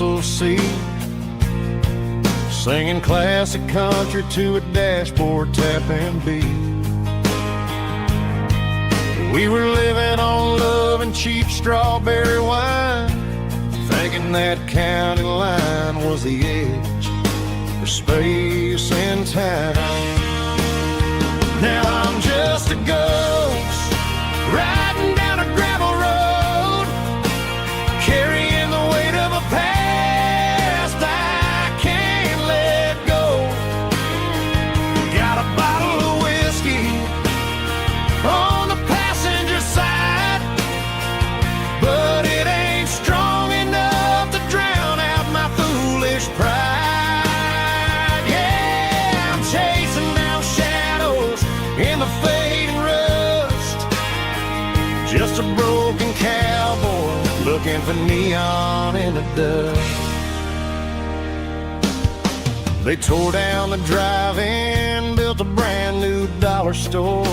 whistle seat, singing classic country to a dashboard tapping beat. We were living on love and cheap strawberry wine, thinking that county line was the edge for space and time. Now I'm just a ghost riding down a gravel road, carrying the weight of a past I can't let go. Got a bottle of whiskey on the passenger side, but it ain't strong enough to drown out my foolish pride. Yeah, I'm chasing down shadows in the fading rust, just a broken cowboy looking for neon in the dust. They tore down the drive-in, built a brand new dollar store,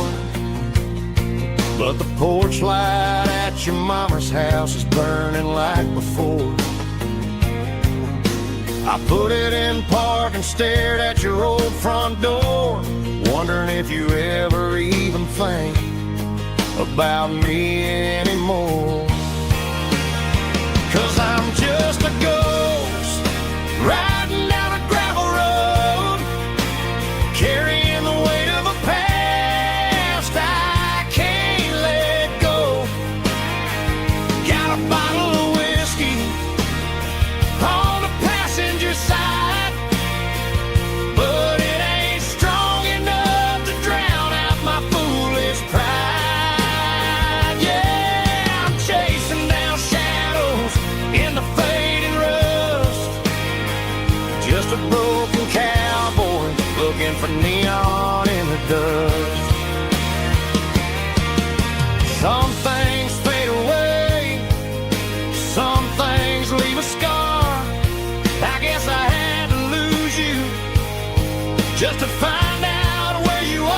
but the porch light at your mama's house is burning like before. I put it in park and stared at your old front door, wondering if you ever even think about me anymore. 'Cause I'm just a ghost riding down a gravel road, carrying the weight of a past I can't let go. Got a bottle of whiskey on the passenger side, but it ain't strong enough to drown out my foolish pride. Yeah, I'm chasing down shadows in the fading rust, just a broken cowboy looking for neon in the dust. Some things fade away, some things leave a scar. I guess I had to lose you just to find out where you are.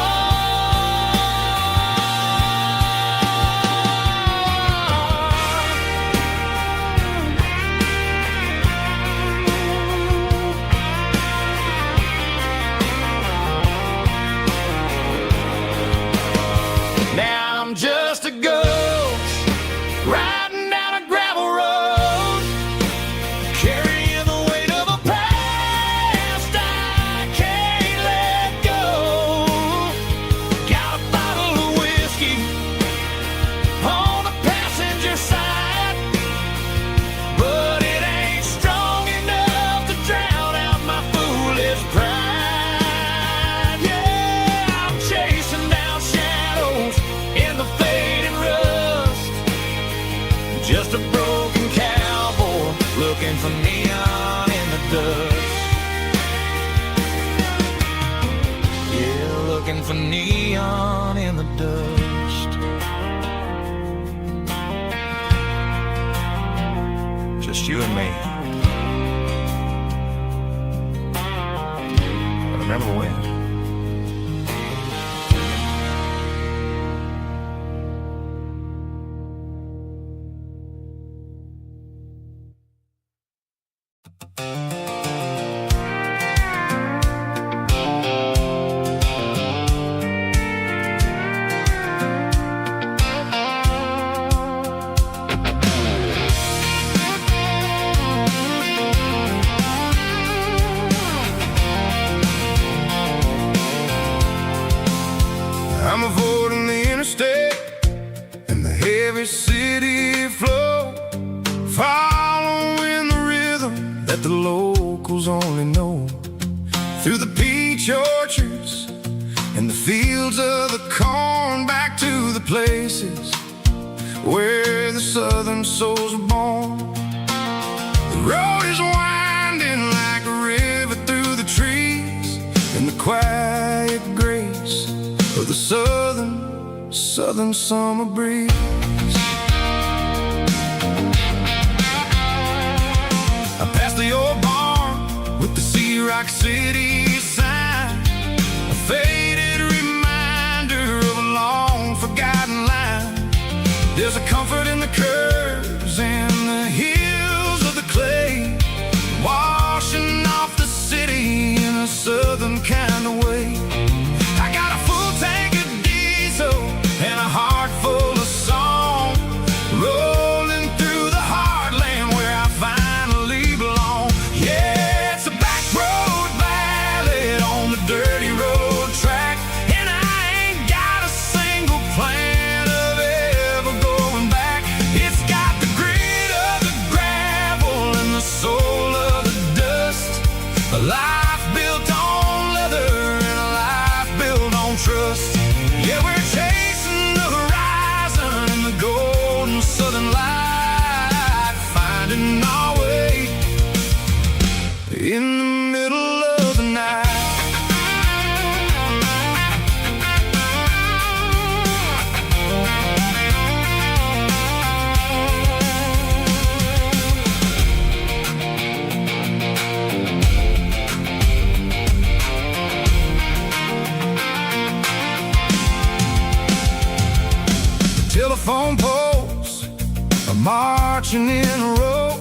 Now I'm just a ghost riding down a gravel road, carrying the weight of a past I can't let go. Got a bottle of whiskey on the passenger side, but it ain't strong enough to drown out my foolish pride. Yeah, I'm chasing down shadows in the fading rust, just a broken cowboy looking for neon in the dust. Yeah, looking for neon in the dust. Just you and me. But remember when? I'm avoiding the interstate and the heavy city flow, following the rhythm that the locals only know, through the peach orchards and the fields of the corn, back to the places where the southern souls were born. The road is winding like a river through the trees, in the quiet grace of the southern summer breeze. I passed the old barn with the Sea Rock City sign, a faded reminder of a long forgotten line. There's a comfort in the curves and the hills of the clay, A life built on leather and a life built on trust. Yeah, we're chasing the horizon and the golden southern light, finding our way in the middle of the night. Telephone poles are marching in a row,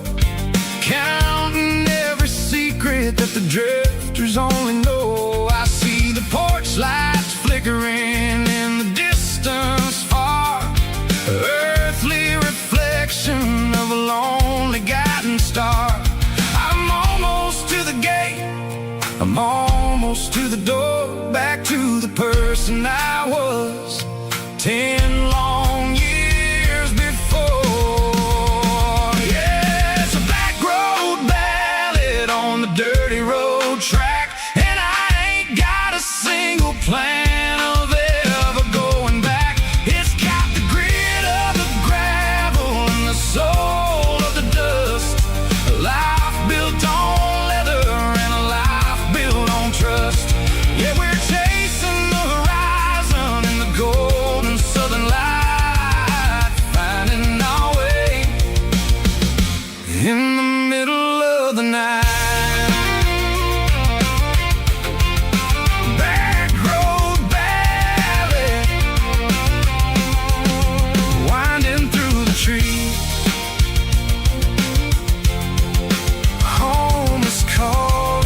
counting every secret that the drifters only know. I see the porch lights flickering in the distance far, earthly reflection of a lonely guiding star. I'm almost to the gate, I'm almost to the door, back to the person I was 10 long years before. Yeah, it's a back road ballad on the dirty road track, and I ain't got a single plan of ever going back. It's got the grit of the gravel and the soul of the dust. A life built on leather and a life built on trust. Yeah, we're chasing the horizon and the golden southern light, finding our way in the middle of the night. Back road ballad, winding through the trees. Home is calling.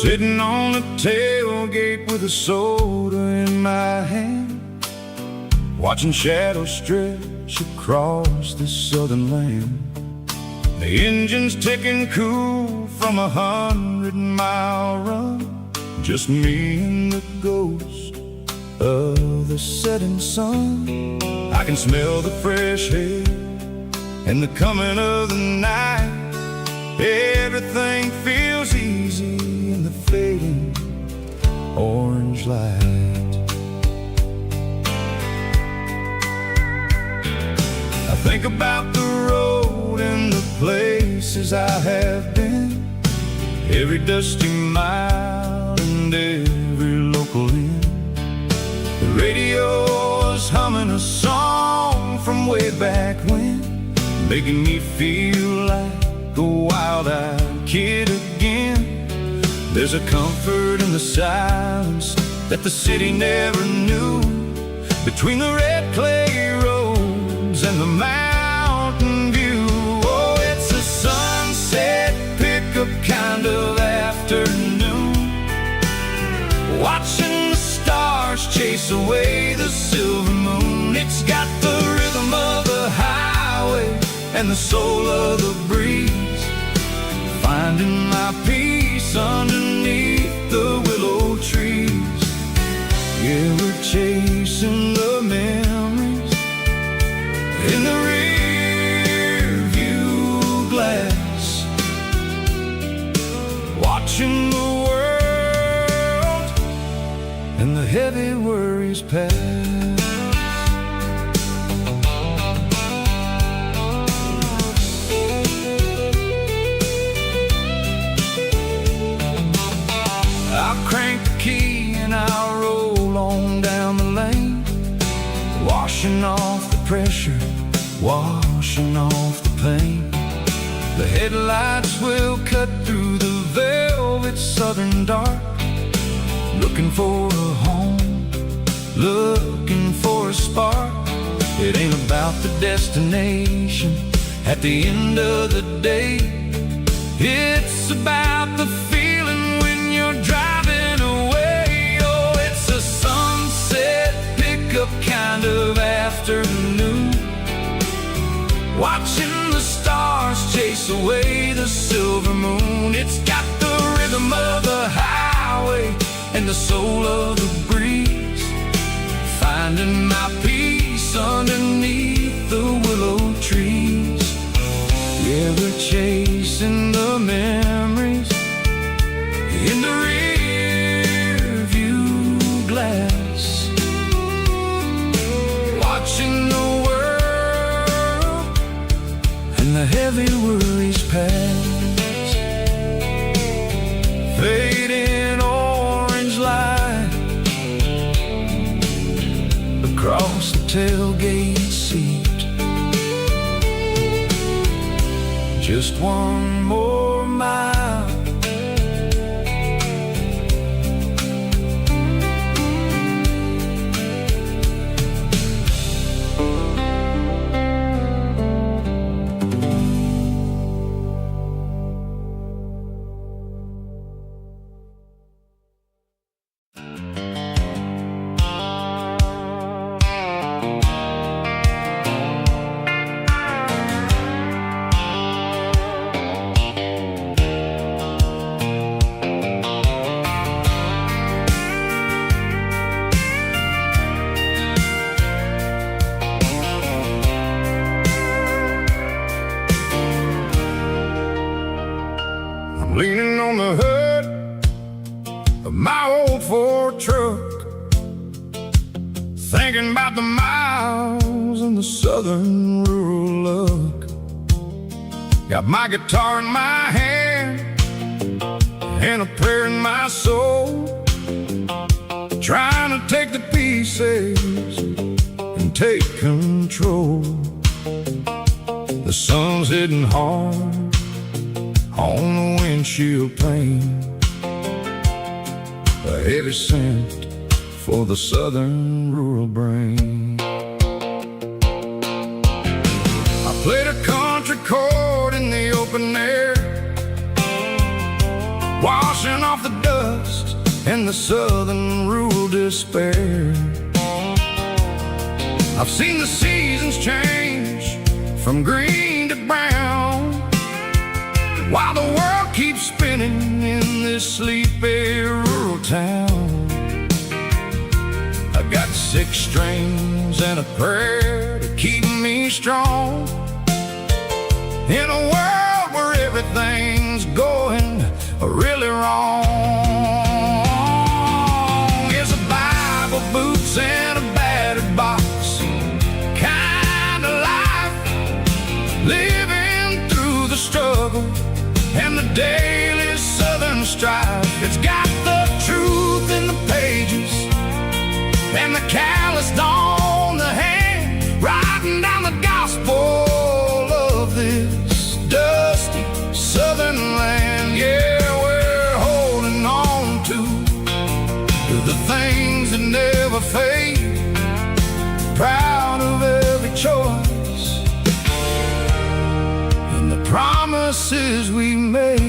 Sitting on the tailgate with a soda in my hand, watching shadows stretch across this southern land. The engine's ticking cool from 100-mile run, just me and the ghost of the setting sun. I can smell the fresh air and the coming of the night. Everything feels easy in the fading orange light. I think about the road and the places I have been, every dusty mile and every local inn. The radio is humming a song from way back when, making me feel like a wild-eyed kid again. There's a comfort in the silence that the city never knew, between the red clay roads and the mountain view. Oh, it's a sunset pickup kind of afternoon, watching the stars chase away the silver moon. It's got the rhythm of the highway and the soul of the breeze, finding my peace underneath the willow trees. Yeah, we're chasing the memories in the rear view glass, watching the world and the heavy worries pass. I'll crank the key and I'll roll on down the lane, washing off the pressure, washing off the pain. The headlights will cut through the velvet southern southern dark, looking for a home, looking for a spark. It ain't about the destination at the end of the day. It's about the feeling when you're driving away. Oh, it's a sunset pickup kind of afternoon, watching the stars chase away the silver moon. It's got the rhythm of the highway and the soul of the breeze, finding my peace underneath the willow trees. Yeah, we're chasing the memories in the rear view glass, watching the world and the heavy worries pass. Fading orange light across the tailgate seat. Just one more mile, leaning on the hood of my old Ford truck, thinking about the miles and the southern rural look. Got my guitar in my hand and a prayer in my soul, trying to take the pieces and take control. The sun's hitting hard on the windshield pane, a heavy scent for the southern rural brain. I played a country chord in the open air, washing off the dust and the southern rural despair. I've seen the seasons change from green to brown, while the world keeps spinning in this sleepy rural town. I got 6 strings and a prayer to keep me strong, in a world where everything's going really wrong. It's a Bible, boots, and a battered box kind of life, living through the struggle and the daily southern strife. It's got the truth in the pages and the calloused on the hand, writing down the gospel of this dusty southern land. Yeah, we're holding on to the things that never fade, proud of every choice and the promises we made.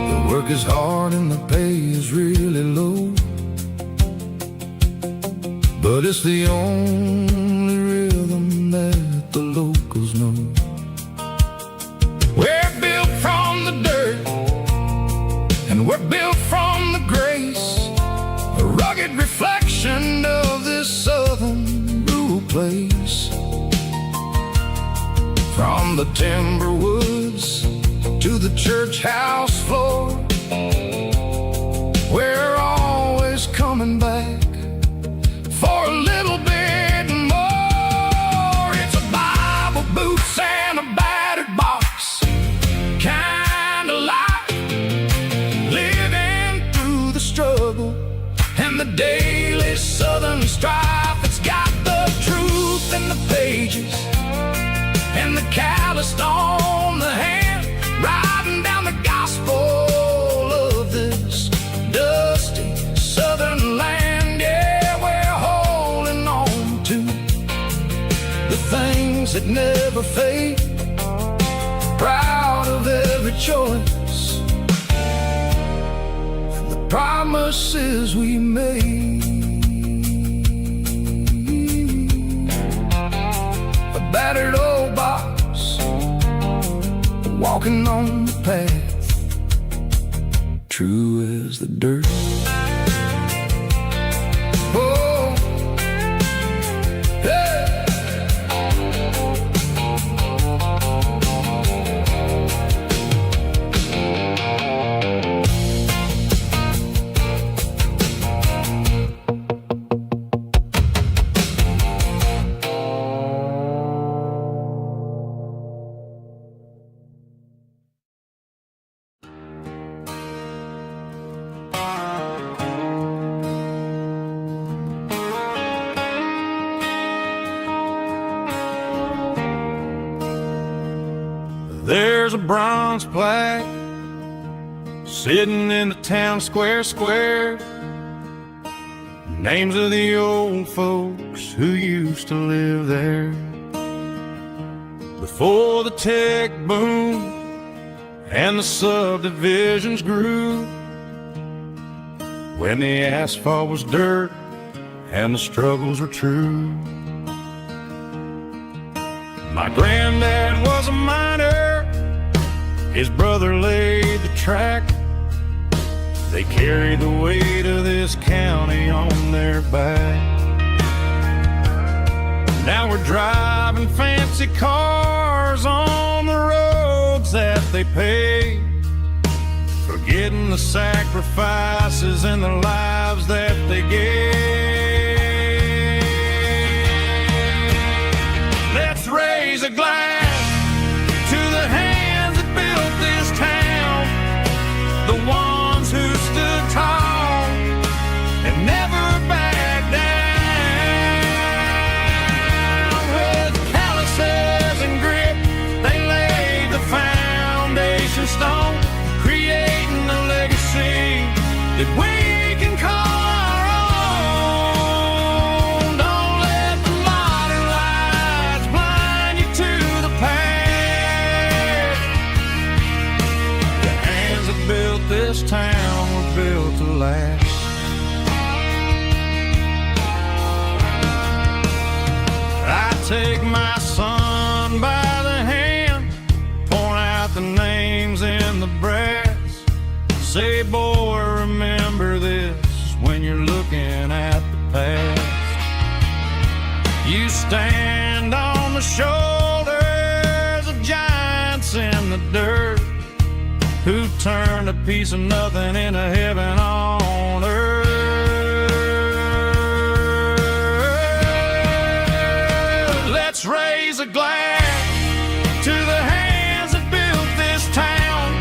The work is hard and the pay is really low, but it's the only rhythm that the locals know. We're built from the dirt and we're built from the grace, a rugged reflection of this southern rural place. From the timber woods to the church house floor, we're always coming back for a little bit more. It's a Bible, boots, and a battered box and the calloused on the hand, riding down the gospel of this dusty southern land. Yeah, we're holding on to the things that never fade, proud of every choice, the promises we made. A battered old box, walking on the path, true as the dirt. Oh, hey. There's a bronze plaque sitting in the town square. Names of the old folks who used to live there before the tech boom and the subdivisions grew, when the asphalt was dirt and the struggles were true. My granddad was a miner, his brother laid the track. They carried the weight of this county on their back. Now we're driving fancy cars on the roads that they paved, forgetting the sacrifices and the lives that they gave. Let's raise a glass to the hands that built this town, the ones who stood tall and never backed down. With calluses and grit, they laid the foundation stone, creating a legacy that we can call our own. Don't let the modern lights blind you to the past. The hands that built this town were built to last. I take my son by the hand, point out the names in the brass. Say, boy, remember this when you're looking at the past. You stand on the shoulders of giants in the dirt, who turned a piece of nothing into heaven on earth. Let's raise a glass to the hands that built this town,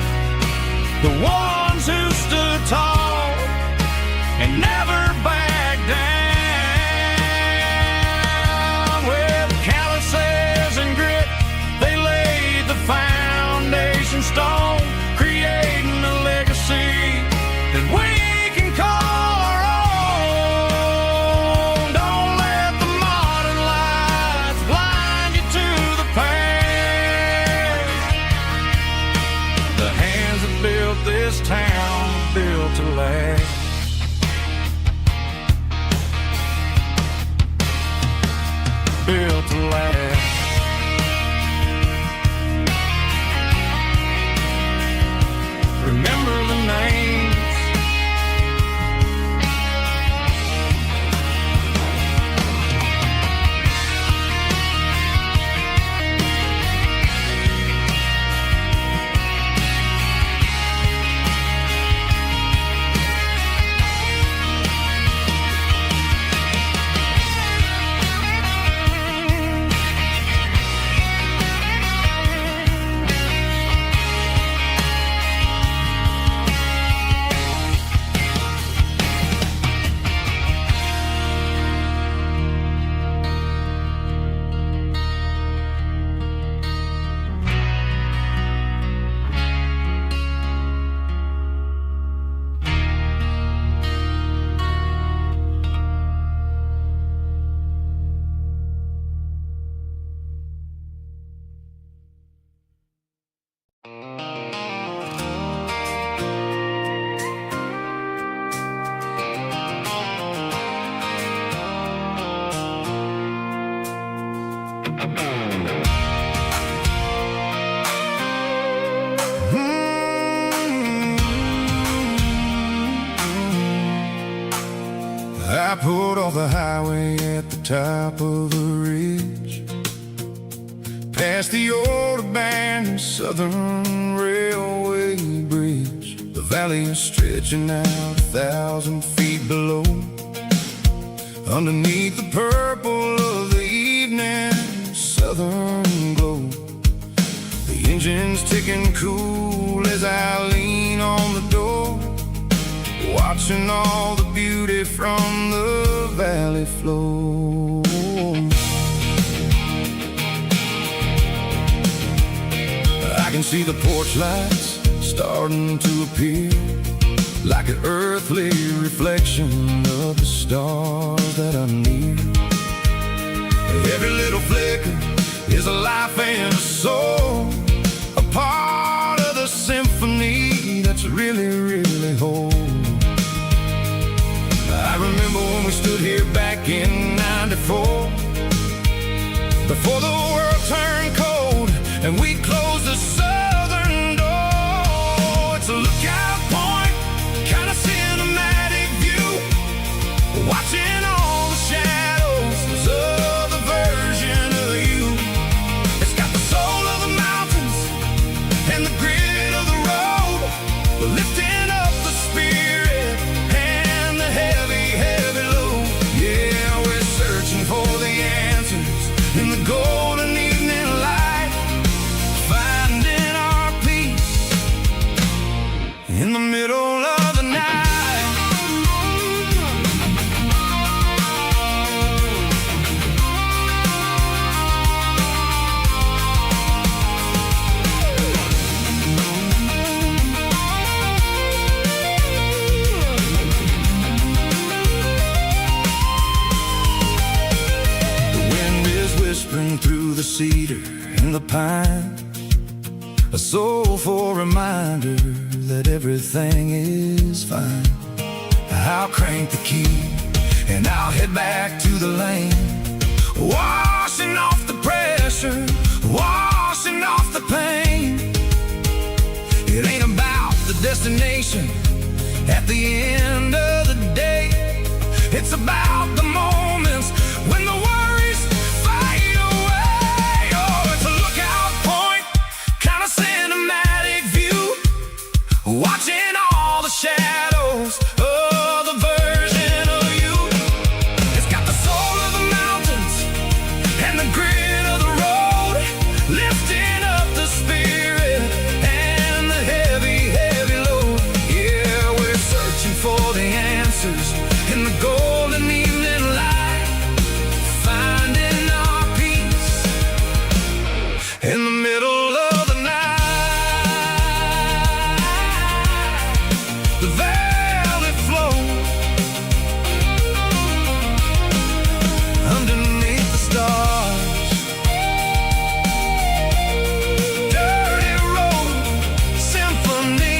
the ones who stood tall and never backed down. With calluses and grit, they laid the foundation stone, creating a legacy that we can pulled off the highway at the top of the ridge, past the old abandoned Southern Railway bridge. The valley is stretching out 1,000 feet below, underneath the purple of the evening southern glow. The engine's ticking cool as I lean on the door, watching all the beauty from the valley flow. I can see the porch lights starting to appear, like an earthly reflection of the stars that are near. Every little flicker is a life and a soul, a part of the symphony that's really, really whole. I remember when we stood here back in '94, before the world turned cold and we closed the southern door. It's a lookout point, kind of cinematic view, watching all the shadows of the version of you. It's got the soul of the mountains and the grit of the road, lifting up the spirit and the heavy, heavy load. Yeah, we're searching for the answers in the golden evening light, finding our peace in the middle of the night. Whispering through the cedar and the pine, a soulful reminder that everything is fine. I'll crank the key and I'll head back to the lane, washing off the pressure, washing off the pain. It ain't about the destination at the end of the day, it's about the moments when the worries fade away. Oh, it's a lookout point, kind of cinematic view, watching all the shadows of the version of you. It's got the soul of the mountains and the grit of the road, lifting up the spirit and the heavy, heavy load. Yeah, we're searching for the answers in the golden evening light, finding our peace in the middle of the night. The valley flow underneath the stars, dirty road symphony.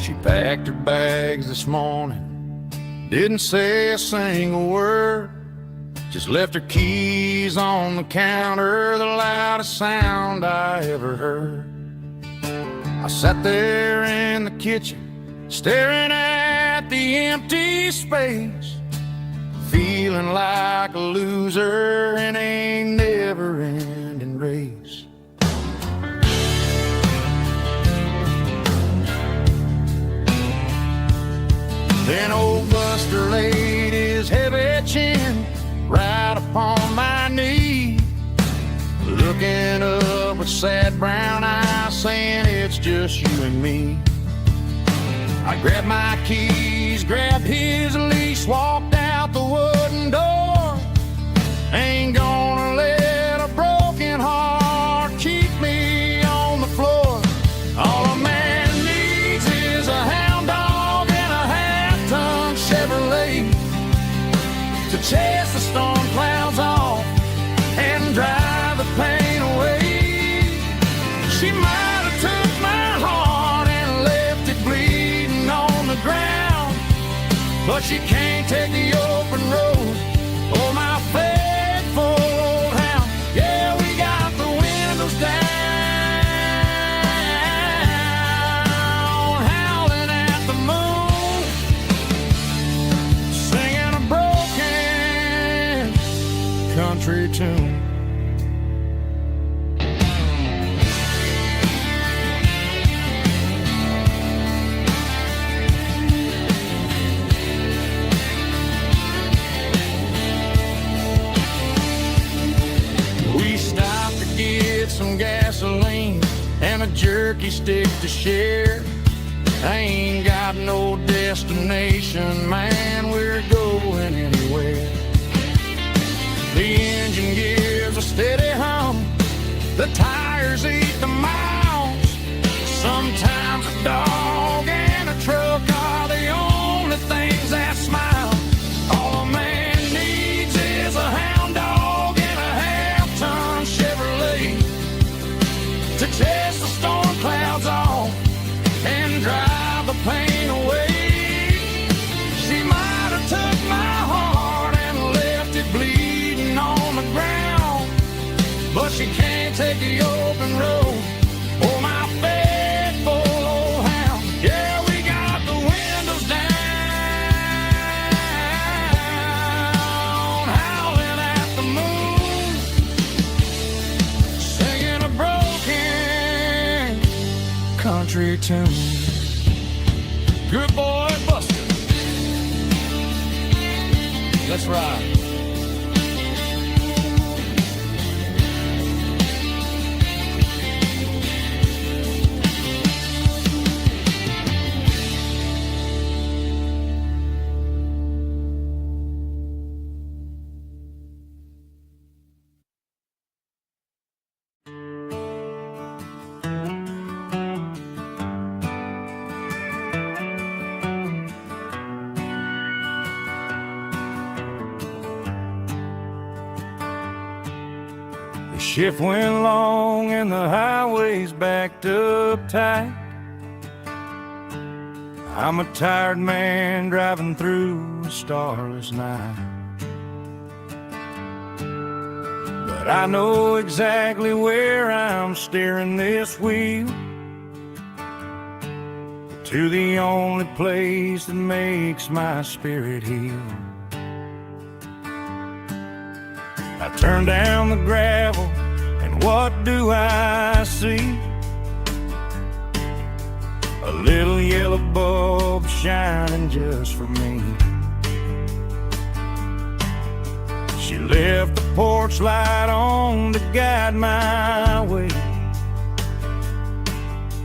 She packed her bags this morning, didn't say a single word, just left her keys on the counter, the loudest sound I ever heard. I sat there in the kitchen, staring at the empty space, feeling like a loser in a never-ending race. Then old Buster laid his heavy chin right upon my knee, looking up with sad brown eyes, saying it's just you and me. I grabbed my keys, grabbed his leash, walked out out the wooden door. Ain't gonna let a broken heart keep me on the floor. All a man needs is a hound dog and a half-ton Chevrolet to chase the storm clouds off and drive the pain away. She might have took my heart and left it bleeding on the ground, but she can't take the open road or my faithful old hound. Yeah, we got the windows down, howling at the moon, singing a broken country tune. Some gasoline and a jerky stick to share. I ain't got no destination, man, we're going anywhere. The engine gives a steady hum, the tires eat the miles. Sometimes a dog and a truck are the only things that smile. All a man needs is a hound dog and a half-ton Chevrolet to chase the storm clouds off and drive the pain away. She might have took my heart and left it bleeding on the ground, but she can't take the open road or my faithful old hound. Yeah, we got the windows down, howling at the moon, singing a broken country tune. Good boy, Buster. Let's ride. The shift went long and the highway's backed up tight. I'm a tired man driving through a starless night, but I know exactly where I'm steering this wheel, to the only place that makes my spirit heal. I turn down the gravel, and what do I see? A little yellow bulb shining just for me. She left the porch light on to guide my way,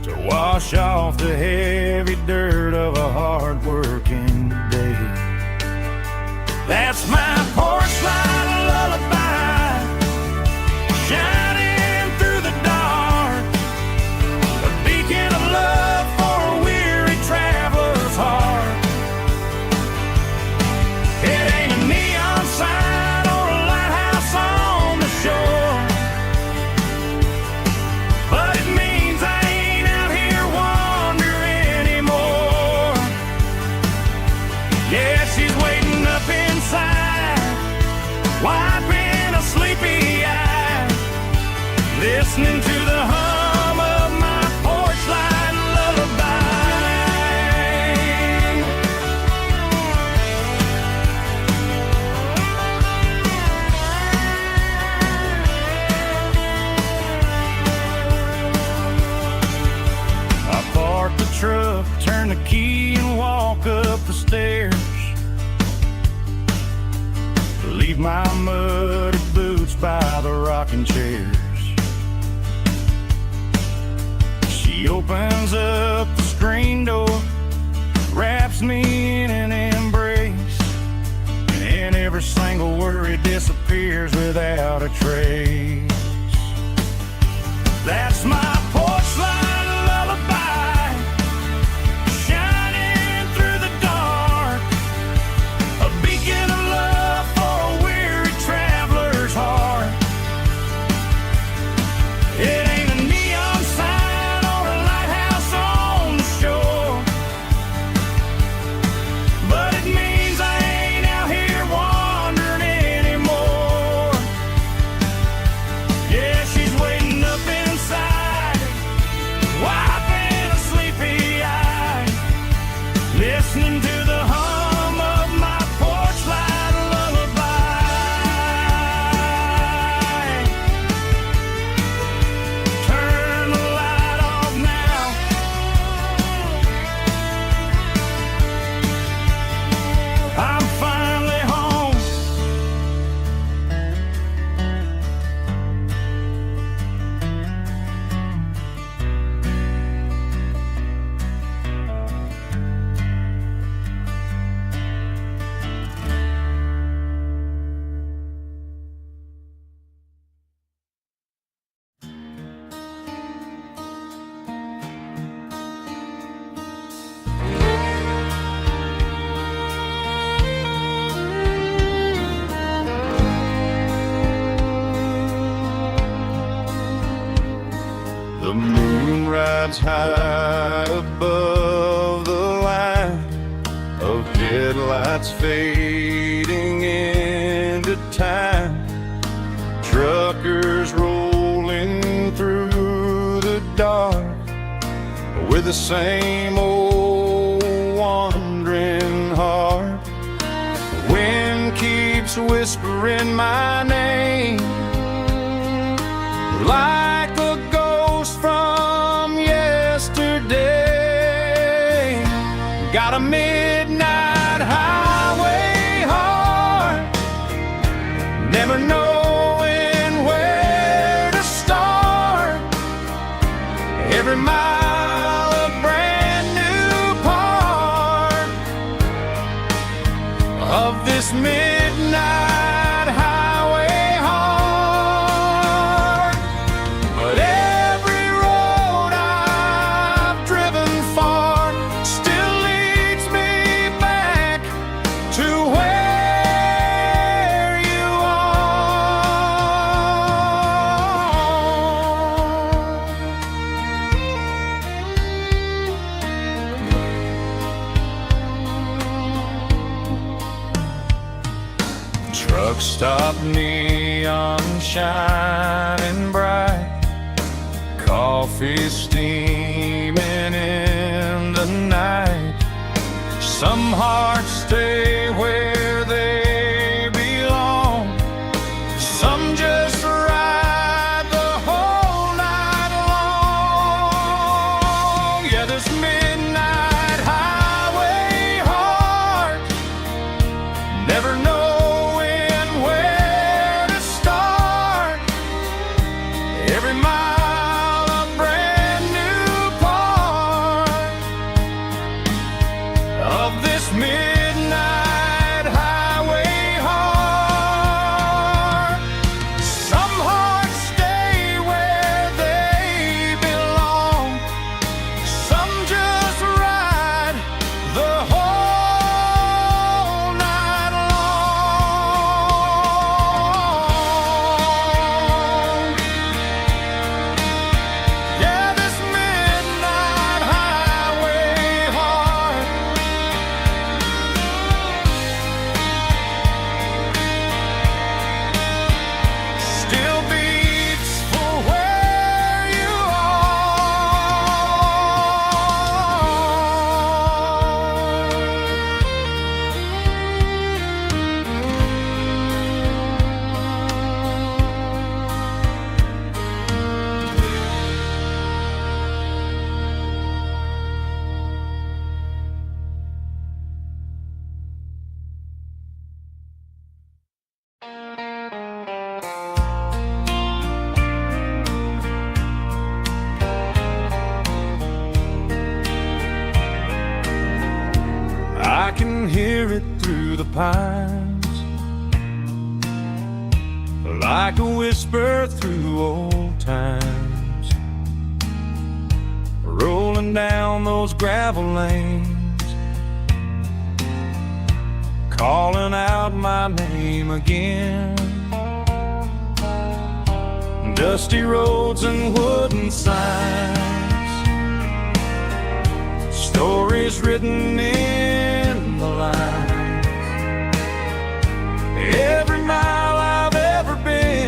to wash off the heavy dirt of a hard-working day. That's my porch light lullaby, shining through the dark, a beacon of love for a weary traveler's heart. It ain't a neon sign or a lighthouse on the shore, but it means I ain't out here wandering anymore. Yeah, she's waiting up inside, wiping a sleepy eye, listening to the hum of my porch light lullaby. I park the truck, turn the key and walk up the stairs, leave my muddy boots by the rocking chairs. She opens up the screen door, wraps me in an embrace, and angle, worry disappears without a trace. That's my porch light lullaby, shining through the dark, a beacon of love for a weary traveler's heart. It ain't a neon sign or a lighthouse on the shore, but it means I ain't out here wandering anymore. Yeah, she's waiting up inside, wiping a sleepy eye, listening to the hum of my porch light lullaby. Turn the light off now. I'm finally home. The moon rides high above the line of headlights fading into time. Truckers rolling through the dark with the same old wandering heart. The wind keeps whispering my name like a ghost from yesterday. Got a midnight highway heart, never knowing where to start. Every mile a brand new part of this midnight highway heart. But every road I've driven far still leads me back to where you are. Truck stop, neon shining bright, coffee steaming in the night. Some hearts stay where they belong, some just ride the whole night long. Yeah, this midnight highway heart, never knowing where to start. Every mile a brand new part of this midnight highway heart. Some hearts stay where they belong, some just ride the whole night long. Yeah, this midnight highway heart still beats for where you I can hear it through the pines, like a whisper through old times, rolling down those gravel lanes, calling out my name again. Dusty roads and wooden signs, stories written in the lines. Every mile I've ever been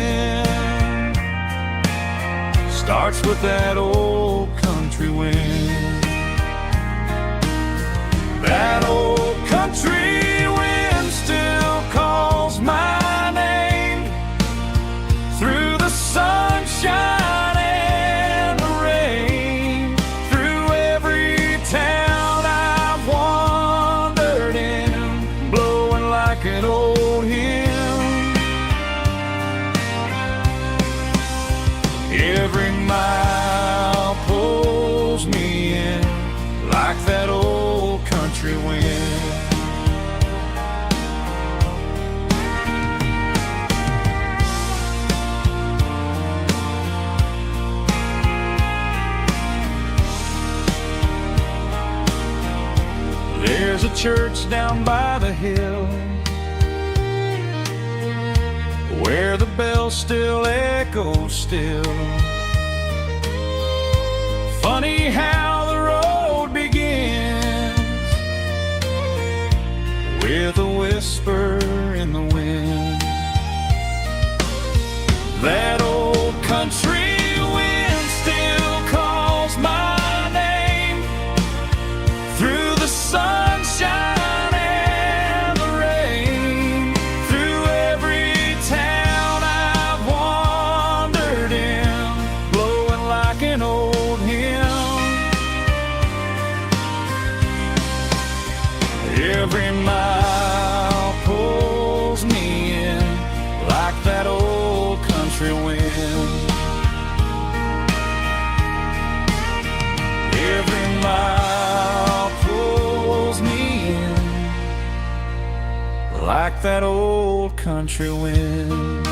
starts with that old country wind. That old country wind still calls my name through the sunshine and the rain, through every town I've wandered in, blowing like an old hymn. Every mile pulls me in like that old country wind. There's a church down by the hill where the bell still echoes still. Funny how the road begins with a whisper in the wind. That old country wind still calls my name through the sunshine and the rain, through every town I've wandered in, blowing like an old hymn. Every mile pulls me in like that old country wind. Every mile pulls me in like that old country wind.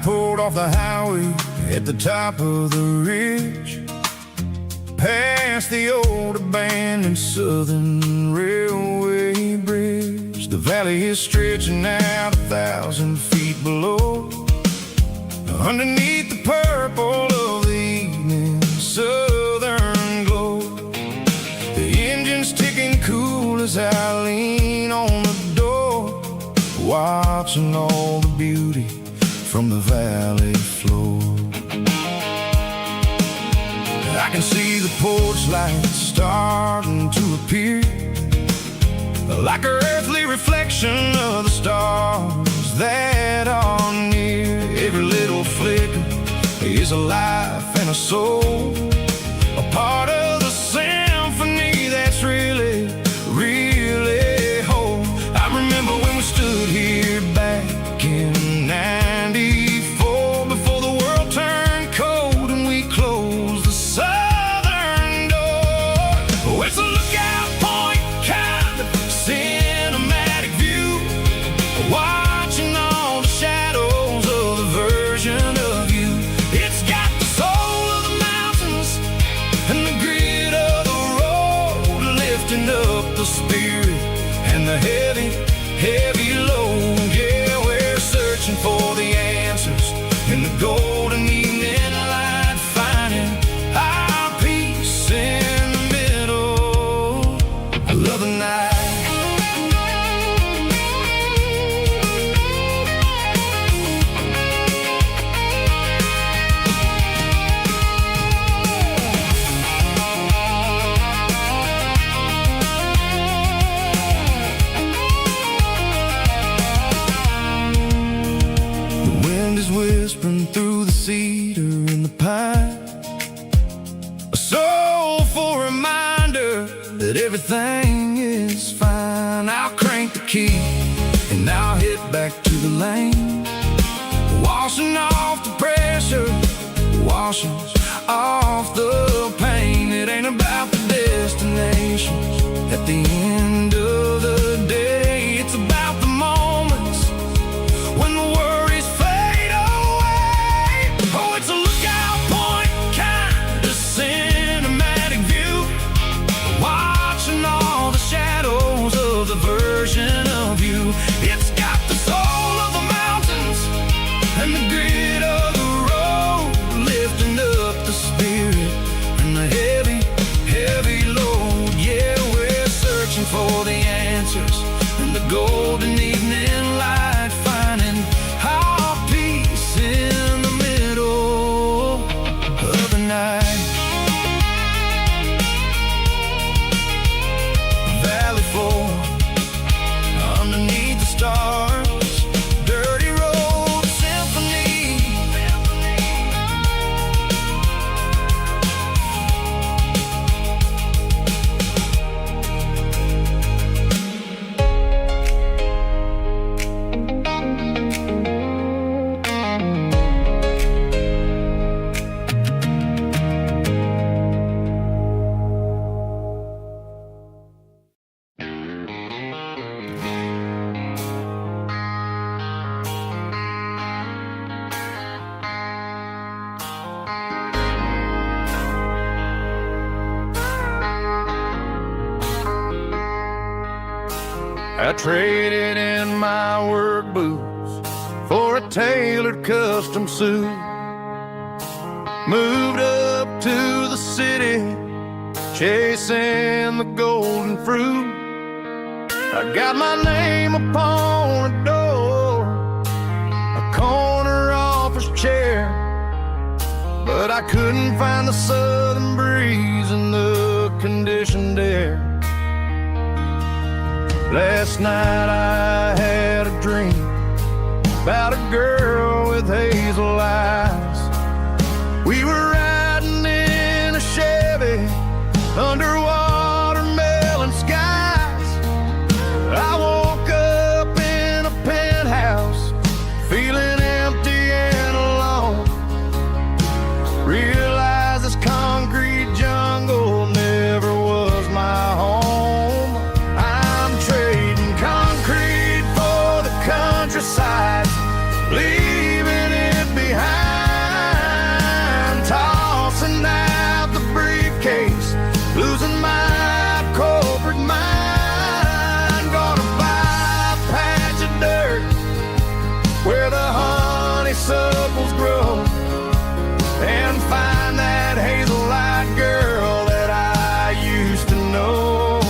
Pulled off the highway at the top of the ridge, past the old abandoned Southern Railway bridge. The valley is stretching out 1,000 feet below, underneath the purple of the evening southern glow. The engine's ticking cool as I lean on the door, watching all the beauty from the valley floor. I can see the porch lights starting to appear, like an earthly reflection of the stars that are near. Every little flicker is a life and a soul, a part of the symphony that's really, really whole. I remember when we stood here back in '94, before the world turned cold and we closed the southern door. Well, it's a lookout point, kind of cinematic view, watching all the shadows of the version of you. It's got the soul of the mountain behind. A soulful reminder that everything is fine. I'll crank the key and I'll hit back to the lane, washing off the pressure, washing off the pain. It ain't about the destinations at the end of the day. It's about the moments when the worries fade away. Oh, it's a lookout point kind of cinematic view, watching all the shadows of the version of you. It's got the soul of the mountains and the grit of the road, lifting up the spirit and the heavy, heavy load. Yeah, we're searching for the answers in the golden evening light, finding our peace in the middle of the night. Valley floor underneath the stars, dirty road symphony. I traded in my work boots for a tailored custom suit. Moved up to the city, chasing the golden fruit. I got my name upon a door, a corner office chair, but I couldn't find the southern breeze in the conditioned air. Last night I had a dream about a girl with hazel eyes. We were riding in a Chevy under watermelon skies. I woke up in a penthouse, feeling empty and alone. Realized this concrete jungle never was my home. Countryside, leaving it behind, tossing out the briefcase, losing my corporate mind. Gonna buy a patch of dirt where the honeysuckles grow, and find that hazel-eyed girl that I used to know.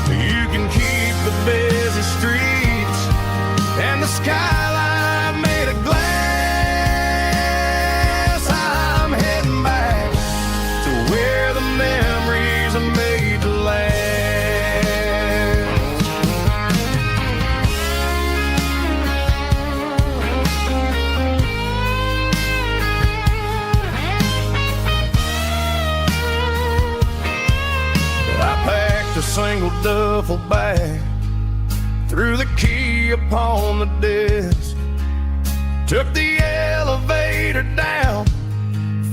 You can keep the busy streets and the skyline made of glass. I'm heading back to where the memories are made to last. I packed a single duffel bag, threw the key upon the desk, took the elevator down,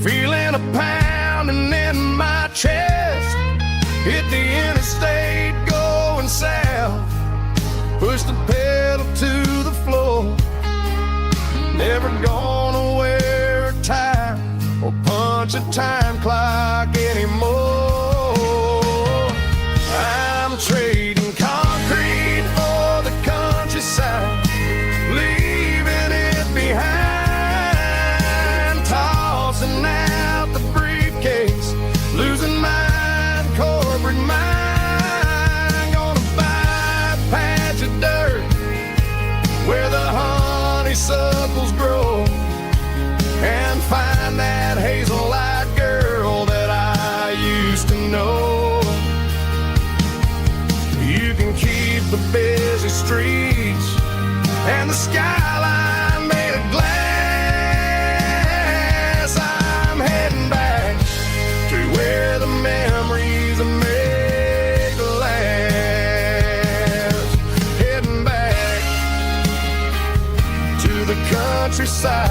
feeling a pounding in my chest. Hit the interstate going south, pushed the pedal to the floor. Never gonna wear a tie or punch a time clock anymore. I'm trading concrete for the countryside, leaving it behind, tossing out the briefcase, losing my corporate mind. Gonna buy a patch of dirt where the honeysuckles grow, and find that hazel-eyed girl that I used to know. You can keep the busy streets and the skyline made of glass. side.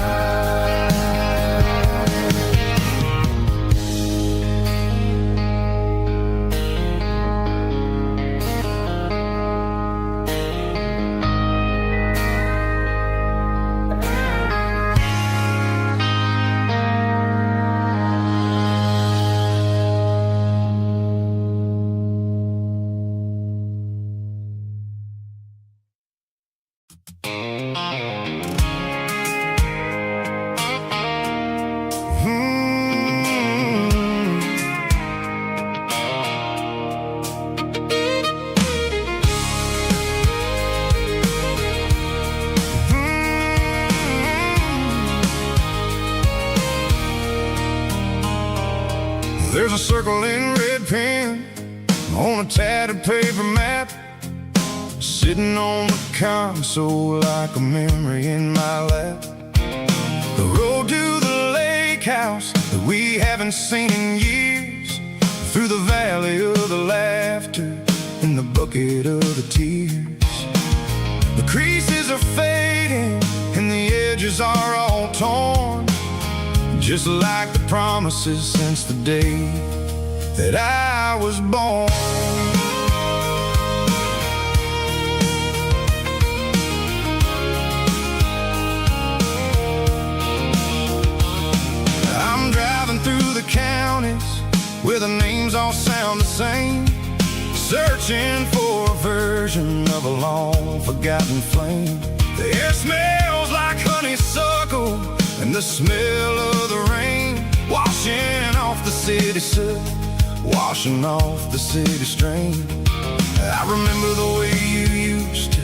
There's a circle in red pen on a tattered paper map, sitting on the console like a memory in my lap. The road to the lake house that we haven't seen in years, through the valley of the laughter and the bucket of the tears. The creases are fading and the edges are all torn, just like the promises since the day that I was born. I'm driving through the counties where the names all sound the same, searching for a version of a long forgotten flame. The air smells like honeysuckle and the smell of the rain, washing off the city soot, washing off the city strain. I remember the way you used to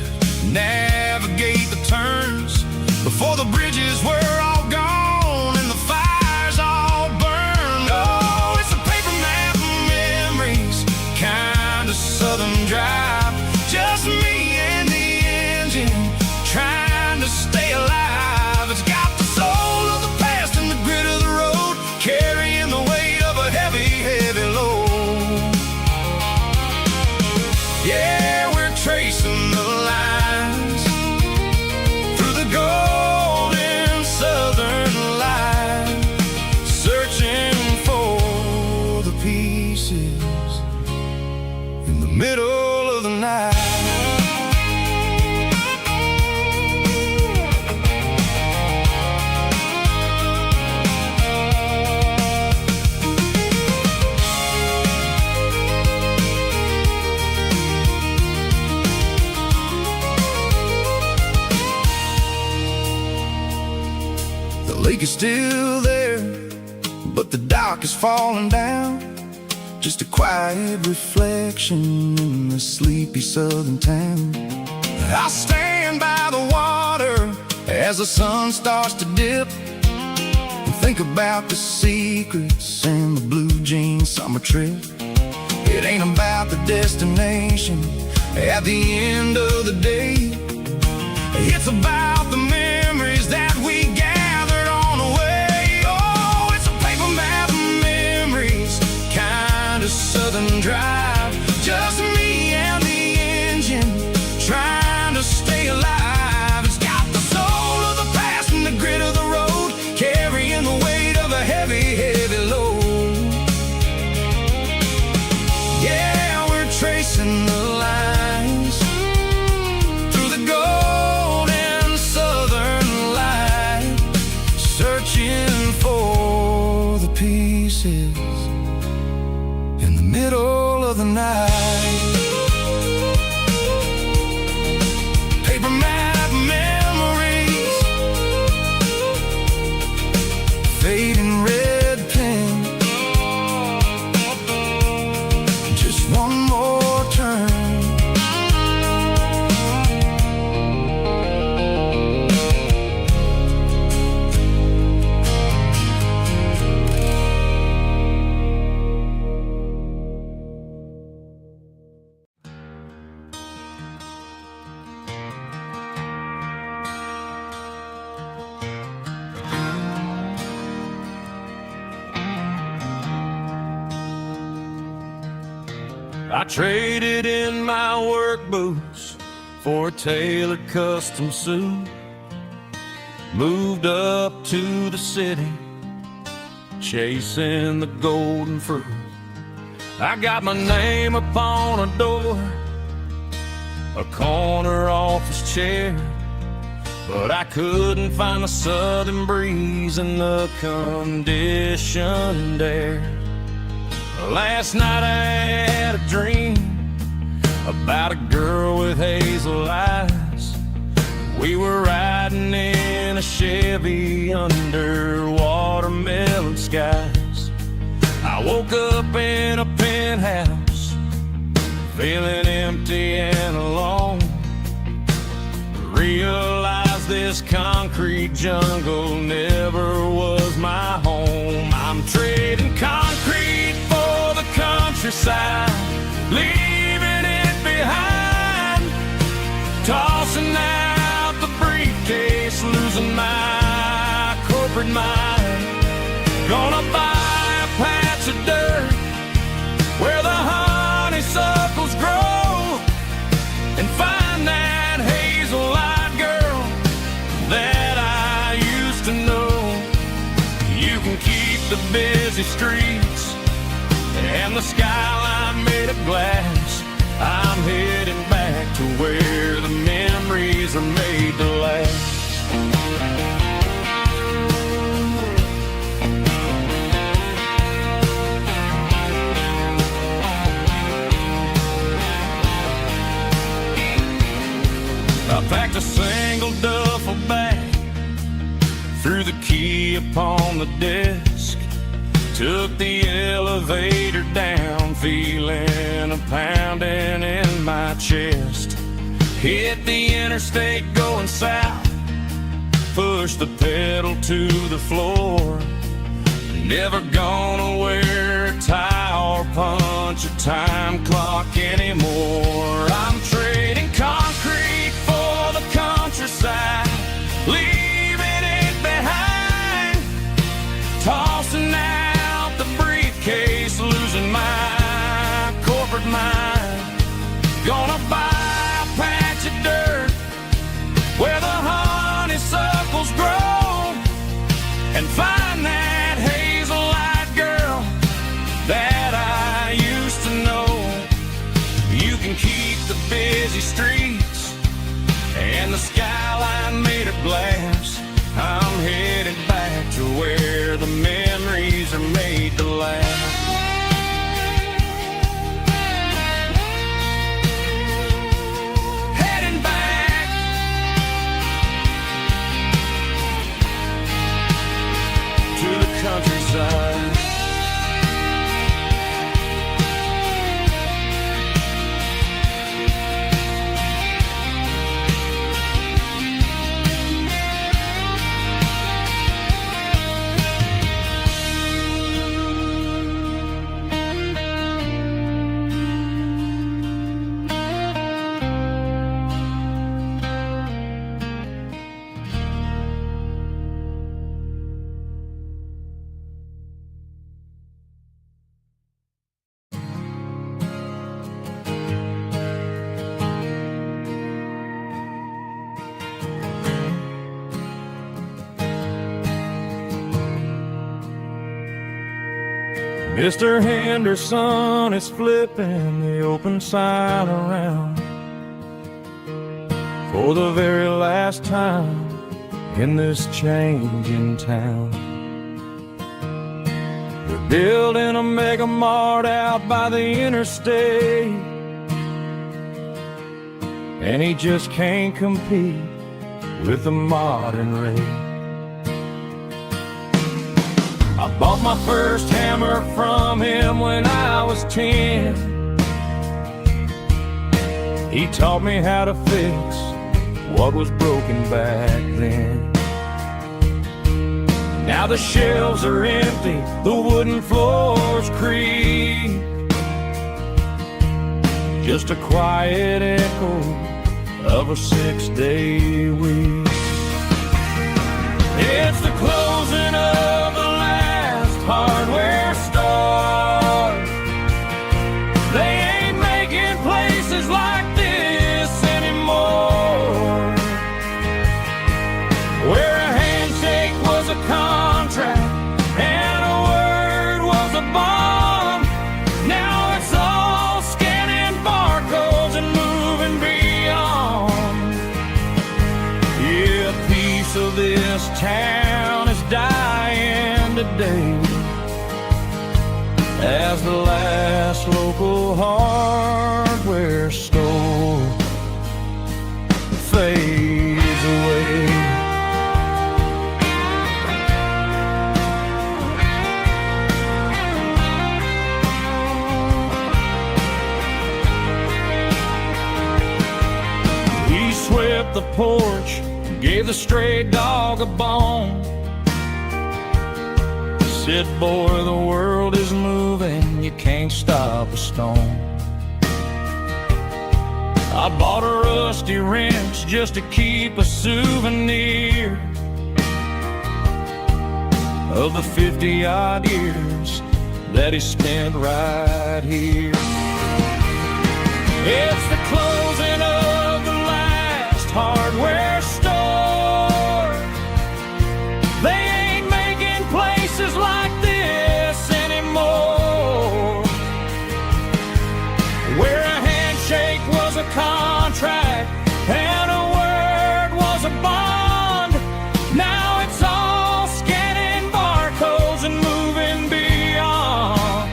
navigate the turns before the bridges were all gone and the fires all burned. Oh, it's a paper map of memories, kind of southern drive, just me and the engine trying to stay alive. It's got the soul of the past and the grit of the road, carrying the weight of a heavy, heavy load. Yeah, we're tracing the lines through the golden southern light, searching for the pieces in the middle of the night. The lake is still there, but the dock is falling down, just a quiet reflection in the sleepy southern town. I stand by the water as the sun starts to dip and think about the secrets and the blue jean summer trip. It ain't about the destination at the end of the day, it's about the memories that we gathered on the way. Oh, it's a paper map of memories, kind of southern drive, just me and the engine trying to stay alive. It's got the soul of the past and the grit of the road, carrying the weight of a heavy, heavy load. Yeah, we're tracing the lines through the golden southern light, searching for the pieces in the middle of the night. Paper map memories, fading red pen, just one more turn. I traded in my work boots for a tailored custom suit. moved up to the city, chasing the golden fruit. I got my name upon a door, a corner office chair, but I couldn't find the southern breeze in the conditioned air. Last night I had a dream about a girl with hazel eyes. We were riding in a Chevy under watermelon skies. I woke up in a penthouse, feeling empty and alone. Realized this concrete jungle never was my home. I'm trading concrete for the countryside, leaving it behind, tossing out the briefcase, losing my corporate mind. Gonna buy a patch of dirt where the honeysuckles grow and find that hazel-eyed girl that I used to know. You can keep the busy streets and the skyline made of glass. I'm heading back to where the memories are made to last. I packed a single duffel bag, threw the key upon the desk, took the elevator down, feeling a pounding in my chest. Hit the interstate going south, pushed the pedal to the floor. Never gonna wear a tie or punch a time clock anymore. I'm trading concrete for the countryside, leaving it behind, tossing out the briefcase, losing my corporate mind. Gonna buy a patch of dirt where the honeysuckles grow and find that hazel-eyed girl that I used to know. You can keep the busy streets and the skyline made of glass. I'm headed back to where the memories are made to last. Heading back to the countryside. Mr. Henderson is flipping the open sign around for the very last time in this changing town. They're building a mega mart out by the interstate, and he just can't compete with the modern rate. I bought my first hammer from him when I was 10. He taught me how to fix what was broken back then. Now the shelves are empty, the wooden floors creak, just a quiet echo of a 6-day week. It's the closing of the last hardware store. They ain't making places like this anymore, where a as the last local hardware store fades away. He swept the porch, gave the stray dog a bone. Said, boy, the world is moving, you can't stop a stone. I bought a rusty wrench just to keep a souvenir of the 50-odd years that he spent right here. It's the closing of the last hardware store. They ain't making places like this anymore, where a handshake was a contract and a word was a bond. Now it's all scanning barcodes and moving beyond.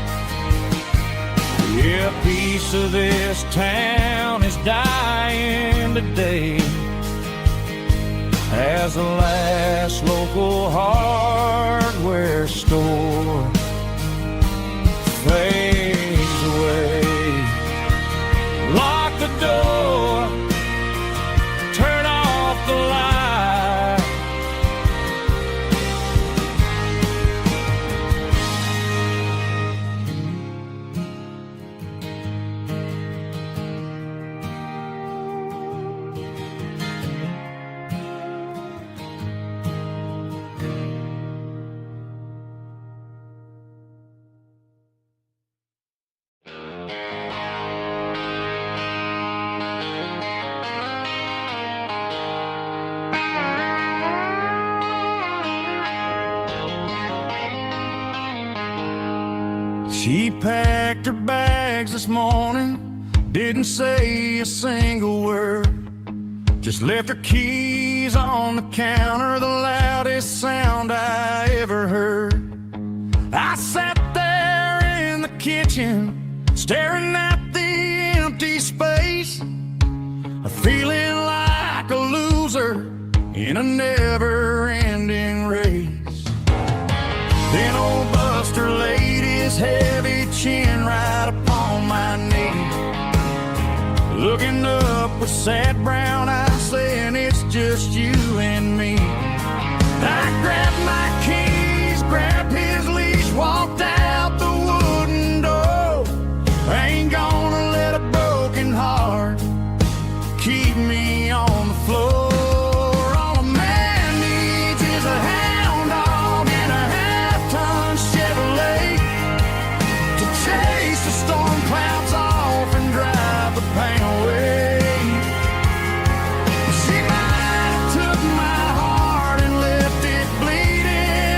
Yeah, a piece of this town is dying today as the last local hardware store fades away. Lock the door, turn off the light. She packed her bags this morning, didn't say a single word, just left her keys on the counter, the loudest sound I ever heard. I sat there in the kitchen, staring at the empty space, feeling like a loser in a never-ending race. Then old Buster laid his heavy chin right upon my knee, looking up with sad brown eyes, saying it's just you and me. I grabbed my keys, grabbed his leash, walked out the wooden door. I ain't gonna let a broken heart keep me on the floor. All a man needs is a hound dog and a half-ton Chevrolet to chase the storm clouds off and drive the pain away. She might have took my heart and left it bleeding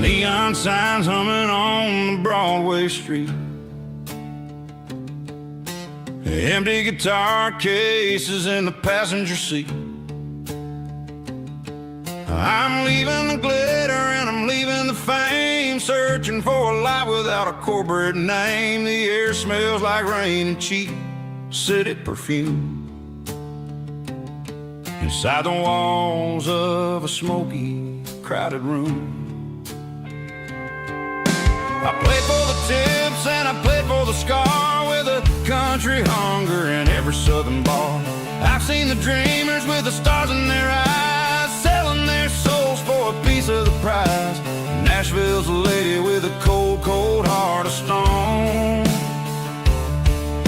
neon signs humming on the Broadway street, empty guitar cases in the passenger seat. I'm leaving the glitter and I'm leaving the fame, searching for a life without a corporate name. The air smells like rain and cheap city perfume inside the walls of a smoky, crowded room. I played for the tips and I played for the scar, with a country hunger in every southern bar. I've seen the dreamers with the stars in their eyes, selling their souls for a piece of the prize. Nashville's a lady with a cold, cold heart of stone.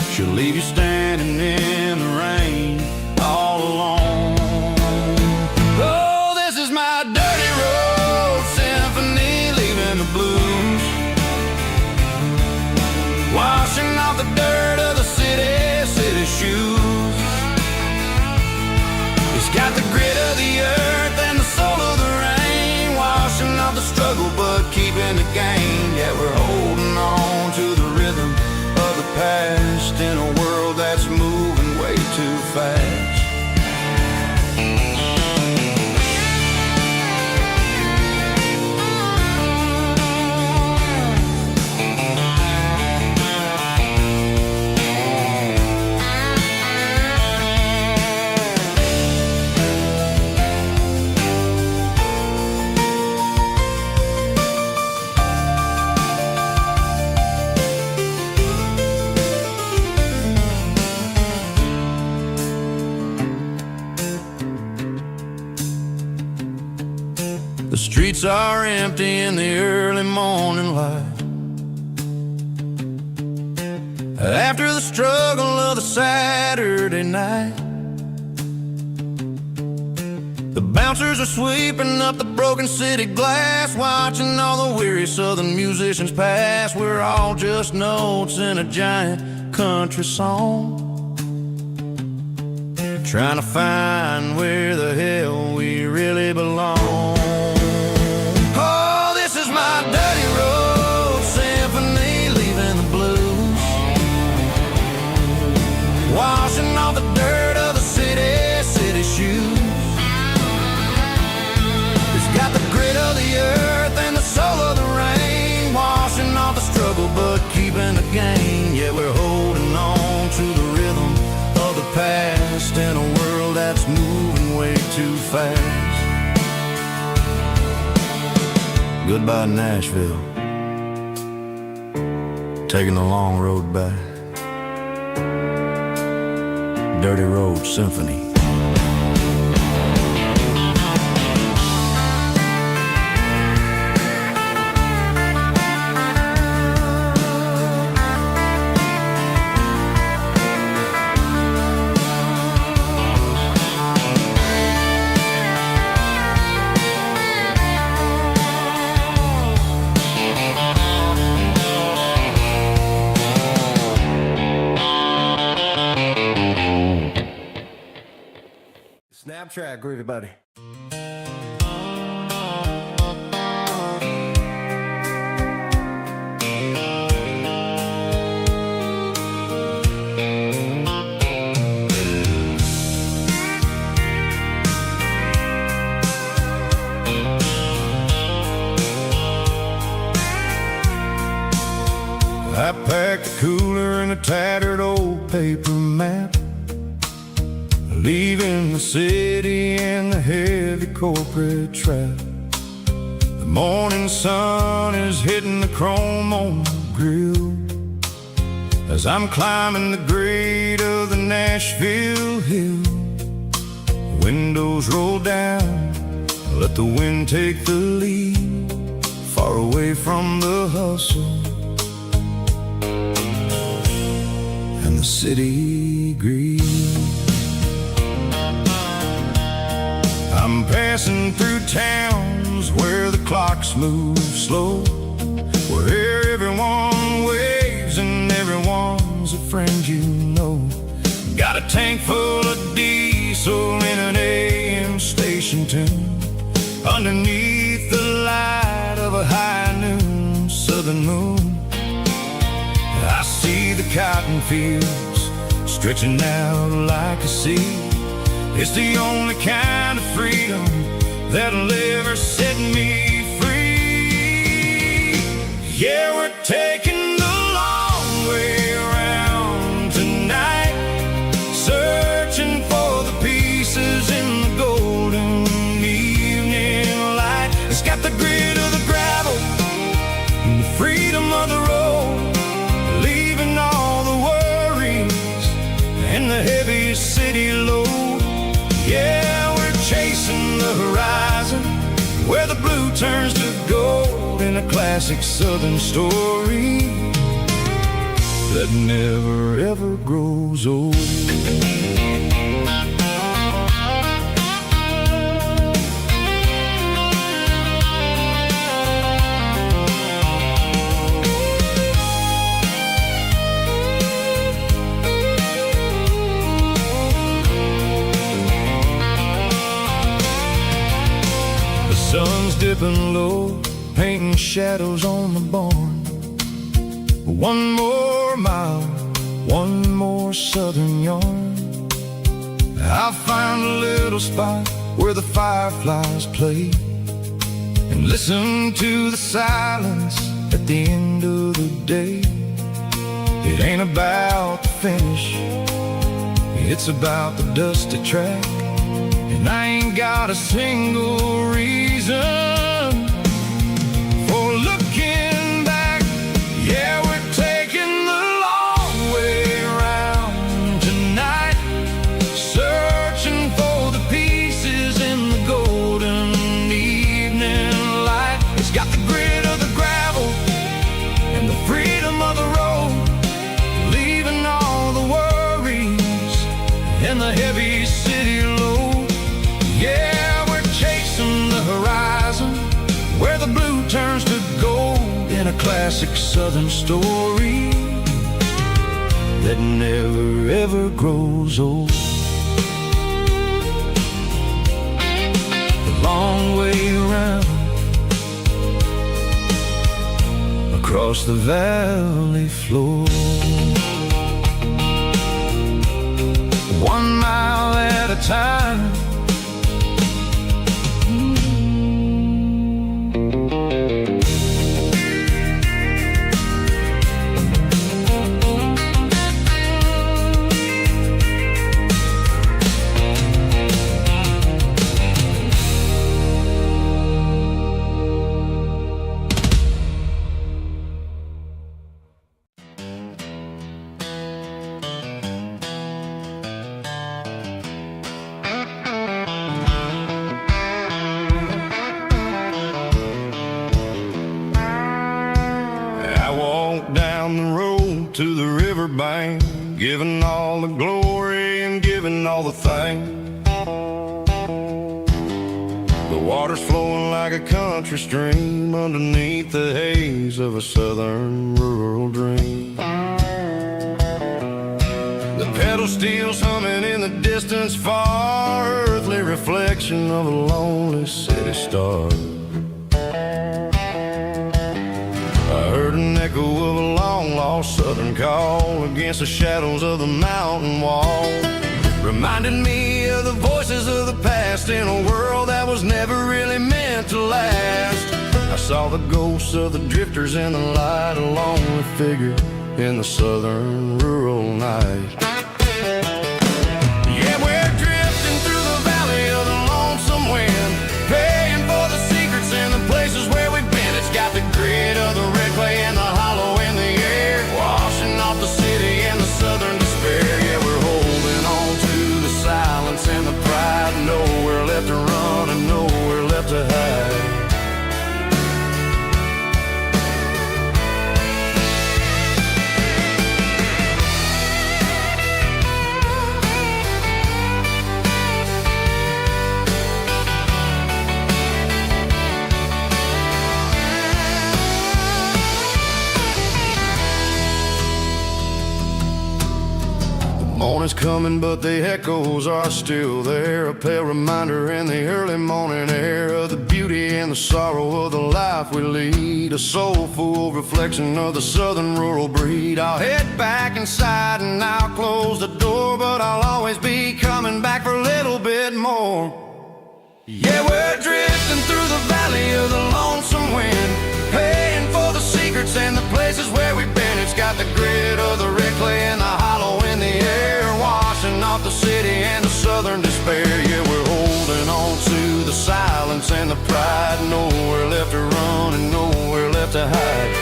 She'll leave you standing in the rain all alone. Oh, this is my dirty road symphony, leaving the blues, washing off the dirt of the city shoes. It's got the grit of the earth and the soul of the rain, washing off the struggle but keeping the gain. Yeah, we're holding on to the rhythm of the past in a world that's moving way too fast. The streets are empty in the early morning light, after the struggle of the Saturday night. The bouncers are sweeping up the broken city glass, watching all the weary southern musicians pass. We're all just notes in a giant country song, trying to find where the hell we really belong. My dirty road symphony, leaving the blues, washing off the dirt of the city shoes. It's got the grit of the earth and the soul of the rain, washing off the struggle but keeping the gain. Yeah, we're holding on to the rhythm of the past in a world that's moving way too fast. Goodbye, Nashville, taking the long road back. Dirty Road Symphony. Snap track, groovy buddy. I packed a cooler and a tattered old paper map, leaving the city and the heavy corporate trap. The morning sun is hitting the chrome on the grill as I'm climbing the grade of the Nashville hill. The windows roll down, let the wind take the lead, far away from the hustle and the city greed. I'm passing through towns where the clocks move slow, where everyone waves and everyone's a friend you know. Got a tank full of diesel in an AM station tune, underneath the light of a high noon southern moon, I see the cotton fields stretching out like a sea. It's the only kind of freedom that'll ever set me free. Yeah, we're taking the long way around tonight, searching for the pieces in the golden evening light. It's got the grit of the gravel and the freedom of the road, leaving all the worries and the heavy city load. Yeah, we're chasing the horizon where the blue turns to gold, in a classic southern story that never ever grows old. Sun's dipping low, painting shadows on the barn. One more mile, one more southern yarn. I'll find a little spot where the fireflies play, and listen to the silence at the end of the day. It ain't about the finish, it's about the dusty track. And I ain't got a single reason for looking back. Yeah, we're taking the long way around tonight, searching for the pieces in the golden evening light. It's got the grit of the gravel and the freedom of the road, leaving all the worries and the heavy city load. Yeah, we're chasing the horizon where the blue turns to gold, in a classic southern story that never ever grows old. The long way around across the valley floor, 1 mile at a time. Down the road to the riverbank, giving all the glory and giving all the thanks. The water's flowing like a country stream underneath the haze of a southern rural dream. The pedal steel's humming in the distance far, earthly reflection of a lonely city star. I heard an echo of a long-lost southern call against the shadows of the mountain wall, reminded me of the voices of the past in a world that was never really meant to last. I saw the ghosts of the drifters in the light, a lonely figure in the southern rural night. Yeah, we're drifting through the valley of the lonesome wind, paying for the secrets and the places where we've been. It's got the grit of the red clay and the hollow in the air, washing off the city and the southern despair. Yeah, we're holding on to the silence and the pride, nowhere left to run and nowhere left to hide. is coming, but the echoes are still there. A pale reminder in the early morning air of the beauty and the sorrow of the life we lead. A soulful reflection of the southern rural breed. I'll head back inside and I'll close the door, but I'll always be coming back for a little bit more. Yeah, we're drifting through the valley of the lonesome wind, paying for the secrets and the places where we've been. It's got the grit of the red clay and the hollow in the air, washing off the city and the southern despair. Yeah, we're holding on to the silence and the pride. Nowhere left to run and nowhere left to hide.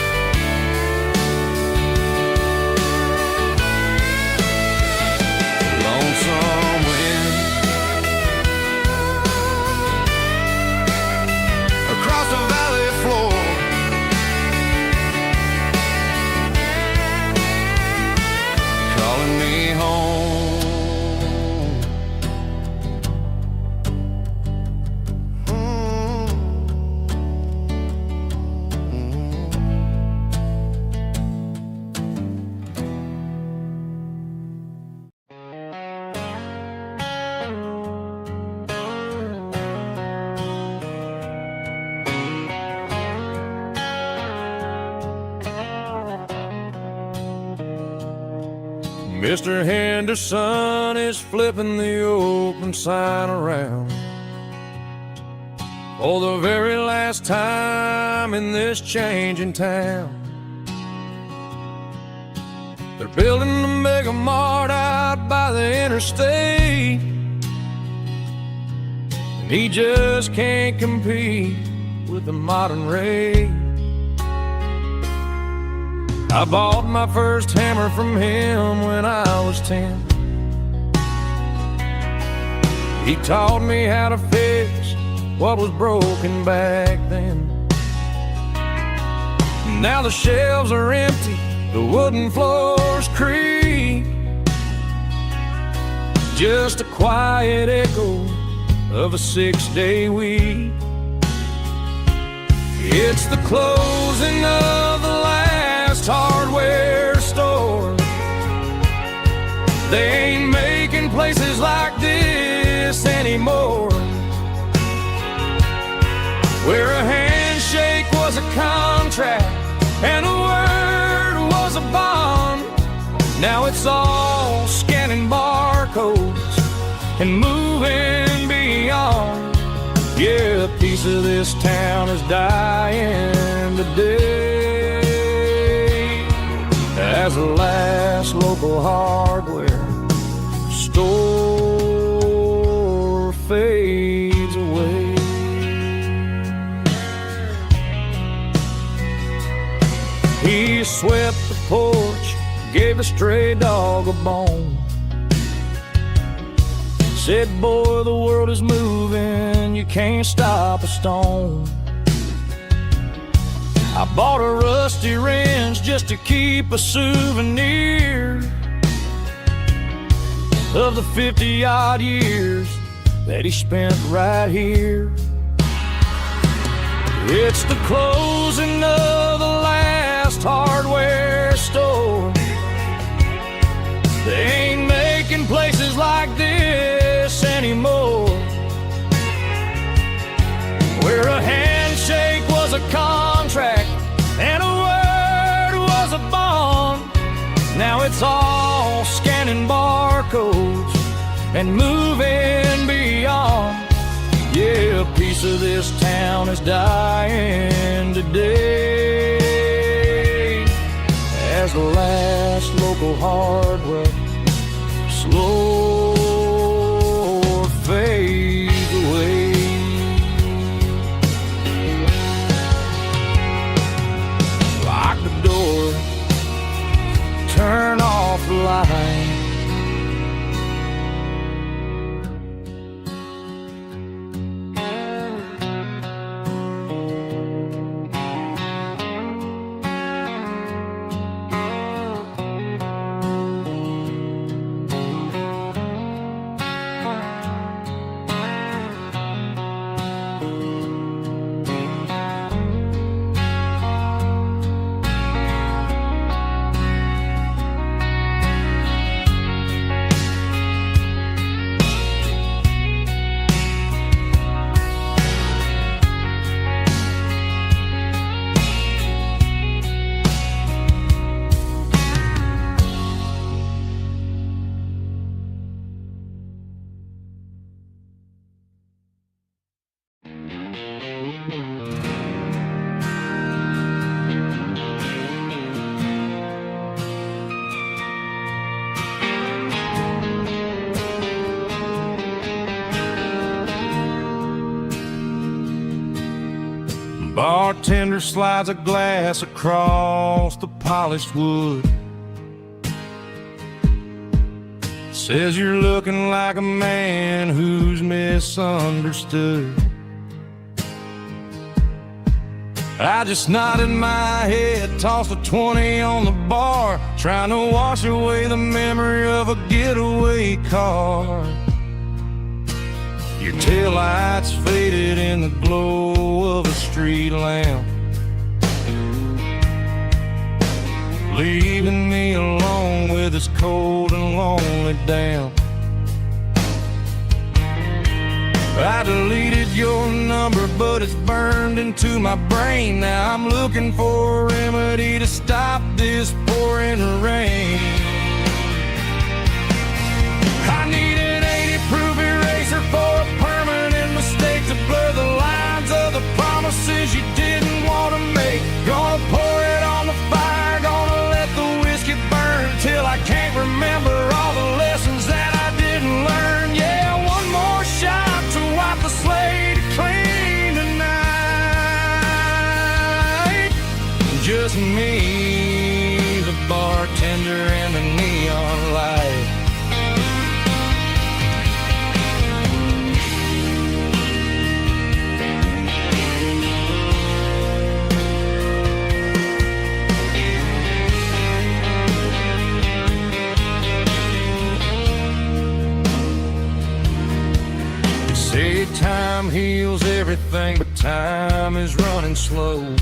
Lonesome wind across the valley floor, calling me home. Mr. Henderson is flipping the open sign around for the very last time in this changing town. They're building a mega mart out by the interstate, and he just can't compete with the modern rate. I bought my first hammer from him when I was 10. He taught me how to fix what was broken back then. Now the shelves are empty, the wooden floors creak, just a quiet echo of a 6-day week. It's the closing of the last hardware store. They ain't making places like this anymore, where a handshake was a contract and a word was a bond. Now it's all scanning barcodes and moving beyond. Yeah, a piece of this town is dying today as the last local hardware store fades away. He swept the porch, gave a stray dog a bone, said, boy, the world is moving, you can't stop a stone. I bought a rusty wrench just to keep a souvenir of the 50-odd years that he spent right here. It's the closing of the last hardware store. They ain't making places like this anymore, where a handshake was a contract and a word was a bond. Now it's all scanning barcodes and moving beyond. Yeah, a piece of this town is dying today as the last local hardware slow fades away. Lock the door, turn off the light. Bartender slides a glass across the polished wood. Says you're looking like a man who's misunderstood. I just nodded my head, tossed a 20 on the bar, trying to wash away the memory of a getaway car. Your taillights faded in the glow of a street lamp, leaving me alone with this cold and lonely damp. I deleted your number, but it's burned into my brain. Now I'm looking for a remedy to stop this pouring rain. I need an 80-proof eraser for a permanent mistake, to blur the lines of the promises you didn't want to make. Gonna pour it on the fire, gonna let the whiskey burn till I can't remember all the lessons that I didn't learn. Yeah, one more shot to wipe the slate clean tonight. Just me, the bartender, and the neon light. Say time heals everything, but time is running slow.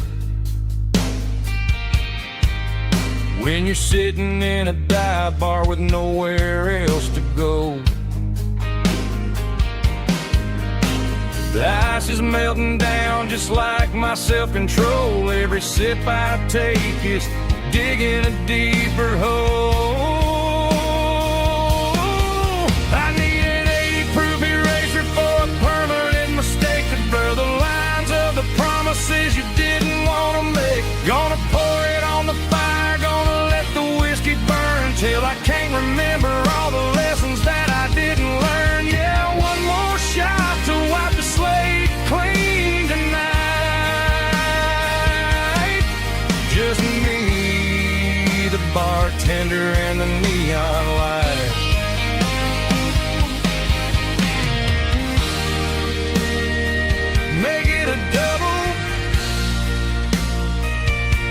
When you're sitting in a dive bar with nowhere else to go, the ice is melting down just like my self-control. Every sip I take is digging a deeper hole. I need an 80-proof eraser for a permanent mistake, to blur the lines of the promises you didn't want to make. Gonna pour it on the fire, gonna let the whiskey burn till I can't remember all the lessons that I didn't learn. Yeah, one more shot to wipe the slate clean tonight. Just me, the bartender, and the neon light. Make it a double,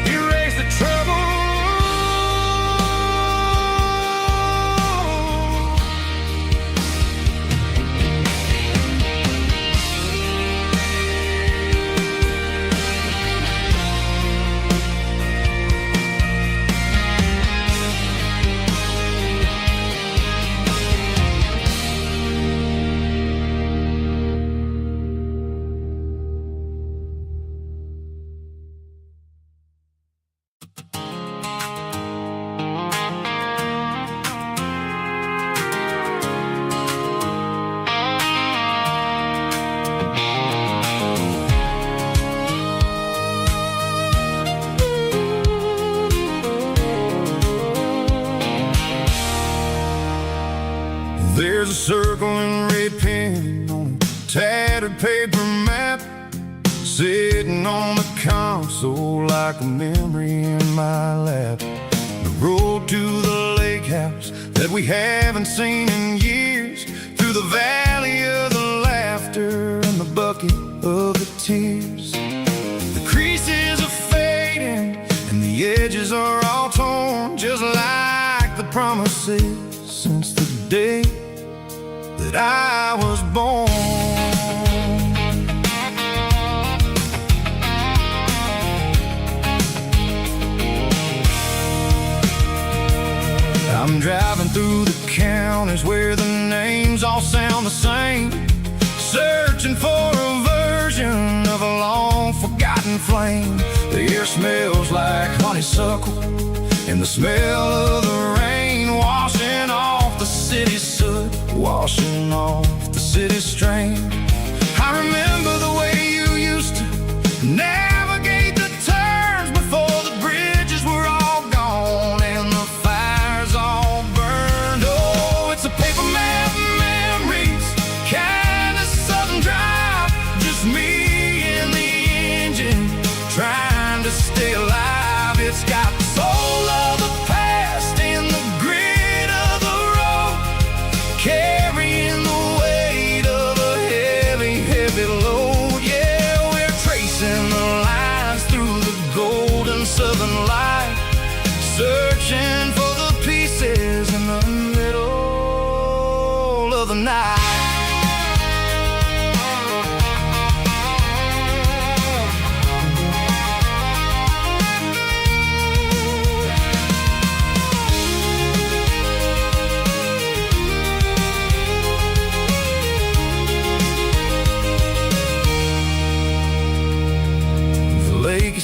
erase the trouble. There's a circle and red pen on a tattered paper map, sitting on the console like a memory in my lap. The road to the lake house that we haven't seen in years, through the valley of the laughter and the bucket of the tears. The creases are fading and the edges are all torn, just like the promises since the day that I was born. I'm driving through the counties where the names all sound the same, searching for a version of a long forgotten flame. The air smells like honeysuckle, and the smell of the rain washing off the city's soot, washing off the city's strain. I remember the way you used to navigate the turns before the bridges were all gone and the fires all burned. Oh, it's a paper map memories, kind of southern drive, just me and the engine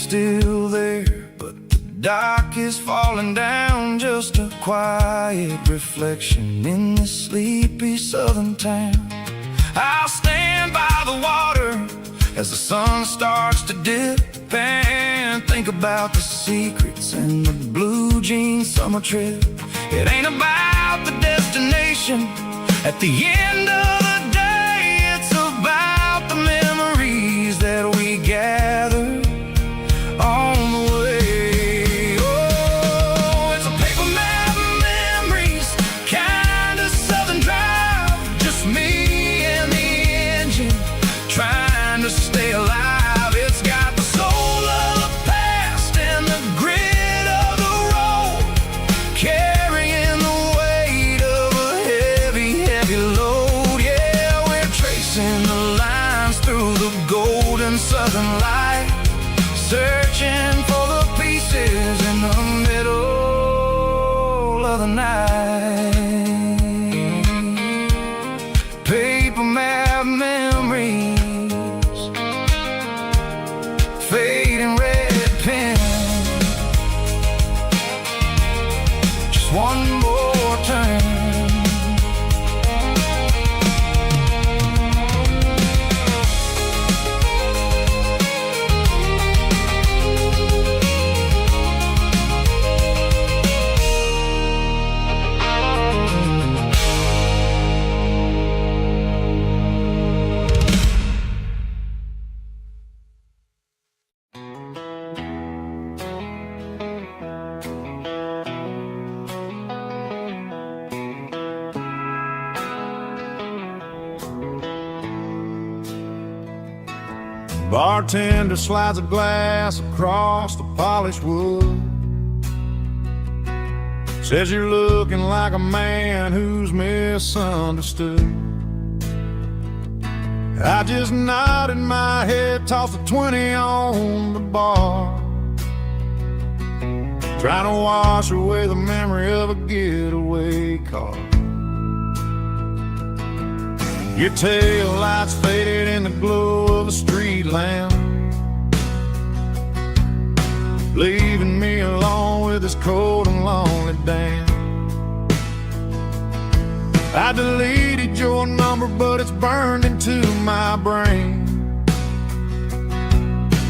still there, but the dock is falling down, just a quiet reflection in this sleepy southern town. I'll stand by the water as the sun starts to dip and think about the secrets and the blue jean summer trip. It ain't about the destination at the end of the day, it's about the memories that we gather on the way. Oh, it's a paper map of memories, kind of southern drive, just me and the engine trying to stay alive. It's got the soul of the past and the grit of the road, carrying the weight of a heavy, heavy load. Yeah, we're tracing the lines through the golden southern light, searching for the pieces in the middle of the night. Paper map memories, fading red pen, just one more turn. Bartender slides a glass across the polished wood. Says you're looking like a man who's misunderstood. I just nodded my head, tossed a 20 on the bar, trying to wash away the memory of a getaway car. Your tail lights faded in the glow of a street lamp, leaving me alone with this cold and lonely damn. I deleted your number, but it's burned into my brain.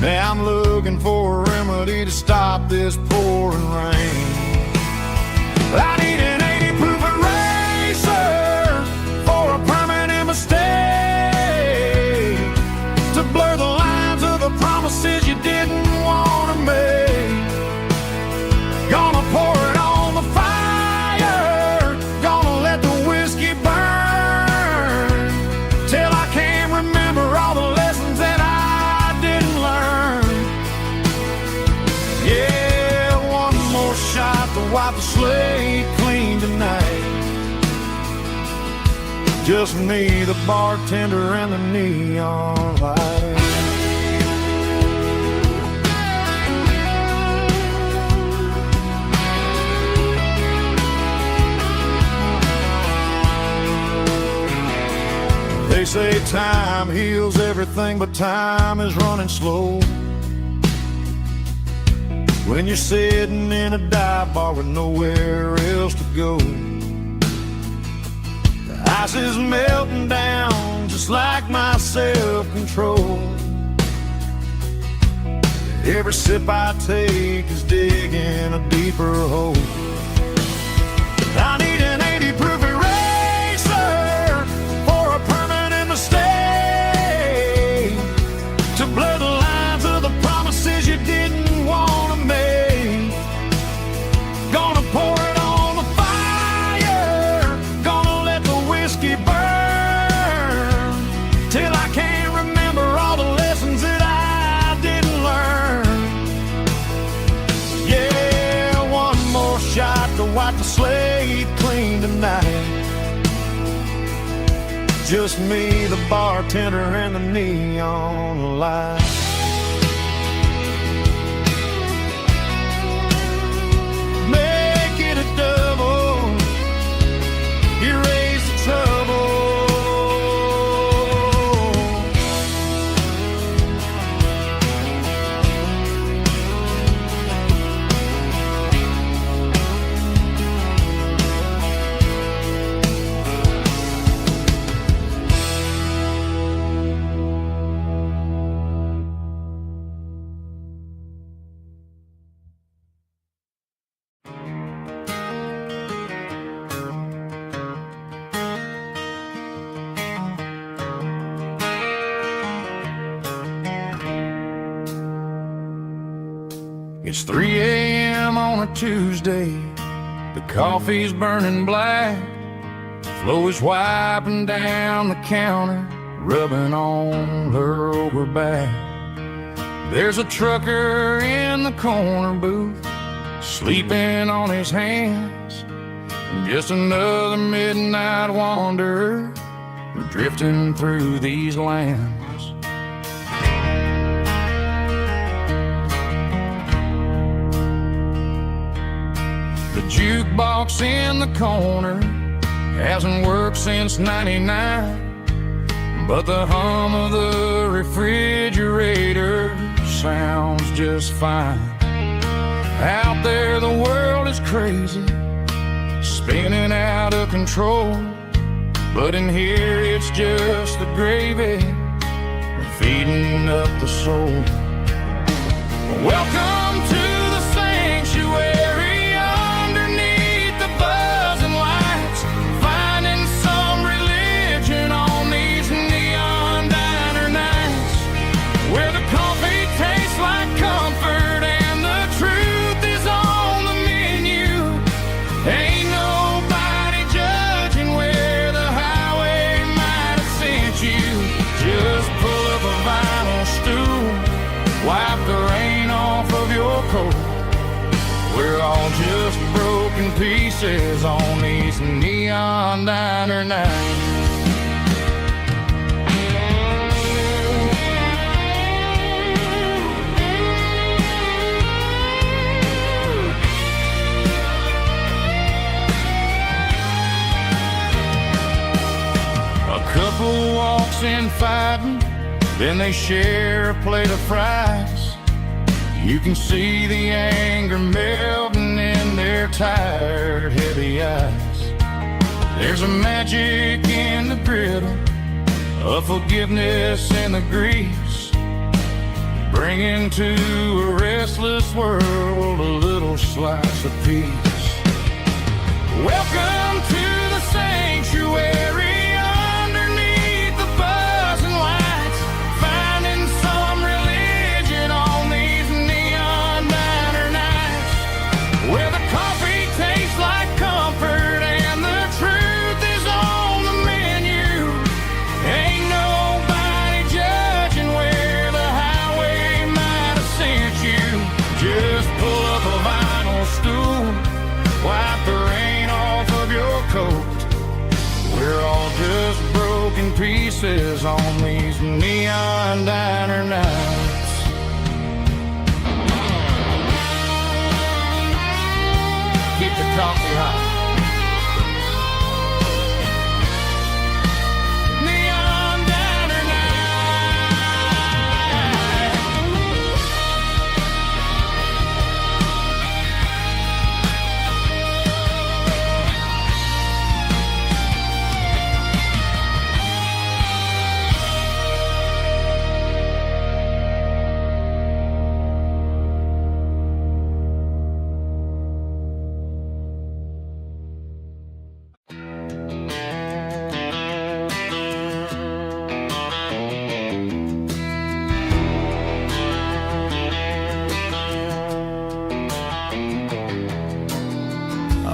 Now I'm looking for a remedy to stop this pouring rain. I need an 80 proof eraser for a permanent mistake, to blur the lines of the promises you didn't want to make. Gonna pour it on the fire, gonna let the whiskey burn, till I can't remember all the lessons that I didn't learn. Yeah, one more shot to wipe the slate clean tonight. Just me, the bartender, and the neon light. They say time heals everything, but time is running slow when you're sitting in a dive bar with nowhere else to go. The ice is melting down just like my self-control. Every sip I take is digging a deeper hole. I need an 80 proof eraser for a permanent mistake, to blur the lines of the promises you didn't want to make. Gonna pour it on the fire, gonna let the whiskey burn, till I can't remember all the lessons that I didn't learn. Yeah, one more shot to wipe the slate clean tonight. Just me, the bartender, and the neon light. Make it a double, erase the trouble. It's 3 a.m. on a Tuesday. The coffee's burning black. Flo is wiping down the counter, rubbing on her over back. There's a trucker in the corner booth, sleeping on his hands. Just another midnight wanderer, drifting through these lands. The jukebox in the corner hasn't worked since '99, but the hum of the refrigerator sounds just fine. Out there the world is crazy, spinning out of control, but in here it's just the gravy feeding up the soul. Welcome to the sanctuary underneath the buzzing lights, finding some religion on these neon diner nights, where the coffee tastes like comfort and the truth is on the menu. Ain't nobody judging where the highway might have sent you. Just pull up a vinyl stool, wipe the rain off of your coat. We're all just broken pieces on these neon diner nights. A couple walks in fighting, then they share a plate of fries. You can see the anger melting in their tired, heavy eyes. There's a magic in the griddle, a forgiveness in the grease, bringing to a restless world a little slice of peace. Welcome to the sanctuary. We're all just broken pieces on these neon diner nights. Keep the coffee hot.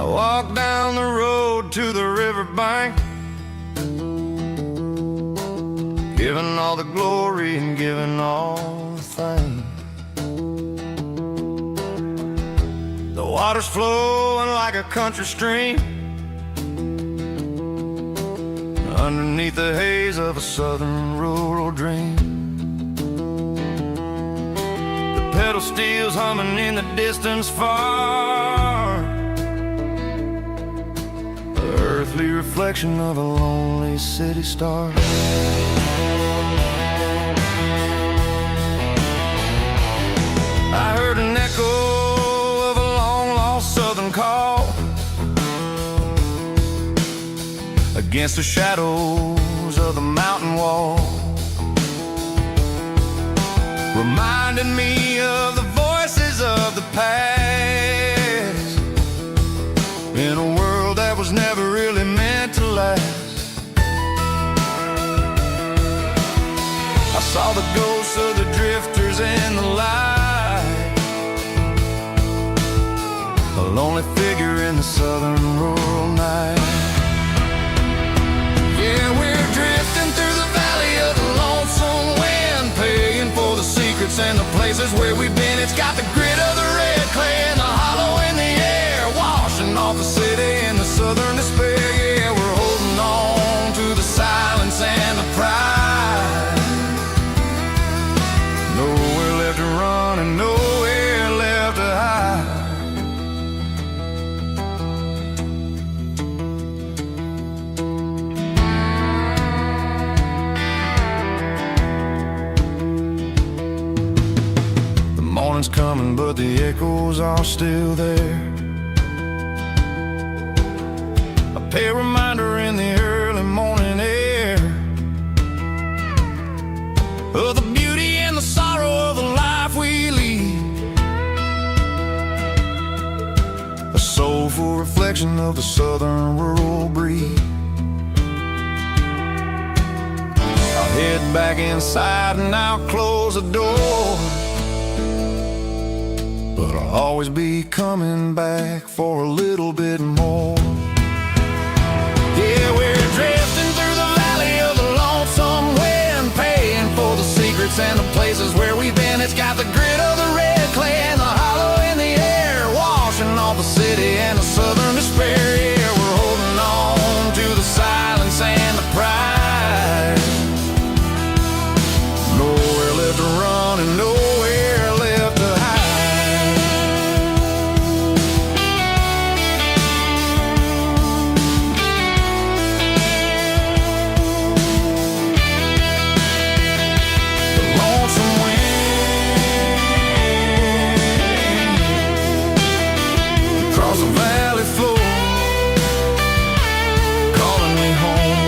Walk down the road to the riverbank, giving all the glory and giving all the thanks. The water's flowing like a country stream underneath the haze of a southern rural dream. The pedal steel's humming in the distance far, earthly reflection of a lonely city star. I heard an echo of a long-lost southern call against the shadows of the mountain wall, reminding me of the voices of the past in a world that was never really meant to last. I saw the ghosts of the drifters in the light, only figure in the southern rural night. Yeah, we're drifting through the valley of the lonesome wind, paying for the secrets and the places where we've been. It's got the grit of the red clay and the hollow in the air, washing off the city and the southern despair. Yeah, we're holding on to the silence and the pride. Nowhere left to run and nowhere left to hide. The morning's coming, but the echoes are still there. A pale reminder in the early morning air of the beauty and the sorrow of the life we lead. A soulful reflection of the southern rural breed. I'll head back inside and I'll close the door, but I'll always be coming back for a little bit more. Yeah, we're drifting through the valley of the lonesome wind, paying for the secrets and the places where we've been. It's got the grit of the red clay and the hollow in the air, washing off the city and the southern despair. Yeah, we're holding on to the silence and the pride. Nowhere left to run and nowhere left to hide. The valley floor, calling me home.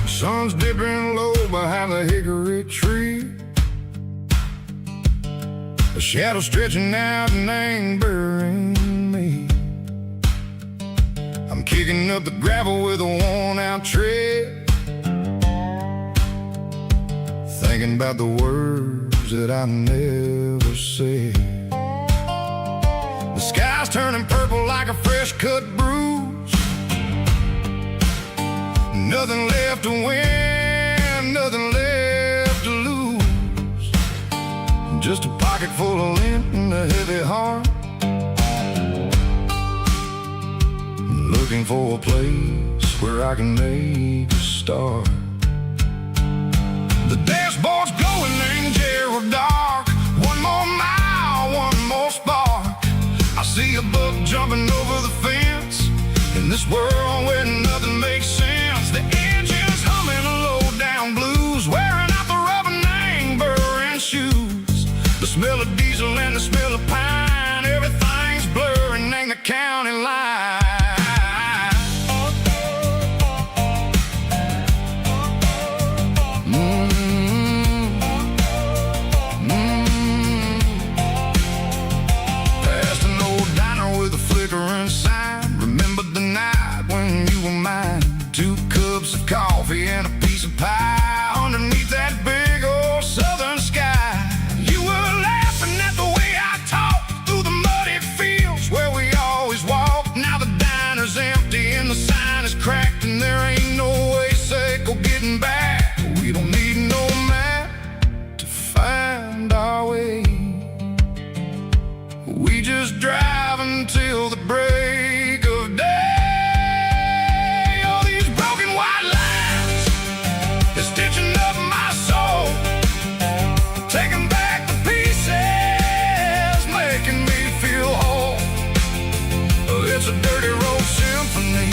Sun's dipping low behind the hickory tree, a shadow stretching out and angering me. I'm kicking up the gravel with a worn-out tread, thinking about the words that I never said. The sky's turning purple like a fresh-cut bruise. Nothing left to win, nothing left to lose. Just a pocket full of lint and a heavy heart, looking for a place where I can make a start. The dashboard's glowing angel dark. One more mile, one more spark. I see a buck jumping over the fence in this world where nothing makes sense. The engine's humming a low-down blues, wearing out the rubber name burring shoes. The smell of diesel and the smell of pine, everything's blurring, ain't the county line. Past an old diner with a flickering sign, remember the night when you were mine. 2 cups of coffee and a piece of pie underneath that big old southern sky. You were laughing at the way I talked through the muddy fields where we always walked. Now the diner's empty and the sign is cracked, and there ain't no way safe or getting back. We don't need no map to find our way. We just drive until the break of day. Stitching up my soul, taking back the pieces, making me feel whole. It's a dirty road symphony,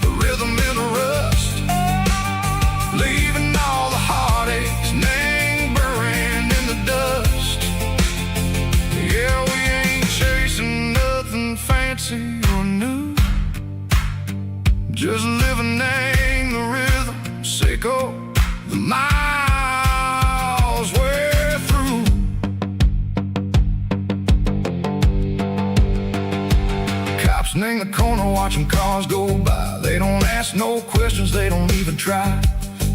the rhythm in the rust. Sitting in the corner watching cars go by. They don't ask no questions, they don't even try.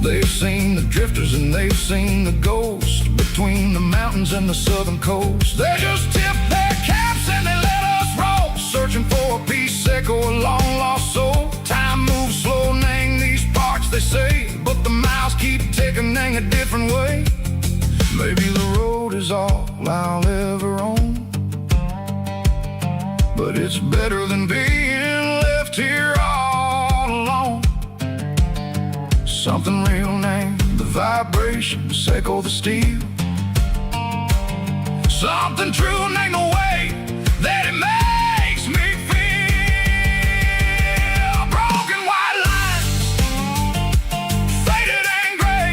They've seen the drifters and they've seen the ghosts between the mountains and the southern coast. They just tip their caps and they let us roll, searching for a piece sick or a long lost soul. Time moves slow, nang these parts they say, but the miles keep ticking, nang a different way. Maybe the road is all I'll ever own, but it's better than being left here all alone. Something real named the vibrations echo the steel. Something true named the way that it makes me feel. Broken white lines, faded and gray,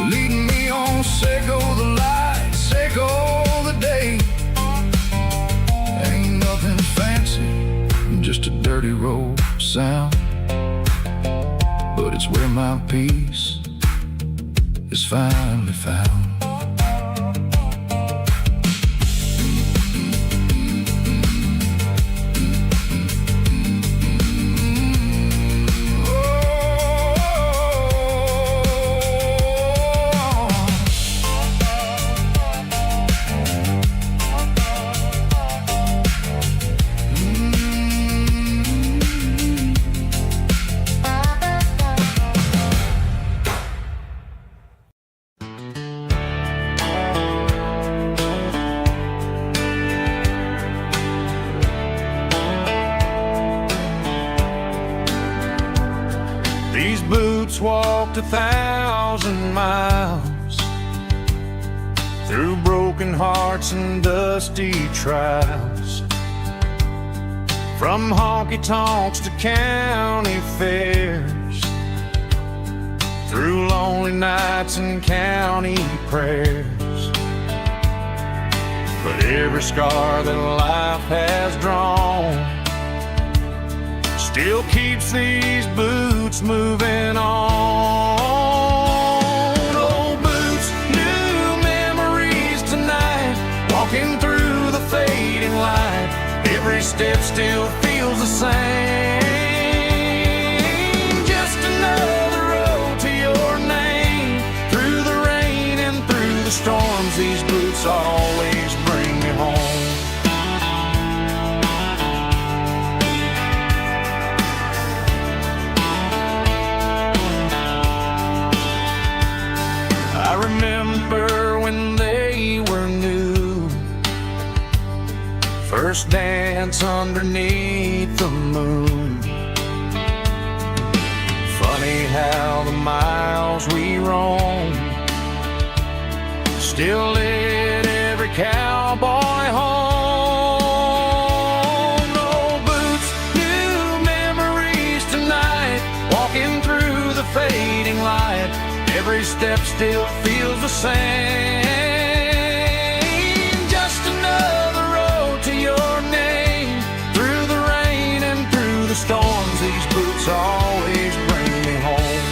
leading me on, Seiko the light, Seiko the day. Ain't nothing fancy, just a dirty road sound, but it's where my peace is finally found. These boots walked 1,000 miles through broken hearts and dusty trials, from honky-tonks to county fairs, through lonely nights and county prayers. But every scar that life has drawn still keeps these boots moving on. Old boots, new memories tonight, walking through the fading light. Every step still feels the same. Just another road to your name. Through the rain and through the storms, these boots always bring me home. I remember when they were new, first dance underneath the moon. Funny how the miles we roam still lit every cowboy home. Old boots, new memories tonight, walking through the fading light. Every step still feels the same. Just another road to your name. Through the rain and through the storms, these boots always bring me home.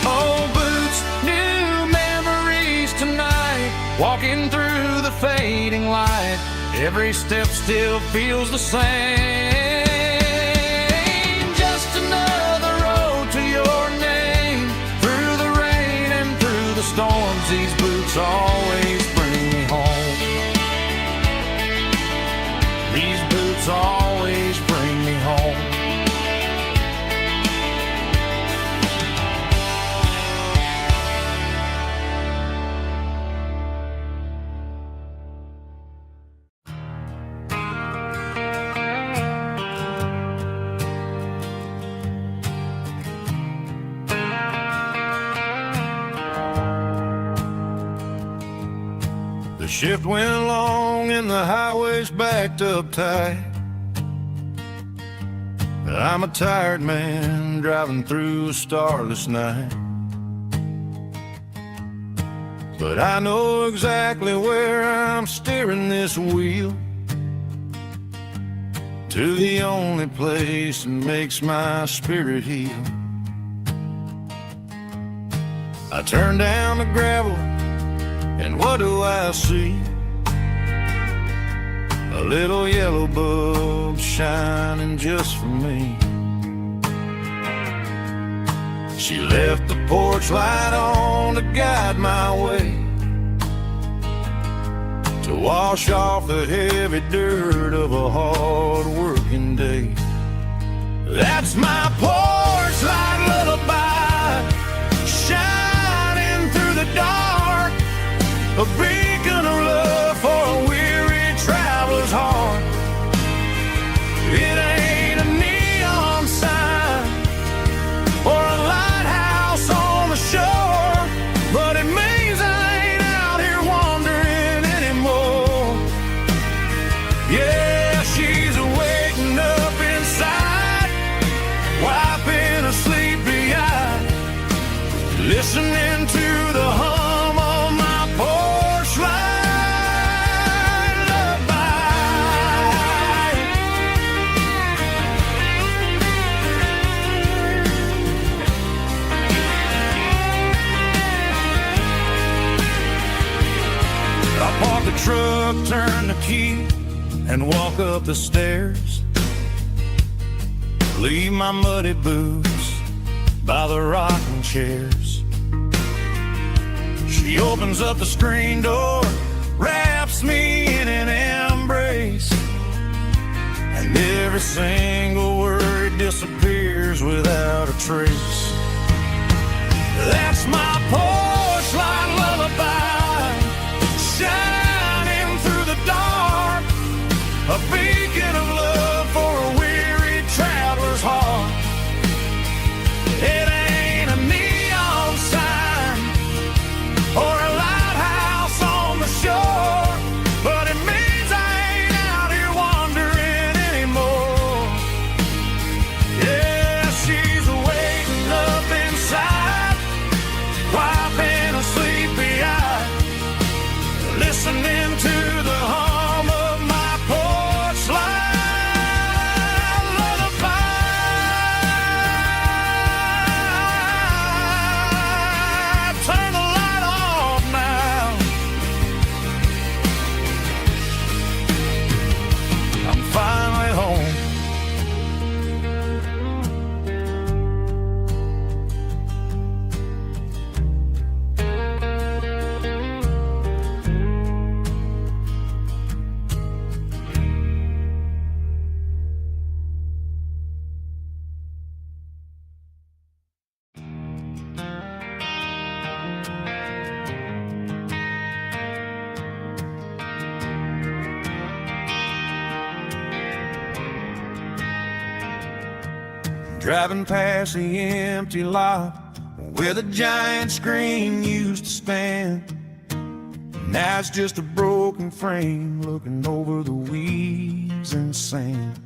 Old boots, new memories tonight, walking through the fading light. Every step still feels the same. Just another road to your name. Through the rain and through the storms, these boots always bring me home. These boots always bring me home. The shift went long and the highway's backed up tight. I'm a tired man driving through a starless night, but I know exactly where I'm steering this wheel, to the only place that makes my spirit heal. I turn down the gravel, and what do I see? A little yellow bulb shining just for me. She left the porch light on to guide my way, to wash off the heavy dirt of a hard-working day. That's my porch light lullaby, shining through the dark, a beacon of love for a weary traveler's heart. It ain't a neon sign or a lighthouse on the shore, but it means I ain't out here wandering anymore. Yeah, she's waking up inside, wiping a sleepy eye, listening to the hum of my porch light lullaby. I park the truck, turn the key, and walk up the stairs. Leave my muddy boots by the rocking chairs. She opens up the screen door, wraps me in an embrace, and every single word disappears without a trace. That's my porch light lullaby, shining through the dark, a beacon of love for a weary traveler's heart. It ain't a neon sign or a lighthouse on the shore, but it means I ain't out here wandering anymore. Yeah, she's waking up inside, wiping a sleepy eye, listening to the hum of my porch light lullaby. Turn the light off now. I'm finally home. Driving past the empty lot where the giant screen used to stand. Now it's just a broken frame looking over the weeds and sand.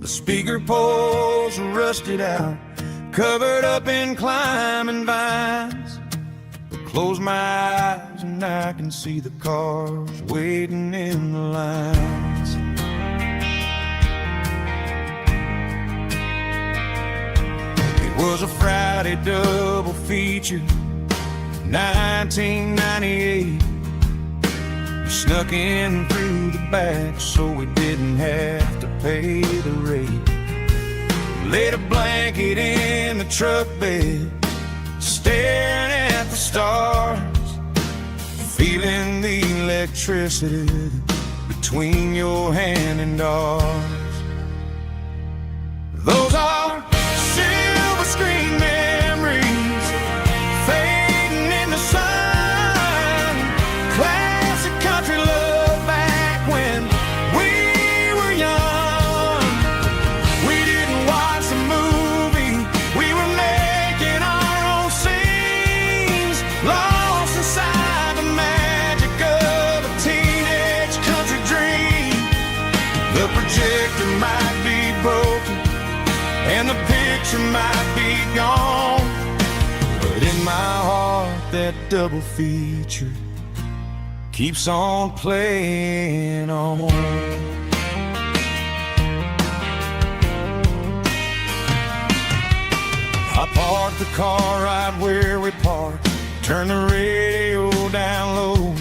The speaker poles are rusted out, covered up in climbing vines. But close my eyes and I can see the cars waiting in the lines. It was a Friday double feature, 1998. We snuck in through the back so we didn't have to pay the rate. Laid a blanket in the truck bed, staring at the stars, feeling the electricity between your hand and ours. Those are silver screen memories fading in the sun. Classic country love back when we were young. We didn't watch the movie, we were making our own scenes, lost inside the magic of a teenage country dream. The projector might be broken and the picture might be gone, but in my heart that double feature keeps on playing on. I park parked the car right where we parked. Turn the radio down low.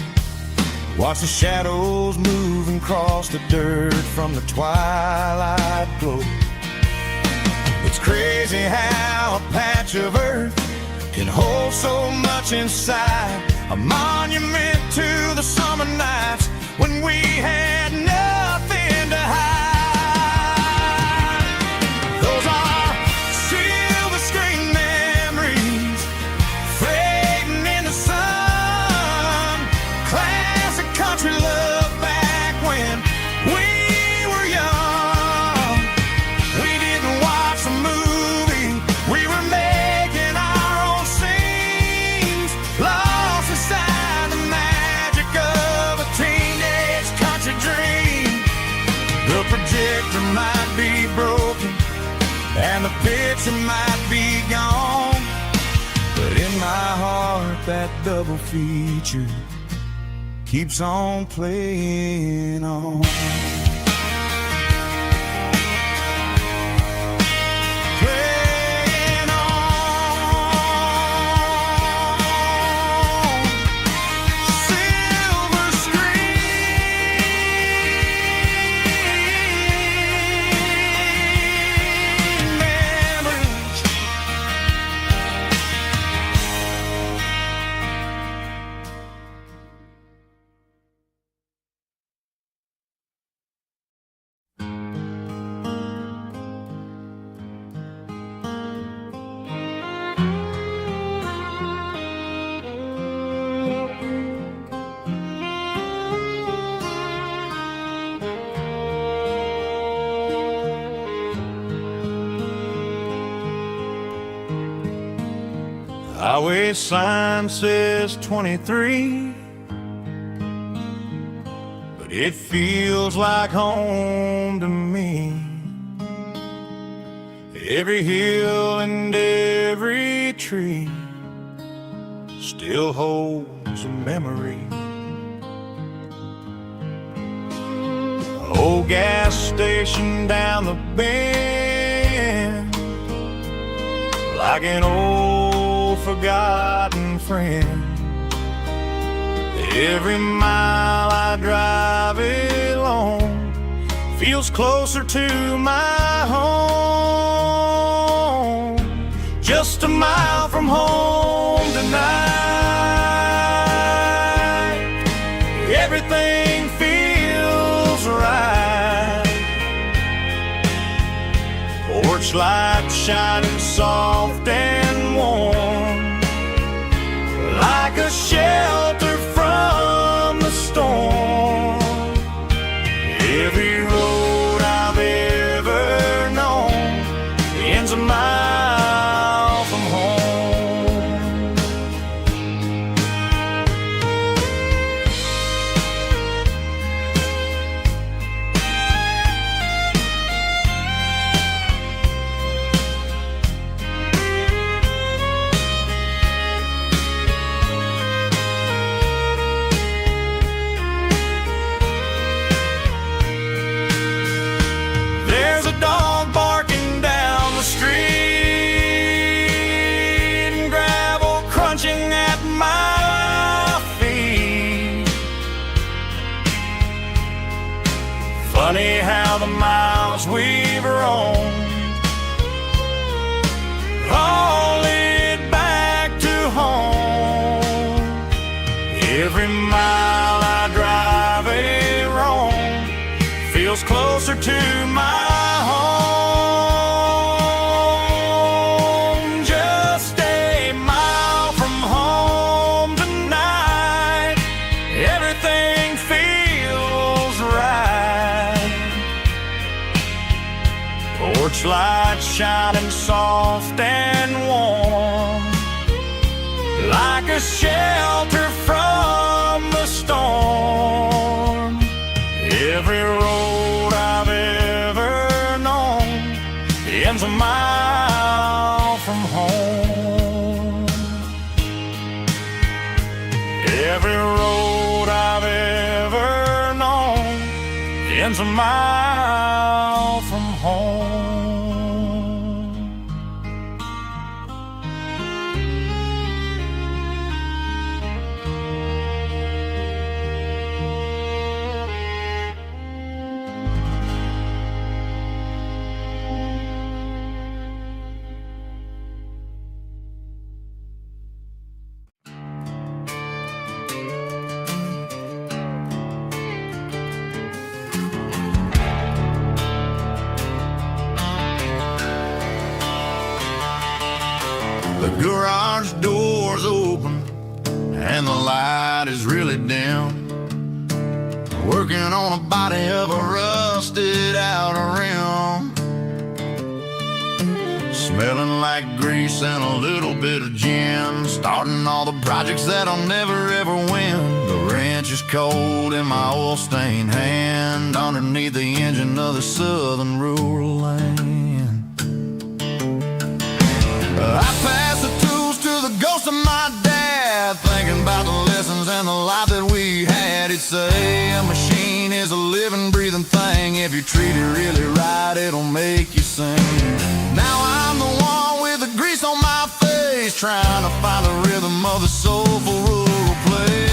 Watch the shadows move and cross the dirt from the twilight glow. It's crazy how a patch of earth can hold so much inside. A monument to the summer nights when we had nothing to hide. Those are silver screen memories fading in the sun. Classic country love back when we were young. We didn't watch a movie, we were making our own scenes, lost inside the magic of a teenage country dream. The projector might be broken and the picture might be gone, but in my heart that double feature keeps on playing on. Playing on. Silver screen memories. Highway sign says 23, but it feels like home to me. Every hill and every tree still holds a memory. Old gas station down the bend, like an old forgotten friend. Every mile I drive along feels closer to my home. Just a mile from home tonight, everything feels right. Porch light shining soft and warm, like a shelter from the storm. Every road I've ever known ends a mile from home. There's a dog barking down the street and gravel crunching at my feet. Funny how the miles we've roamed all lead back to home. Every mile I drive roam feels closer to my home. Just a mile from home tonight, everything feels right. Porch light shining soft and warm, like a shelter from the storm. Every road I've ever known ends a mile from home. Every road I've ever known ends a mile from home. Garage doors open and the light is really dim. Working on a body of a rusted out rim. Smelling like grease and a little bit of gin. Starting all the projects that I'll never ever win. The wrench is cold in my oil-stained hand, underneath the engine of the southern rural land. I pass the tools to the ghost of my dad, thinking about the lessons and the life that we had. He'd say a machine is a living, breathing thing. If you treat it really right, it'll make you sing. Now I'm the one with the grease on my face, trying to find the rhythm of the soulful rural place.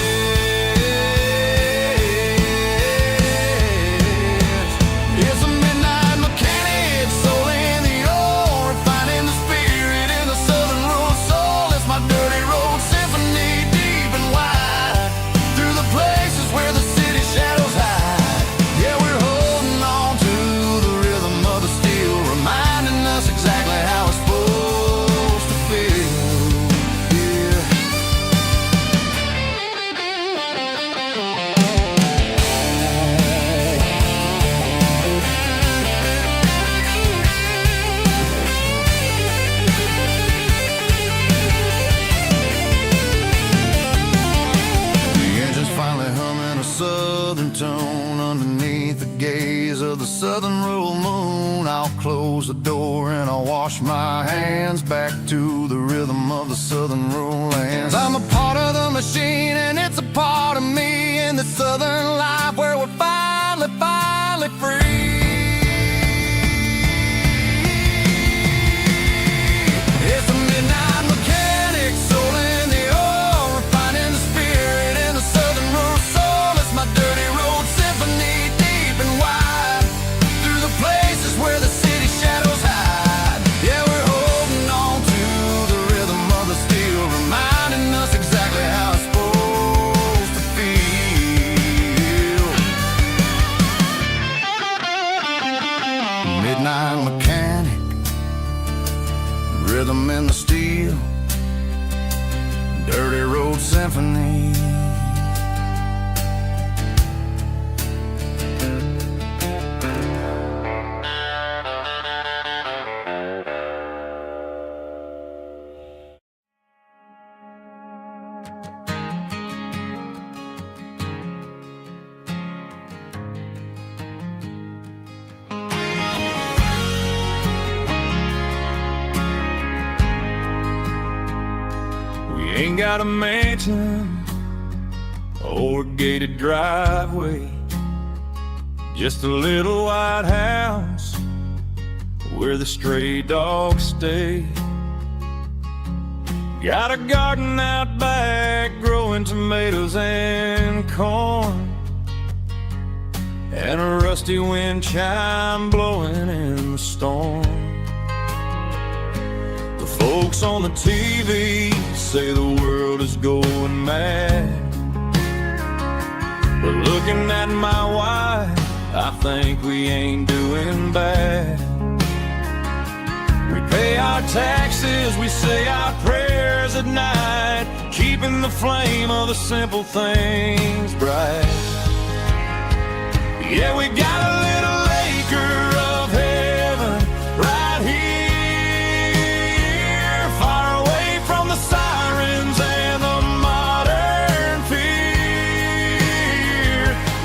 It's a midnight mechanic, soul in the ore, refining the spirit in the southern rural soul. It's my dirty road symphony, deep and wide, through the places where the city shadows hide. Yeah, we're holding on to the rhythm of the steel, reminding us exactly how it's supposed to feel. Yeah. The engine's finally humming a southern tone underneath the gaze of the southern rural moon. I'll close the door and I'll wash my hands, back to the rhythm of the southern rural lands. I'm a part of the machine and it's a part of me, in the southern life where we're finally free. It's a midnight mechanic, soul in the ore, refining the spirit in the southern rural soul. It's my dirty road symphony, deep and wide, through the places where the city shadows hide. Yeah, we're holding on to the rhythm of the steel, reminding us exactly how it's supposed to feel. Midnight mechanic, rhythm in the steel, dirty road symphony. Ain't got a mansion or a gated driveway, just a little white house where the stray dogs stay. Got a garden out back growing tomatoes and corn, and a rusty wind chime blowing in the storm. The folks on the TV say the world is going mad, but looking at my wife, I think we ain't doing bad. We pay our taxes, we say our prayers at night, keeping the flame of the simple things bright. Yeah, we got a little acre of heaven right here, far away from the sirens and the modern fear,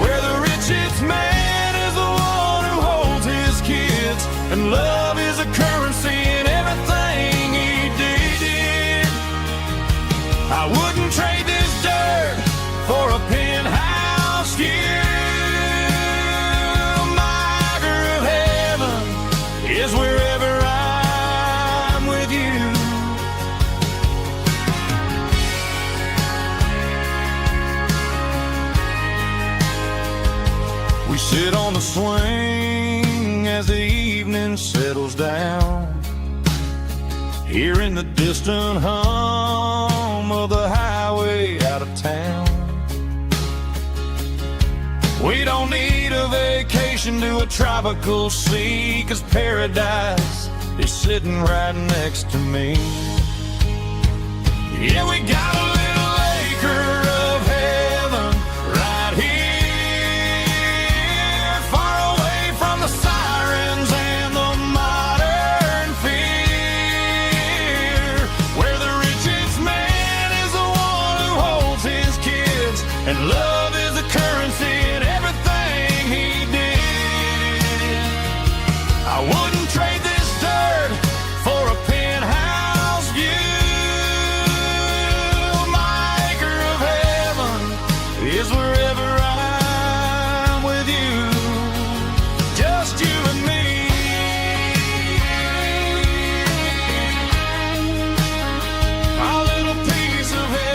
where the richest man is the one who holds his kids, and love is a currency in everything he did. I wouldn't trade this dirt for a penthouse here. Is wherever I'm with you. We sit on the swing as the evening settles down, hearing the distant hum of the highway out of town. We don't need a vacation to a tropical sea, 'cause paradise is sitting right next to me. Yeah, we got a little acre of heaven right here, far away from the sirens and the modern fear, where the richest man is the one who holds his kids, and love is the currency in everything he did. I wouldn't trade this dirt for a penthouse view. My acre of heaven is wherever I'm with you, just you and me. Our little piece of heaven.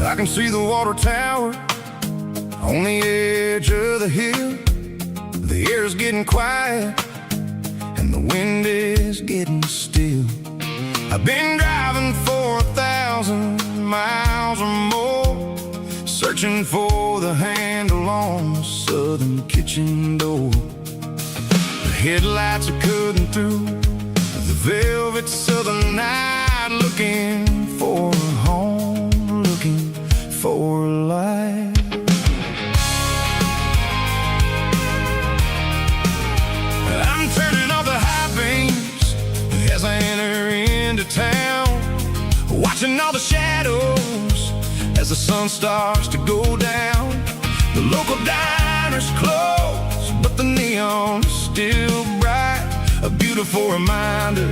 I can see the water tower on the edge of the hill. The air's getting quiet and the wind is getting still. I've been driving for 1,000 miles or more, searching for the handle on the southern kitchen door. The headlights are cutting through the velvet southern night, looking for a home, looking for life. I'm turning off the high beams as I enter into town, watching all the shadows as the sun starts to go down. The local diner's closed, but the neon is still bright, a beautiful reminder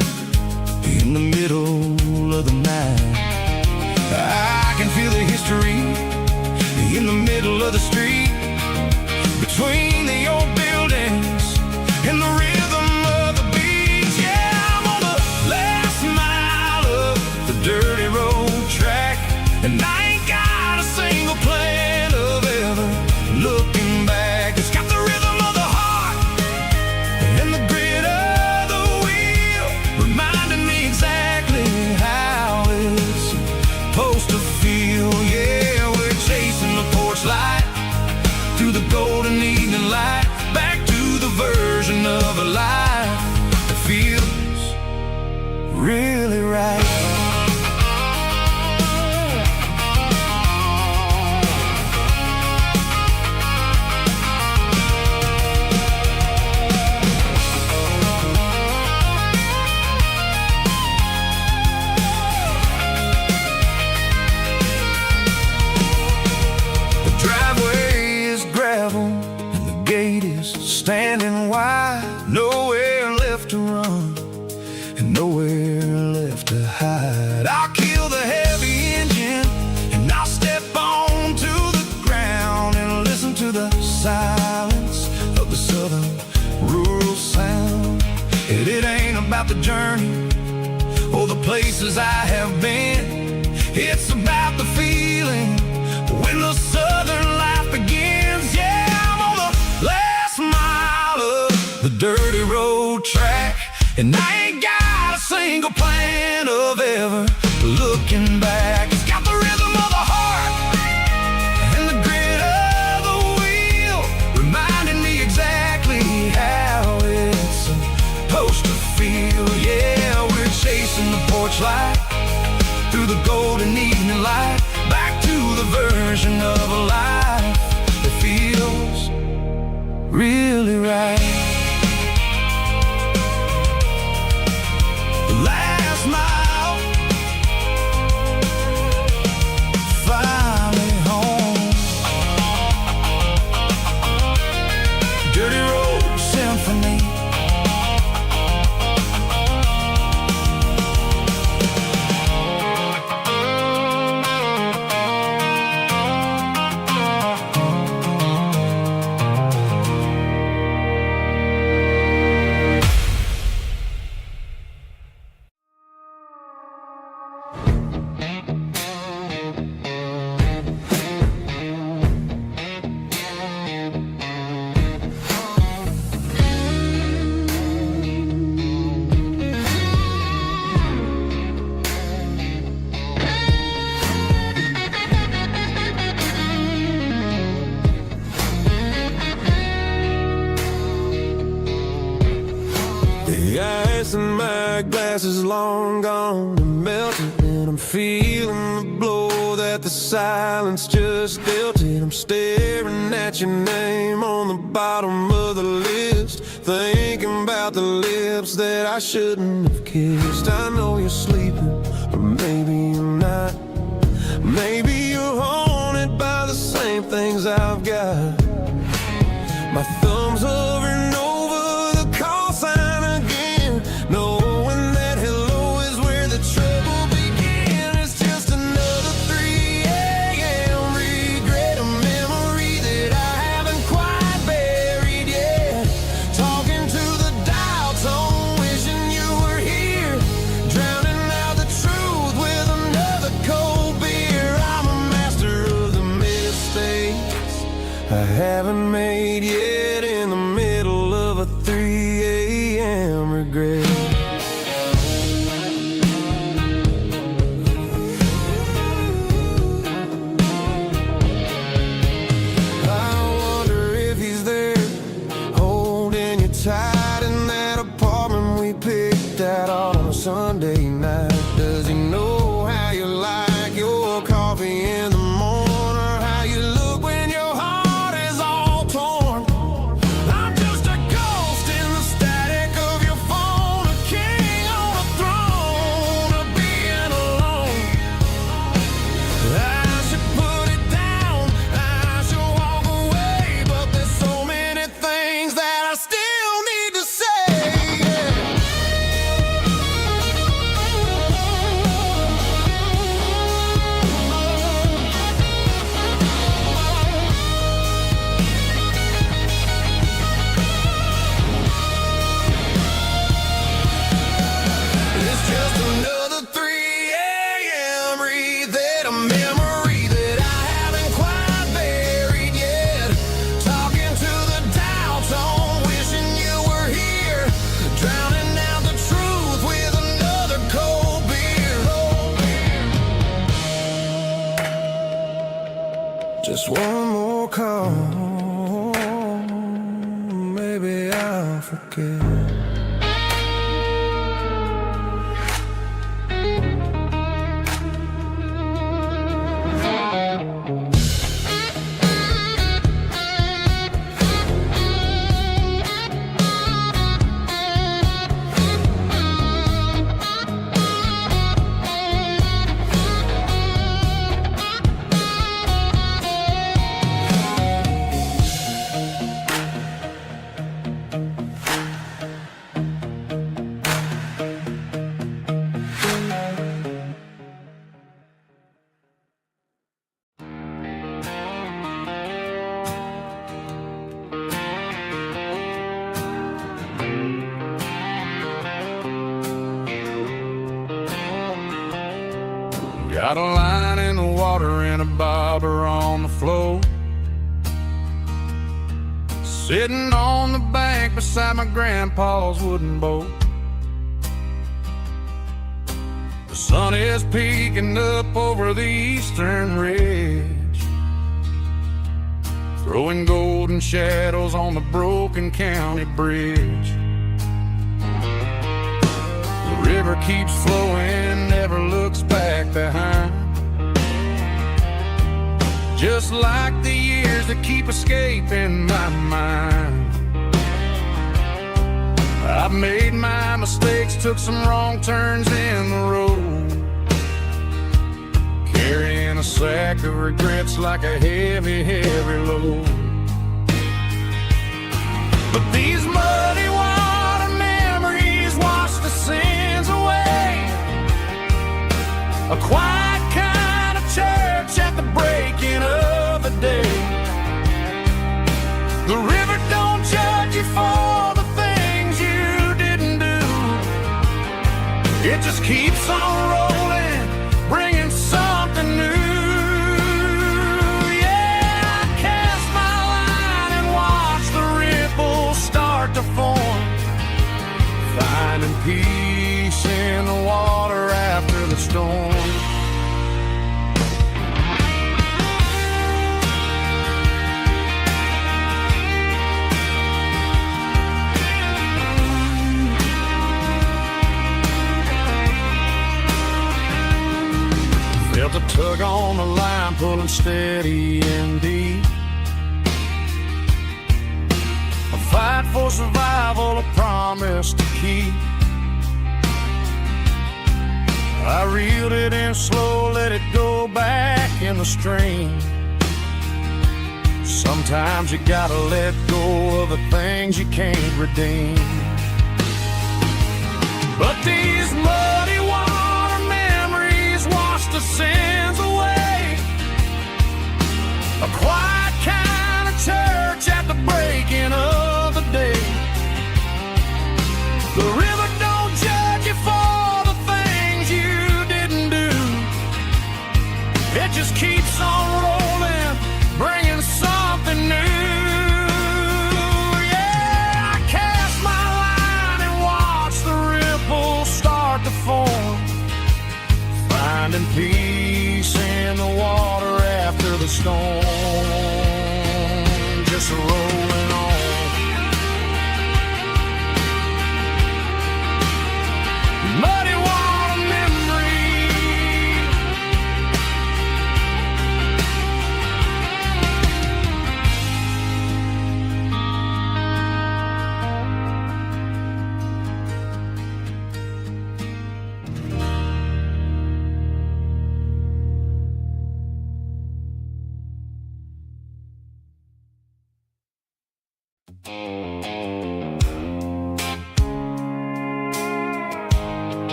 in the middle of the night. I can feel the history in the middle of the street, between the old buildings and the rhythm of the beats. Yeah, I'm on the last mile of the dirty road track, and I ain't got a single plan of ever looking back. It's got the rhythm of the heart and the grit of the wheel, reminding me exactly how it's supposed to feel. Yeah, we're chasing the porch light through the golden evening light, back to the version of a life that feels really right. The driveway is gravel and the gate is standing wide. Nowhere left to run and nowhere left to hide. I'll kill the heavy engine and I'll step onto the ground and listen to the silence of the southern rural sound. And it ain't about the journey or the places I have been, it's about the feeling when the southern life begins. Yeah, I'm on the last mile of the dirty road track, and I ain't got a single plan of ever looking back. It's got the rhythm of the heart and the grit of the wheel, reminding me exactly how it's supposed to feel. Yeah, we're chasing the porch light through the golden evening light, back to the version of a life that feels really right. The last mile, finally home. Dirty road symphony. The ice in my glass is long gone and melted, and I'm feeling the blow that the silence just dealt it. I'm staring at your name on the bottom of the list, thinking about the lips that I shouldn't have kissed. I know you're sleeping, or maybe you're not. Maybe you're haunted by the same things I've got. My thumb's hovering over the call sign again, knowing that hello is where the trouble began. It's just another 3 a.m. regret, a memory that I haven't quite buried yet. Talking to the dial tone, wishing you were here, drowning out the truth with another cold beer. I'm a master of the mistakes I haven't made yet, in the middle of a 3 a.m. regret. I wonder if he's there, holding you tight in that apartment we picked out on a Sunday night. Does he know how you like your coffee in the morning, or how you look when your heart is all torn? I'm just a ghost in the static of your phone, a king on a throne of being alone. I should put it down, I should walk away, but there's so many things that I still need to say. It's just another 3 a.m. read, a memory that I haven't quite buried yet. Talking to the dial tone, wishing you were here, drowning out the truth with another cold beer. Just one more call, maybe I'll forget. Got a line in the water and a bobber on the floor, sitting on the bank beside my grandpa's wooden boat. The sun is peeking up over the eastern ridge, throwing golden shadows on the broken county bridge. The river keeps flowing, never looks back behind, just like the years that keep escaping my mind. I've made my mistakes, took some wrong turns in the road, carrying a sack of regrets like a heavy, heavy load. But these muddy water memories wash the sins away. A quiet kind of church at the breaking of the day. The river don't judge you for the things you didn't do. It just keeps on rolling, bringing something new. Yeah, I cast my line and watch the ripples start to form, finding peace in the water after the storm. tug on the line, pulling steady and deep. A fight for survival, a promise to keep. I reeled it in slow, let it go back in the stream. Sometimes you gotta let go of the things you can't redeem. But these muddy water memories wash the sins away. A quiet kind of church at the breaking of the day. The river don't judge you for the things you didn't do. It just keeps on rolling, bringing something new. Yeah, I cast my line and watch the ripples start to form, finding peace in the water after the storm. Just rolling on. Muddy water memory.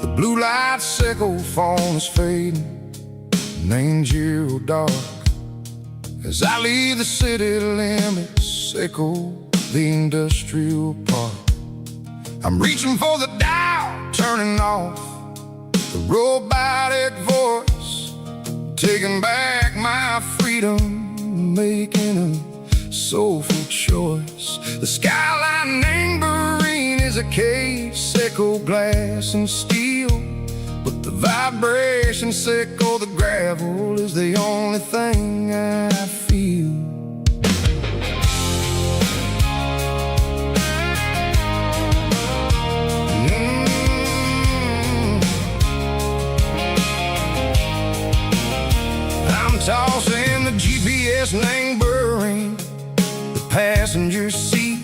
The blue light sickle phone is fading, names you dark. As I leave the city limits, sickle the industrial park. I'm reaching for the dial, turning off the robotic voice, taking back my freedom, making a soulful choice. The skyline neighboring is a cave, sickle glass and steel, but the vibration sickle, the gravel is the only thing I feel. I'm tossing the GPS neighboring the passenger seat.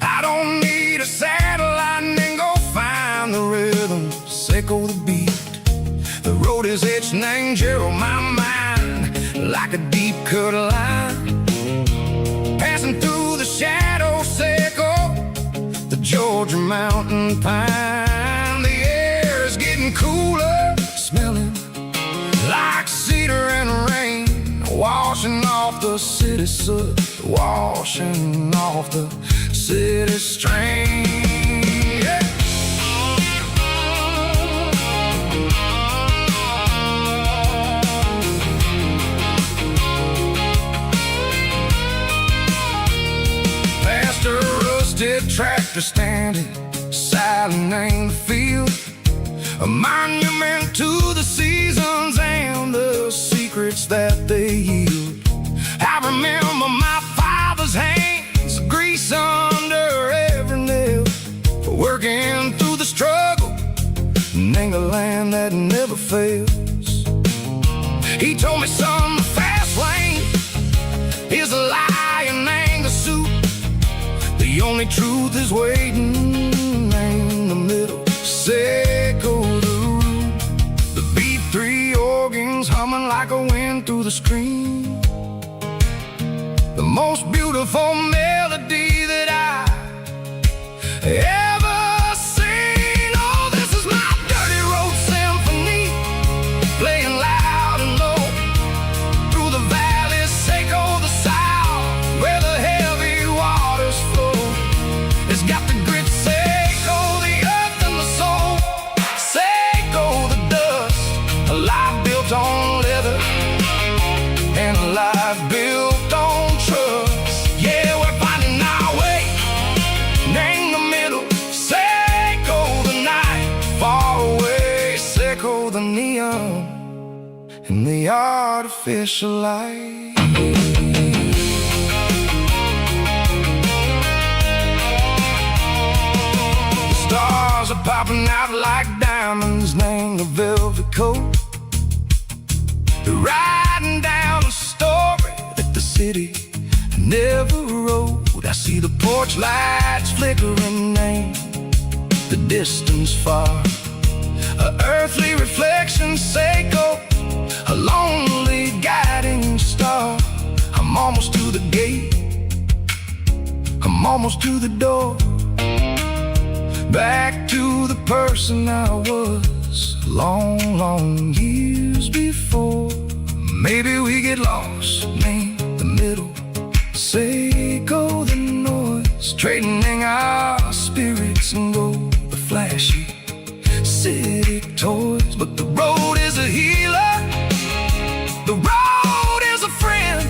I don't need a satellite and go find the rhythm, sickle the beat. The road is etched and angel on my mind like a deep cut line, passing through the shadow sickle, the Georgia mountain pine. The air is getting cooler, smelling like cedar and rain, washing off the city soot, washing off the city strain. Yeah. Past a rusted tractor standing silent in the field, a monument to the seasons and the secrets that they yield. I remember my father's hands, grease under every nail, for working through the struggle, and a land that never fails. He told me, son, the fast lane is a lie and ain't a suit. The only truth is waiting in the middle, sickle the root. The B3 organs humming like a wind through the screen, the most beautiful melody that I ever seen. Oh, this is my dirty road symphony, playing loud and low through the valleys, sickle the south, where the heavy waters flow. It's got the grit, sickle the earth and the soul, sickle the dust, a life built on leather and a life built on trust. Yeah, we're finding our way in the middle, sickle the night far away, sickle the neon and the artificial light. his name a velvet coat, writing down a story that the city never wrote. I see the porch lights flickering in the distance far, a earthly reflection, Seiko, a lonely guiding star. I'm almost to the gate, I'm almost to the door, back to the person I was long, long years before. Maybe we get lost in the middle, Seiko the noise, trading our spirits and go the flashy city toys. But the road is a healer, the road is a friend,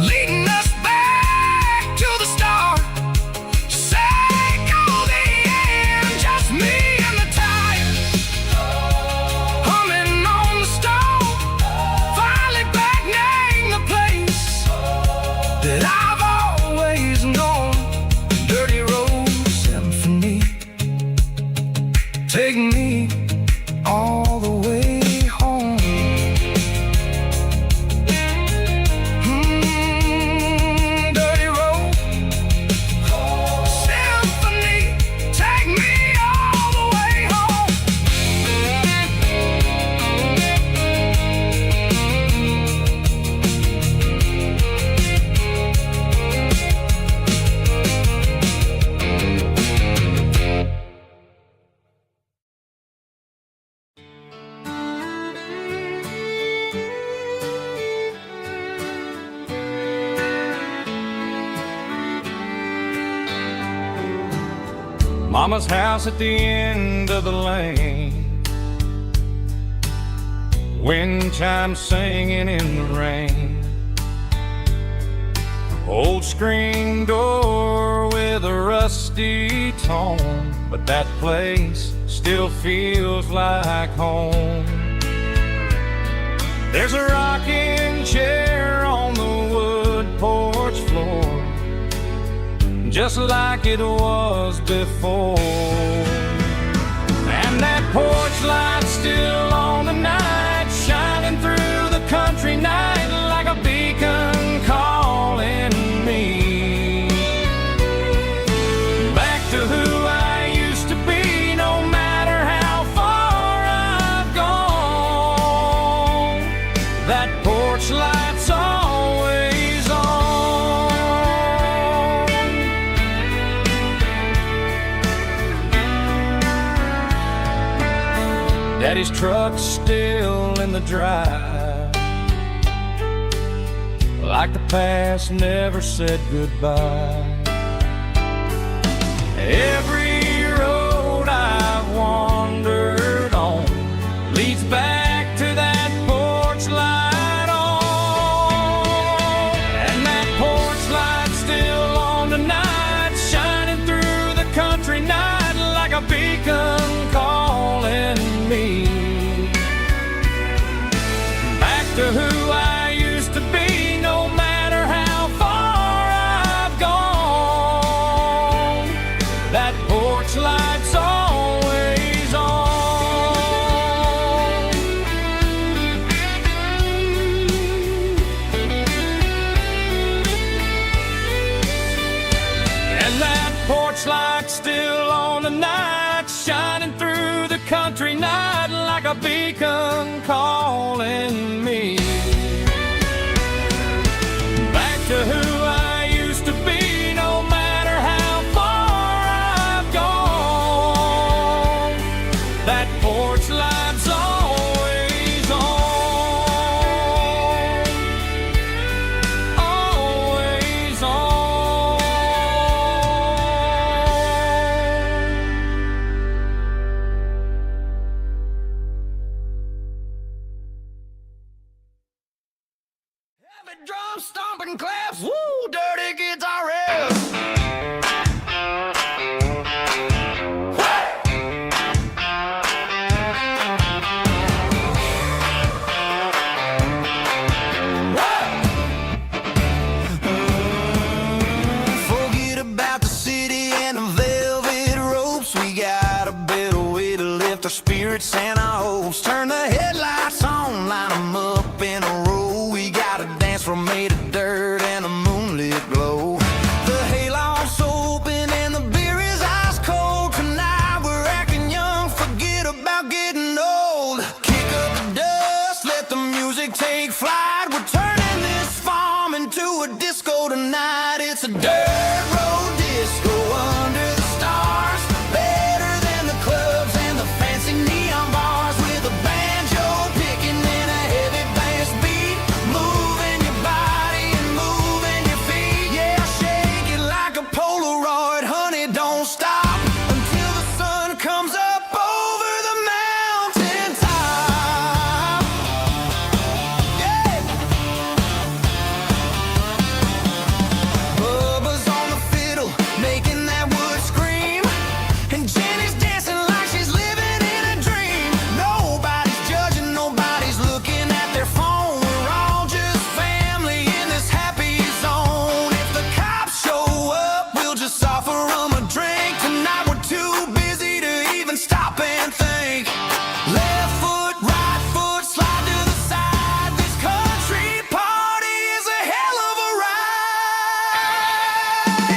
leading us back to the start. Seiko the end, just me and the tires, humming on the stove, finally back name the place that I've always known. Dirty Road Symphony, take me all the way home. Dirty Road Symphony, take me all the way home. Mama's house at the end of the lane, wind chimes singing in the rain, old screen door with a rusty tone, but that place still feels like home. There's a rocking chair on the wood porch floor, just like it was before. And that porch light's still on the night, shining through the country night like a beacon calling me back to who I used to be. No matter how far I've gone, that porch light's always on. Daddy's truck's still in the drive, like the past never said goodbye. Every road I've wandered on leads back to that porch light on. And that porch light's still on tonight, shining through the country night like a beacon calling me back to who I used to be. No matter how far I've gone, that porch light's always on. And that porch light's still on tonight, shining through the country night like a beacon calling me back to who I used to be. No matter how far I've gone, that porch light's always on, always on. Heavy drum stomping claps, woo, dirty guitar riffs. Forget about the city and the velvet ropes. We got a better way to lift our spirits. a dirt road disco under the stars, better than the clubs and the fancy neon bars, with a banjo picking and a heavy bass beat, moving your body and moving your feet. Yeah, shake it like a Polaroid, honey, don't stop until the sun comes up over the mountain top. Yeah. Bubba's on the fiddle, making that wood scream, and Jenny's dancing like she's living in a dream. Nobody's judging, nobody's looking at their phone. We're all just family in this happy zone. If the cops show up, we'll just offer them a drink. Tonight we're too busy to even stop and think. Left foot, right foot, slide to the side. This country party is a hell of a ride.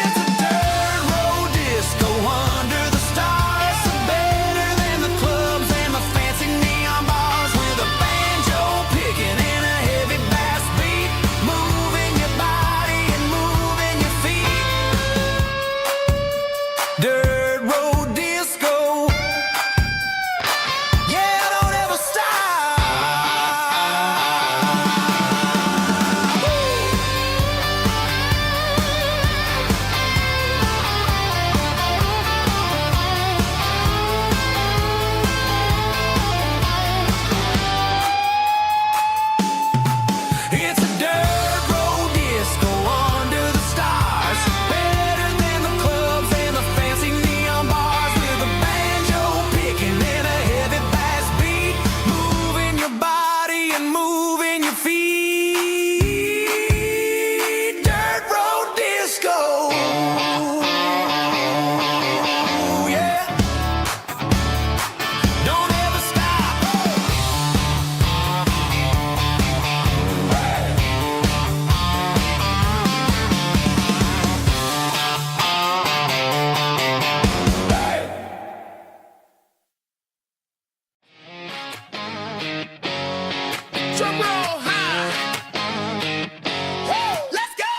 It's a dirt road disco under the stars, better than the clubs and the fancy neon bars, with a banjo picking and a heavy bass beat, moving your body and moving your feet. Dirt road disco. Yeah, don't ever stop. It's a dirt road disco under the stars, better than the clubs and the fancy neon bars, with a banjo picking and a heavy bass beat, moving your body and moving your feet. Dirt road disco. Yeah. Don't ever stop. Drum roll high. Woo, let's go.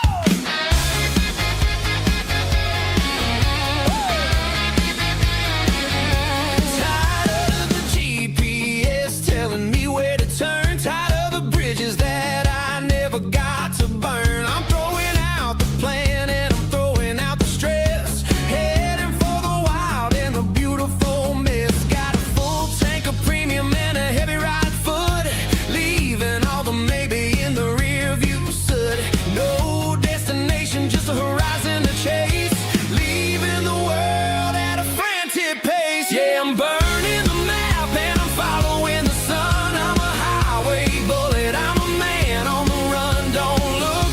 Tired of the GPS telling me where to turn, tired of the bridges that I never got to burn. I'm throwing out the plan and I'm throwing out the stress, heading for the wild and the beautiful mess. Got a full tank of premium and a heavy right foot, leaving all the maybe in the rear view soot. No destination, just a horizon to chase, leaving the world at a frantic pace. Yeah, I'm burning the map and I'm following the sun. I'm a highway bullet, I'm a man on the run. Don't look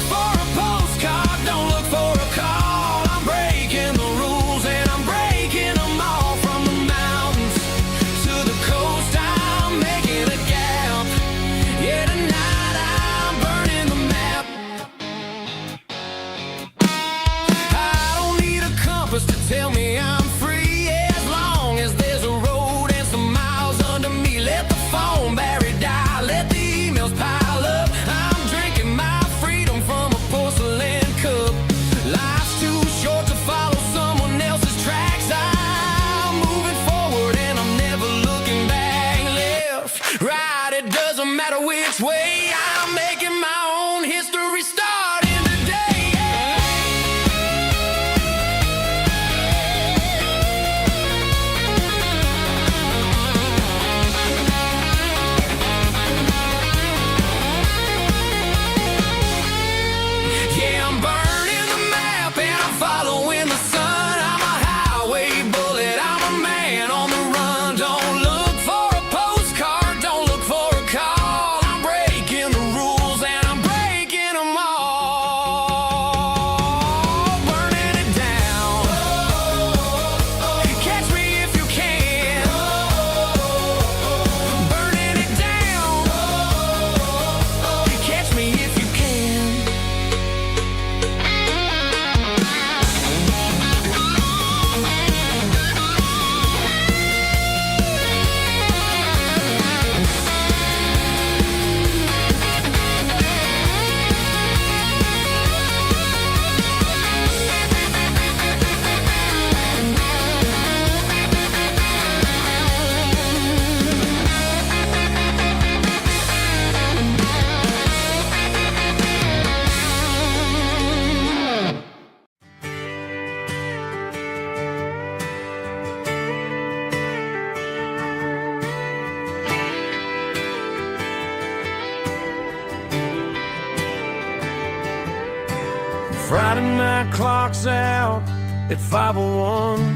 Friday night clock's out at 5:01.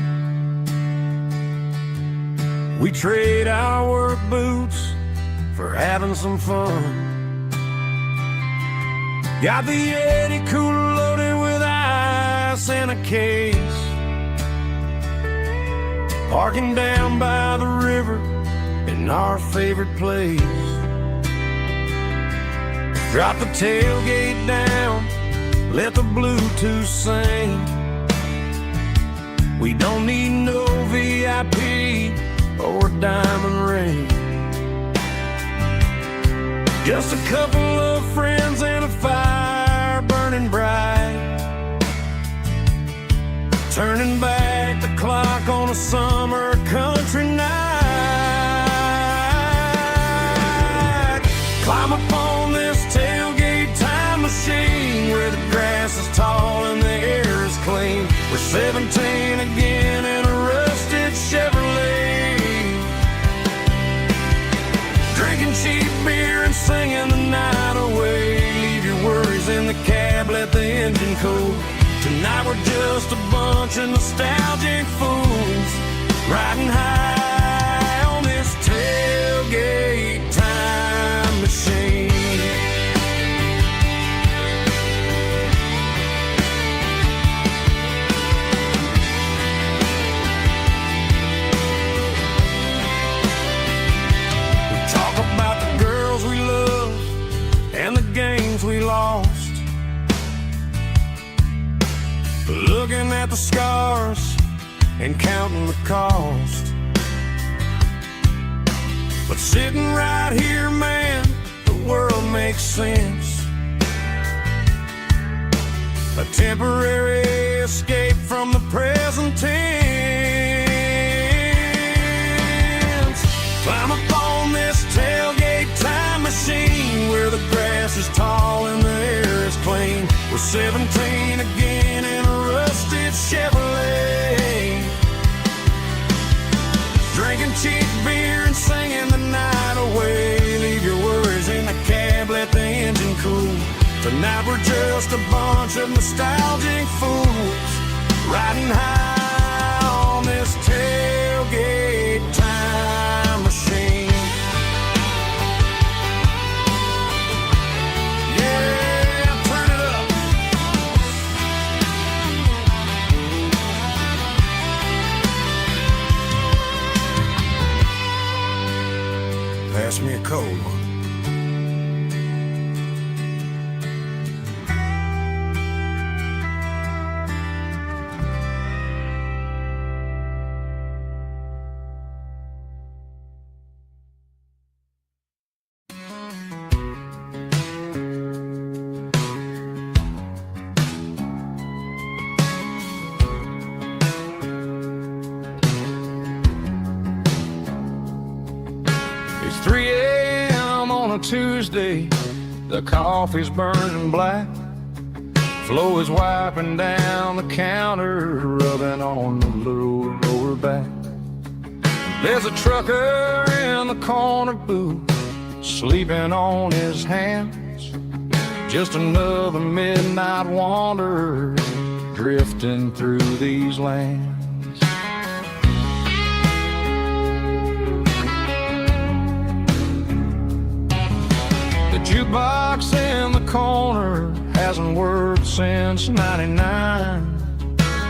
We trade our work boots for having some fun. Got the Yeti cooler loaded with ice and a case, parking down by the river in our favorite place. Drop the tailgate down, let the Bluetooth sing. We don't need no VIP or a diamond ring. Just a couple of friends and a fire burning bright, turning back the clock on a summer country night. Climb up on this tailgate time machine where the grass is tall and the air is clean. We're 17 again in a rusted Chevrolet, drinking cheap beer and singing the night away. Leave your worries in the cab, let the engine cool. Tonight we're just a bunch of nostalgic fools riding high on this tailgate time machine. We talk about the girls we love and the games we lost, looking at the scars and counting the cost. But sitting right here, man, the world makes sense. A temporary escape from the present tense. Climb up on this tailgate time machine where the grass is tall and the air is clean. We're 17 again in a rusted Chevrolet, drinking cheap beer and singing the night away. Leave your worries in the cab, let the engine cool. Tonight we're just a bunch of nostalgic fools riding high on this tailgate time machine. Yeah, turn it up. Pass me a cold one. It's 3 a.m. on a Tuesday, the coffee's burning black. Flo is wiping down the counter, rubbing on the little lower back. There's a trucker in the corner booth, sleeping on his hands. Just another midnight wanderer, drifting through these lands. The jukebox in the corner hasn't worked since '99,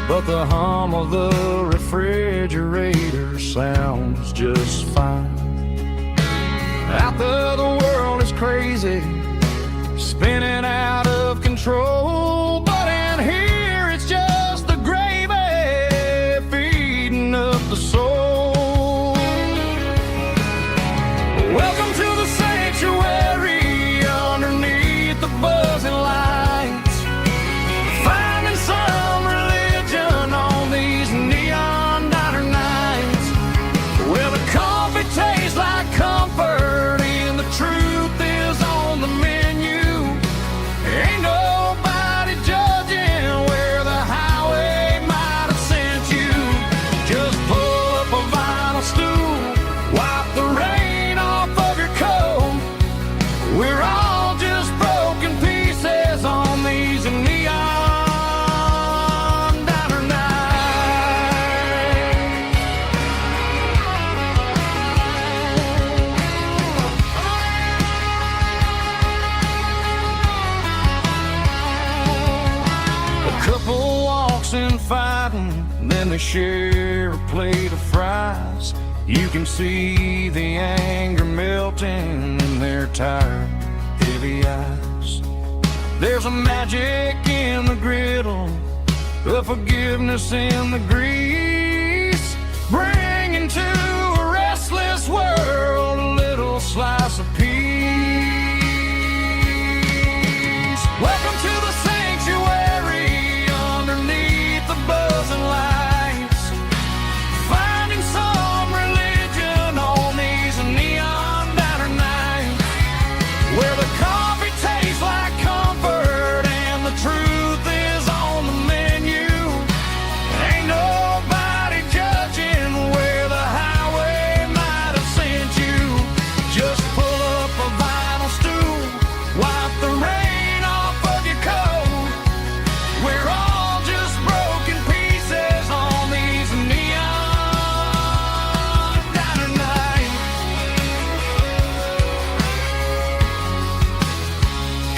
but the hum of the refrigerator sounds just fine. Out there the world is crazy, spinning out of control, but in here it's just the gravy feeding up the soul. Welcome to the sanctuary underneath the buzzing lights, finding some religion on these neon diner nights, where the coffee tastes like comfort and the truth is on the menu. Ain't fighting, then they share a plate of fries. You can see the anger melting in their tired, heavy eyes. There's a magic in the griddle, a forgiveness in the grease, bringing to a restless world a little slice of peace. Welcome to the sanctuary underneath the buzzing lights, finding some religion on these neon diner nights, where the coffee tastes like comfort and the truth is on the menu. Ain't nobody judging where the highway might have sent you. Just pull up a vinyl stool, wipe the rain off of your coat. We're all just broken pieces on these neon diner nights.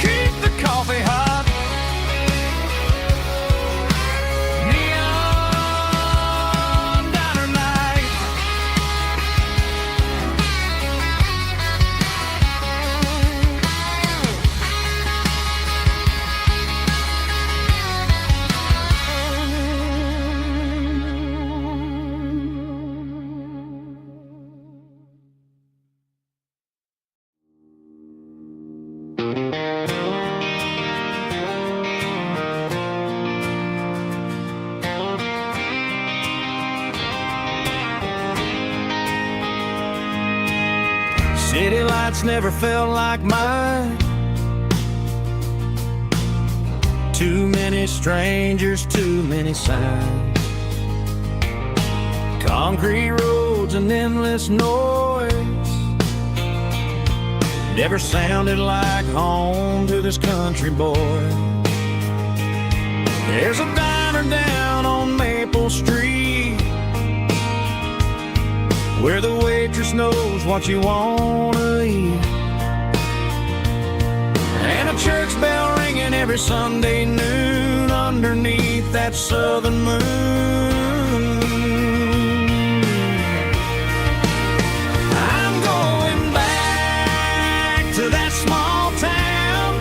Keep the coffee hot. Neon diner night. City lights never felt like mine. Too many strangers, too many signs. Concrete roads and endless noise never sounded like home to this country boy. There's a diner down on Maple Street where the waitress knows what you wanna eat, and a church bell ringing every Sunday noon underneath that southern moon. I'm going back to that small town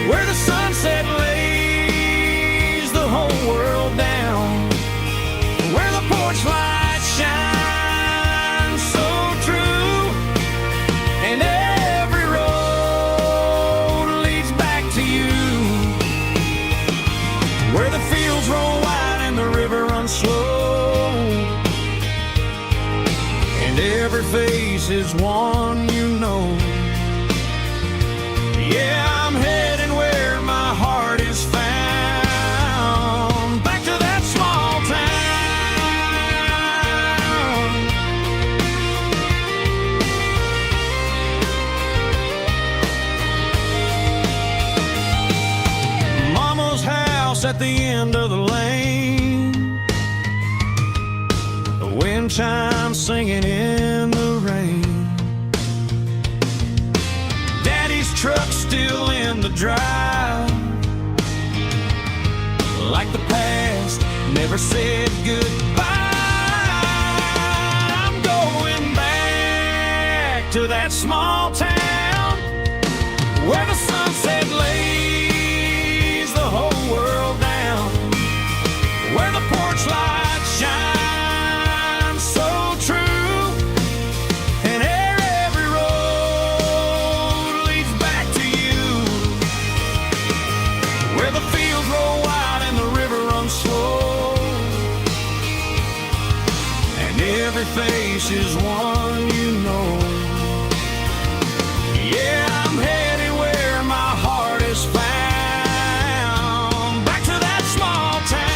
where the sunset lays the whole world down, where the porch lights shine so true, and every road leads back to you, where the fields roll wide and the river runs slow, and every face is one you know. Yeah, I'm heading where my heart is found, back to that small town. Mama's house at the end of the lane, the wind chimes singing in the rain. Daddy's truck still in the drive, like the past never said goodbye. I'm going back to that small town where the sunset lays the whole world down, where the porch lights shine so true, and every road leads back to you, where the fields roll wide and the river runs slow, and every face is one you know. Yeah, I'm headed where my heart is found, back to that small town.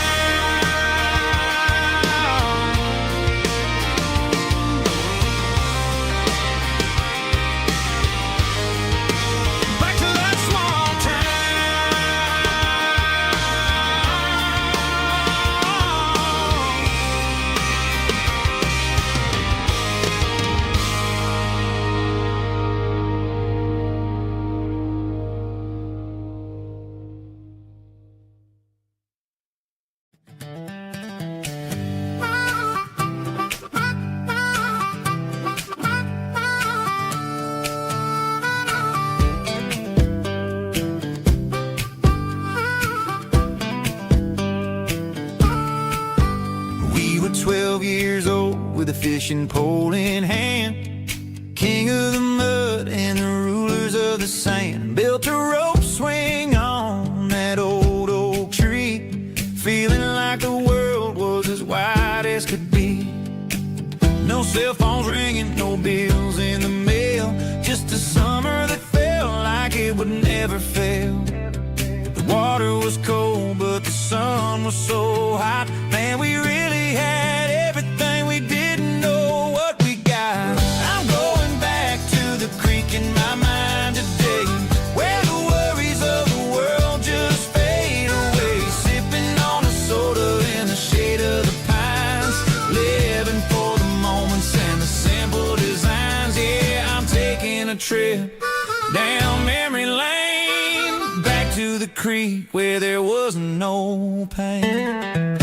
Back to that small town. years old with a fishing pole in hand. King of the mud and the rulers of the sand. Built a rope swing on that old oak tree, feeling like the world was as wide as could be. No cell phones ringing, no bills in the mail, just a summer that felt like it would never fail. The water was cold, but the sun was so hot. Man, we really had everything, we didn't know what we got. I'm going back to the creek in my mind today, where the worries of the world just fade away. Sipping on a soda in the shade of the pines, living for the moments and the simple designs. Yeah, I'm taking a trip down memory lane, back to the creek where there was no pain.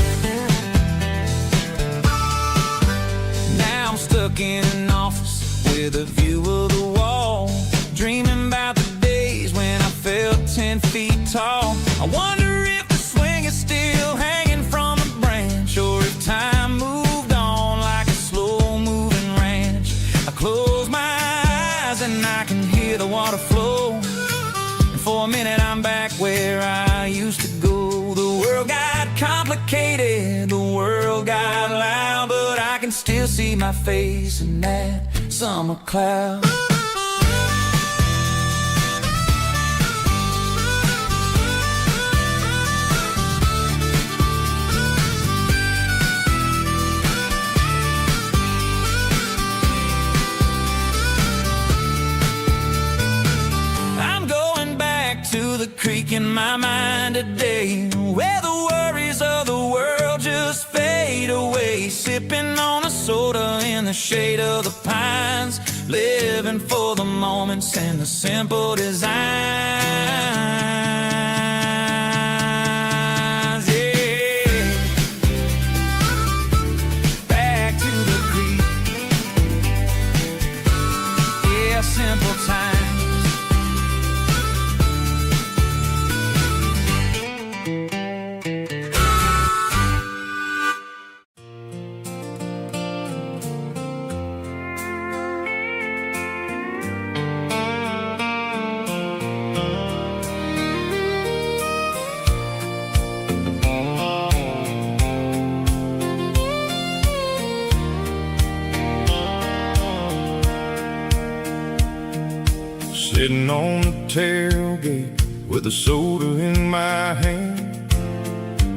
Now I'm stuck in an office with a view of the wall, dreaming about the days when I felt 10 feet tall. I wonder if the swing is still hanging from a branch, or if time moved on like a slow-moving ranch. I close my eyes and I can hear the water flow, and for a minute I'm back where I used to go. The world got complicated, the world got loud, but I can still see my face in that summer cloud. To the creek in my mind today, where the worries of the world just fade away. Sipping on a soda in the shade of the pines, living for the moments and the simple designs. Yeah, back to the creek. Yeah, simple times. Sitting on the tailgate with a soda in my hand,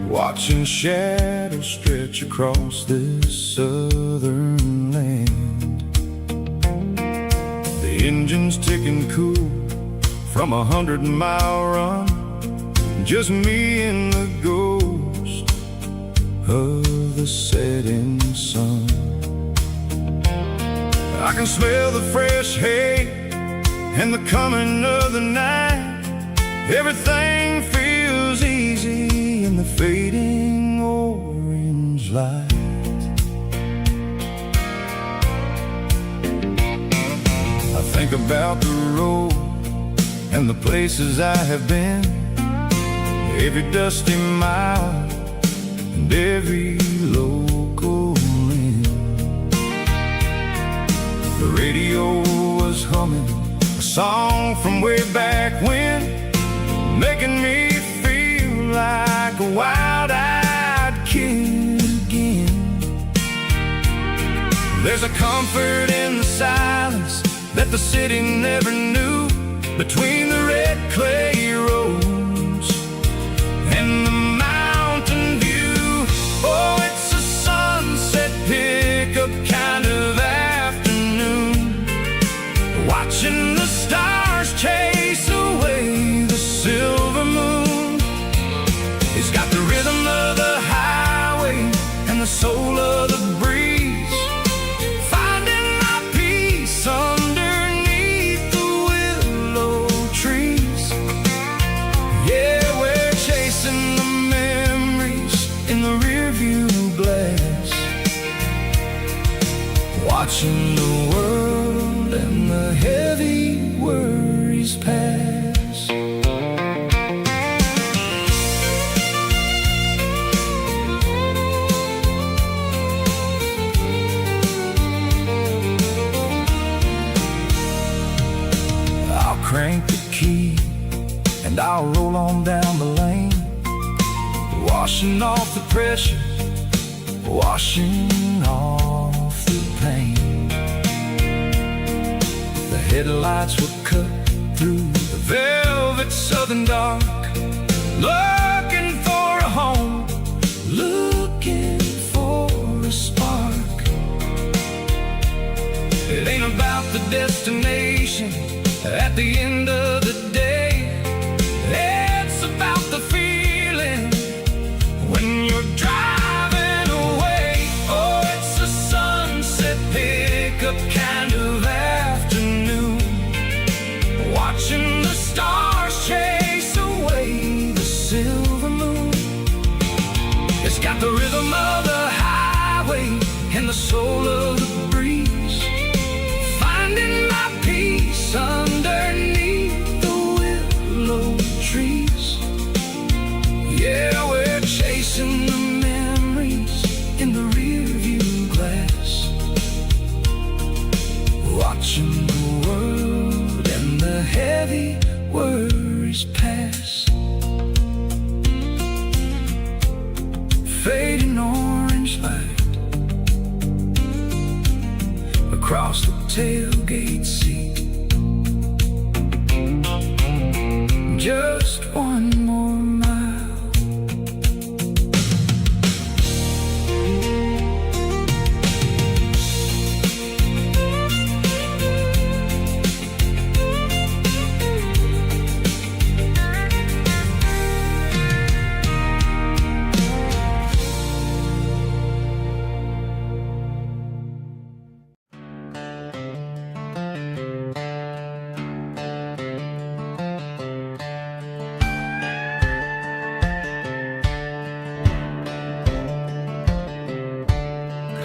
watching shadows stretch across this southern land. The engine's ticking cool from 100-mile run, just me and the ghost of the setting sun. I can smell the fresh hay and the coming of the night. Everything feels easy in the fading orange light. I think about the road and the places I have been, every dusty mile and every local inn. The radio was humming a song from way back when, making me feel like a wild-eyed kid again. There's a comfort in the silence that the city never knew, between the red clay roads and the mountain view. Oh, it's a sunset pickup kind of afternoon, watching the stars chase away the silver moon. It's got the rhythm of the highway and the soul of the breeze, finding my peace underneath the willow trees. Yeah, we're chasing the memories in the rearview glass, watching the world and the heavy worries pass. washing off the pressure, washing off the pain. The headlights were cut through the velvet southern dark, looking for a home, looking for a spark. It ain't about the destination at the end of the day. It's about the feeling when you're driving away. Oh, it's a sunset pickup kind of afternoon, watching the stars chase away the silver moon. It's got the rhythm of the highway and the soul of the breeze, finding my peace underneath the willow trees. Yeah, we're chasing the memories in the rearview glass, watching the world and the heavy worries pass. Fading orange light across the tailgate seat. Just one more mile.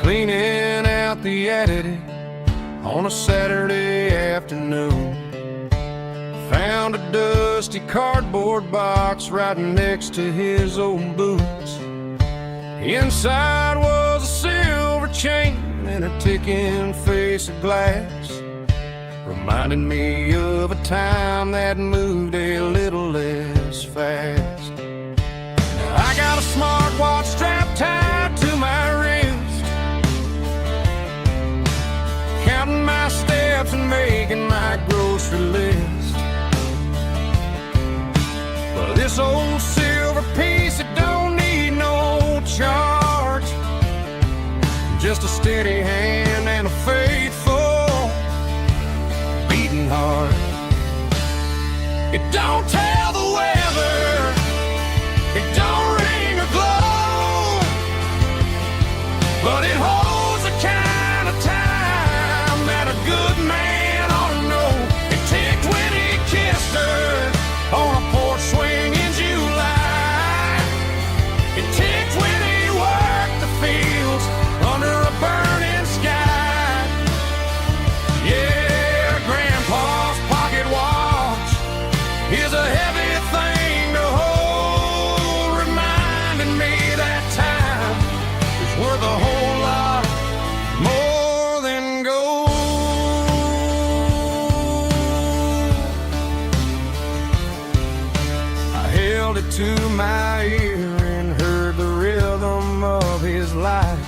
Cleaning out the attic on a Saturday afternoon, found a dusty cardboard box right next to his old boots. Inside was a silver chain and a ticking face of glass, reminding me of a time that moved a little less fast. Now I got a smartwatch strapped tied to my wrist, counting my steps and making my grocery list. But this old silver piece, it don't need no charge, just a steady hand and a faithful beating heart. It don't tell the weather, it don't ring or glow, but it holds the kind of time that a good man ought to know. It ticked when he kissed her on a porch swing in July. It ticked when he worked the fields under a burning sky. Yeah, Grandpa's pocket watch is a heavy thing to hold, reminding me that time is worth a whole lot more than gold. I held it to my ear and heard the rhythm of his life,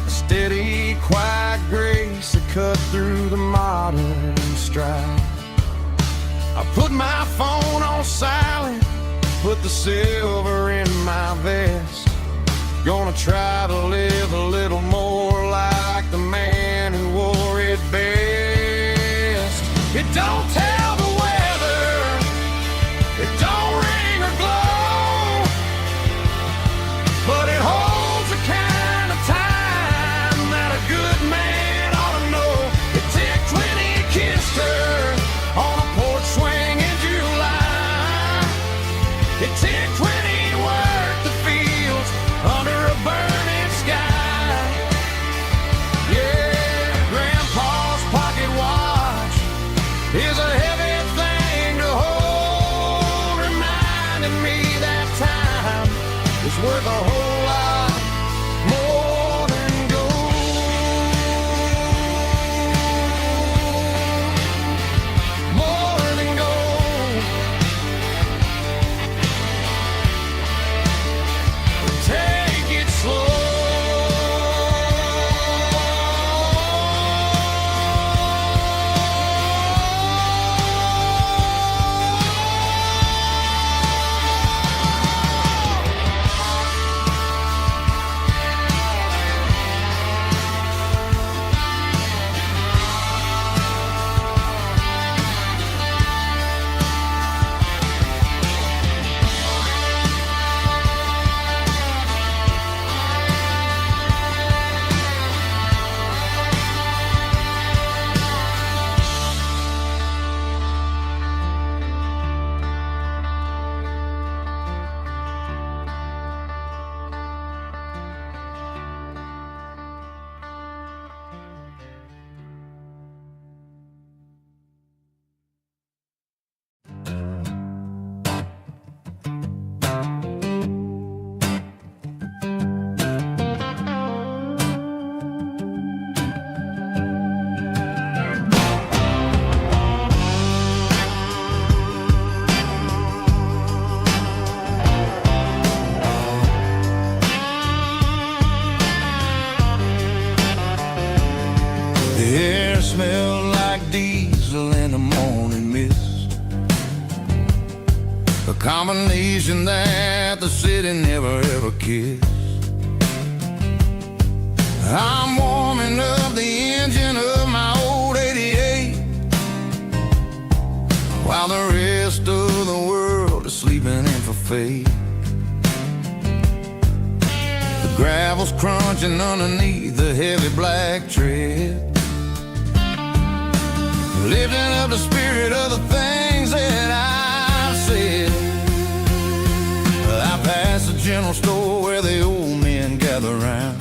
a steady, quiet grace that cut through the modern strife. I put my phone on silent, put the silver in my vest. Gonna try to live a little more like the man who wore it best. It don't tell the weather, it don't ring or glow, but it holds the kind of time that a good man ought to know. It ticked when he kissed her on a porch swing in July. It ticked when he worked the fields under a burning sky. Yeah, Grandpa's pocket watch is a heavy thing to hold, reminding me that time is worth a whole lot more than gold. More than gold. combination that the city never ever kissed. I'm warming up the engine of my old 88, while the rest of the world is sleeping in for fate. The gravel's crunching underneath the heavy black tread, lifting up the spirit of the things that I've said. I pass the general store where the old men gather round,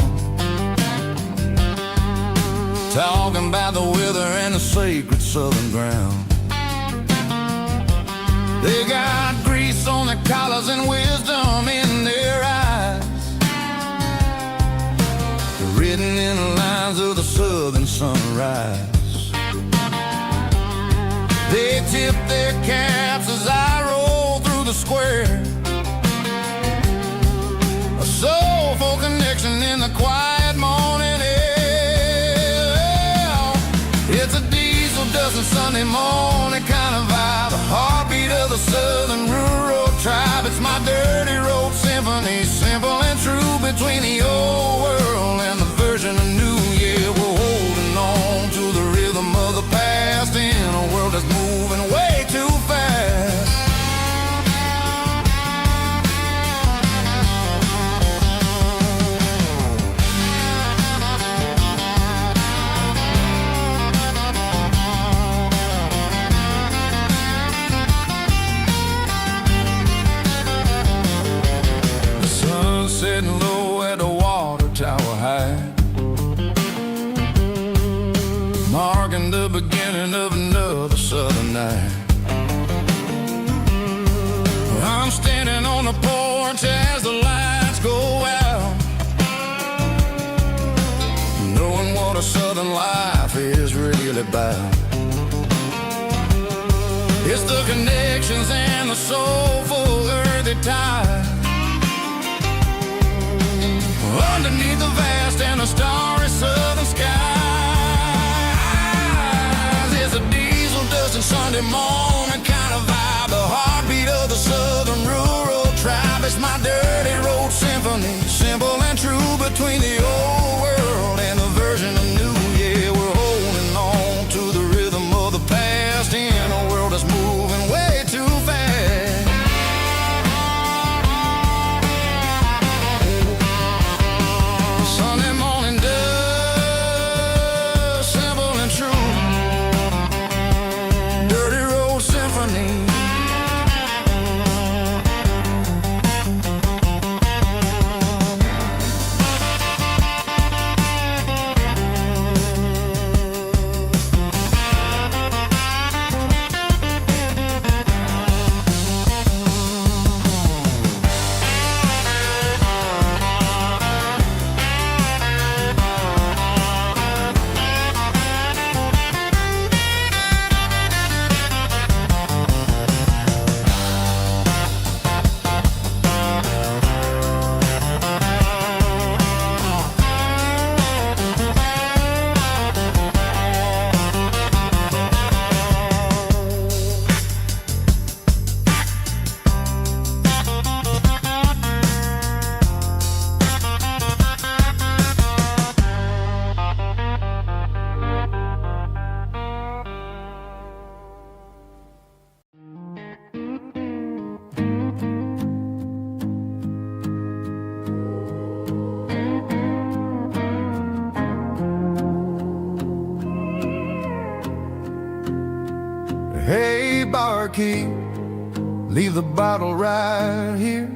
talking about the weather and the sacred southern ground. They got grease on their collars and wisdom in their eyes, written in the lines of the southern sunrise. They tip their caps as I roll through the square, a soulful connection in the quiet morning air. It's a diesel dusting Sunday morning kind of vibe, the heartbeat of the southern rural tribe. It's my dirty road symphony, simple and true, between the old world and the version of new. Yeah, we're holding on to the rhythm of the past in a world that's moving way too fast. The sun's setting low at the water tower high, marking the beginning of another southern night. I'm standing on the porch as the lights go out, knowing what a southern life is really about. It's the connections and the soulful earthy tide, underneath the vast and the starry southern skies. It's a diesel dusting Sunday morning kind of vibe, the heartbeat of the southern rural tribe. It's my dirty road symphony, simple and true, between the old world and the version of new. Yeah, we're holding on to the rhythm of the past in a world that's moving way too fast. Sunday morning dust, simple and true, dirty road symphony. Hey, barkeep, leave the bottle right here.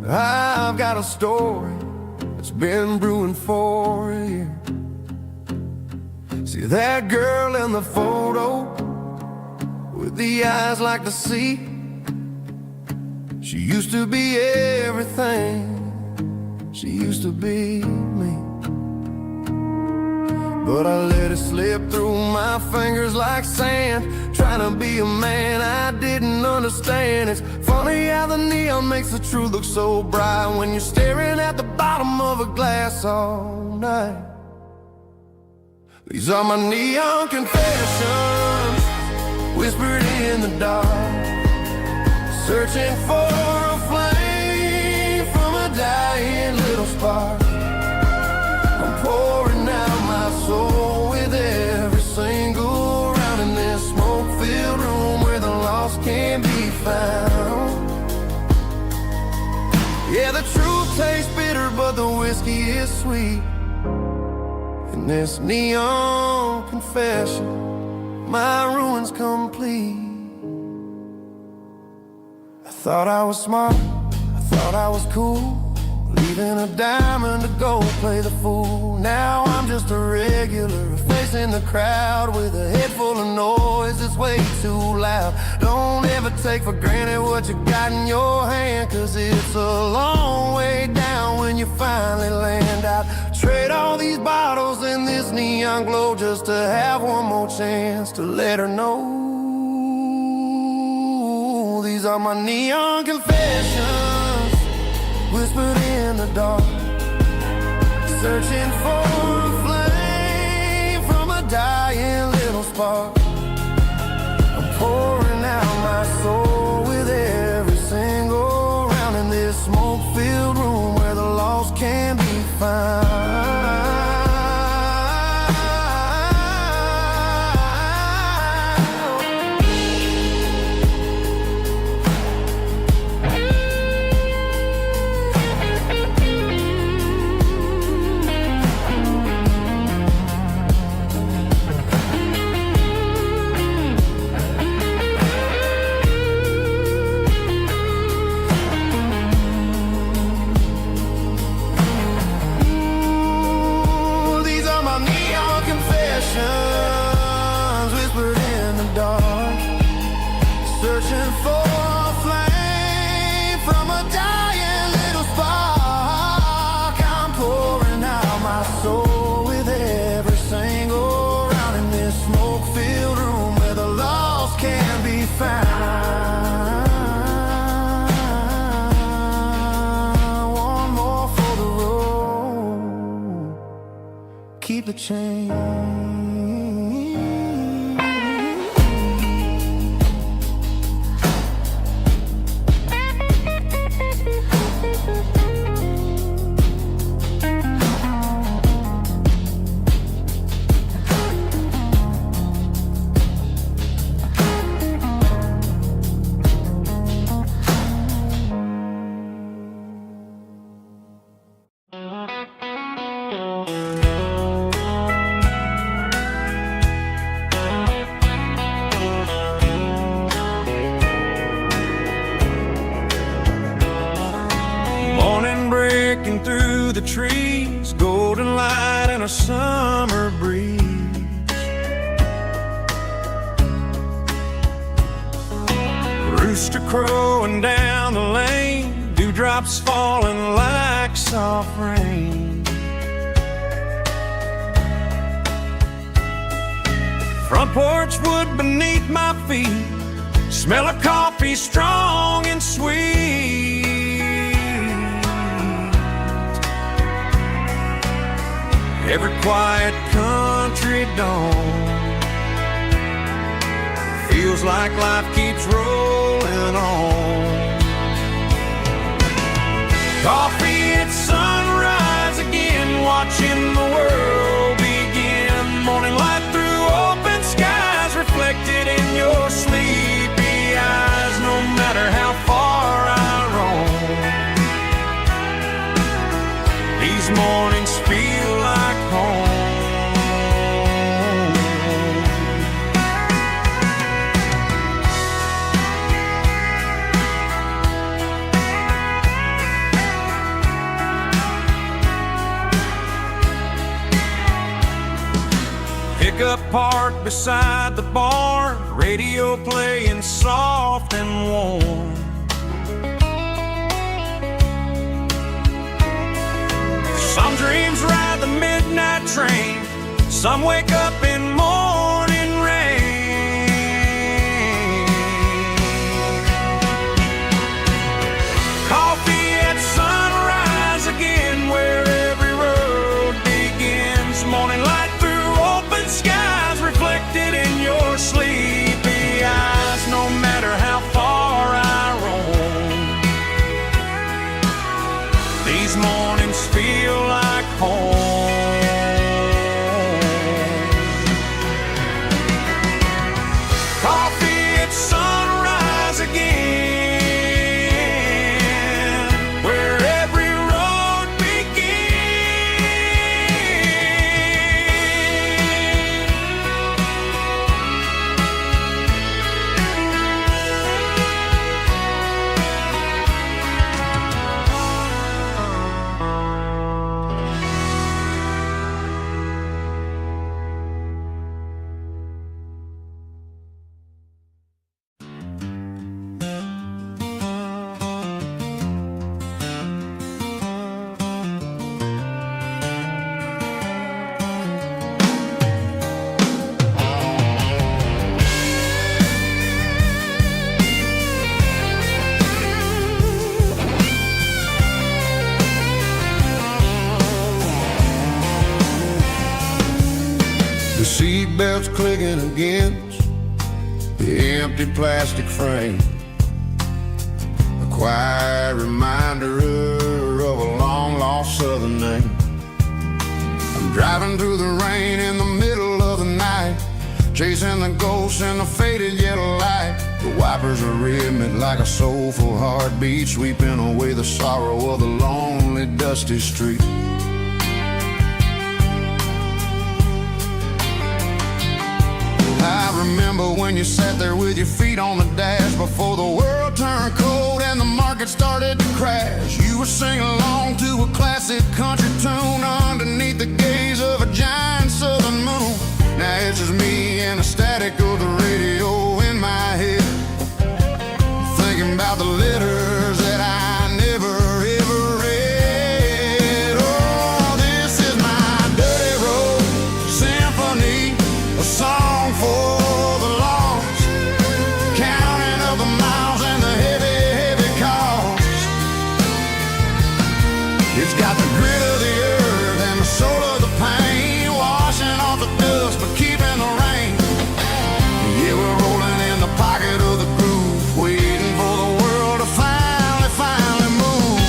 I've got a story that's been brewing for a year. See that girl in the photo with the eyes like the sea? She used to be everything, she used to be me. But I let it slip through my fingers like sand, trying to be a man I didn't understand. It's funny how the neon makes the truth look so bright when you're staring at the bottom of a glass all night. These are my neon confessions, whispered in the dark. searching for a flame from a dying little spark. I'm pouring out my soul with every single round in this smoke-filled room where the lost can be found. Yeah, the truth tastes bitter, but the whiskey is sweet. In this neon confession, my ruin's complete. I thought I was smart, I thought I was cool, leaving a diamond to go play the fool. Now I'm just a regular, facing the crowd with a head full of noise that's way too loud. Don't ever take for granted what you got in your hand, cause it's a long way down when you finally land out. Trade all these bottles and this neon glow just to have one more chance to let her know. These are my neon confessions, whispered in the dark, searching for a flame from a dying little spark. I'm pouring out my soul with every single round in this smoke-filled room where the lost can be found. Whispered in the dark, searching for a flame from a dying little spark. I'm pouring out my soul with every single round in this smoke-filled room where the lost can be found. One more for the road, keep the change. Through the trees, golden light and a summer breeze. Rooster crowing down the lane, dewdrops falling like soft rain. Front porch wood beneath my feet, smell of coffee strong and sweet. Every quiet country dawn feels like life keeps rolling on. Coffee at sunrise again, watching the world begin. Morning light through open skies, reflected in your sleepy eyes. No matter how far I roam, these mornings feel like home. Pickup parked beside the barn, radio playing soft and warm. Some dreams ride the midnight train, some wake up in morning rain. Coffee at sunrise again, where every road begins. Morning light through open skies, reflected in your sleepy eyes. No matter how far I roam, streets feel like home. Coffee at sunrise again, where every road The seatbelt's clicking against the empty plastic frame, a quiet reminder of a long-lost southern name. I'm driving through the rain in the middle of the night, chasing the ghosts in the faded yellow light. The wipers are rhythmic like a soulful heartbeat, sweeping away the sorrow of the lonely, dusty street. I remember when you sat there with your feet on the dash before the world turned cold and the market started to crash. You were singing along to a classic country tune underneath the gaze of a giant southern moon. Now it's just me and the static of the radio in my head, thinking about the letters that I never ever read. Oh, this is my dirty road symphony, a song for the lost, counting up the miles and the heavy, heavy cost. It's got the grit of the earth and the soul of the pain, washing off the dust but keeping the rain. Yeah, we're rolling in the pocket of the groove, waiting for the world to finally move.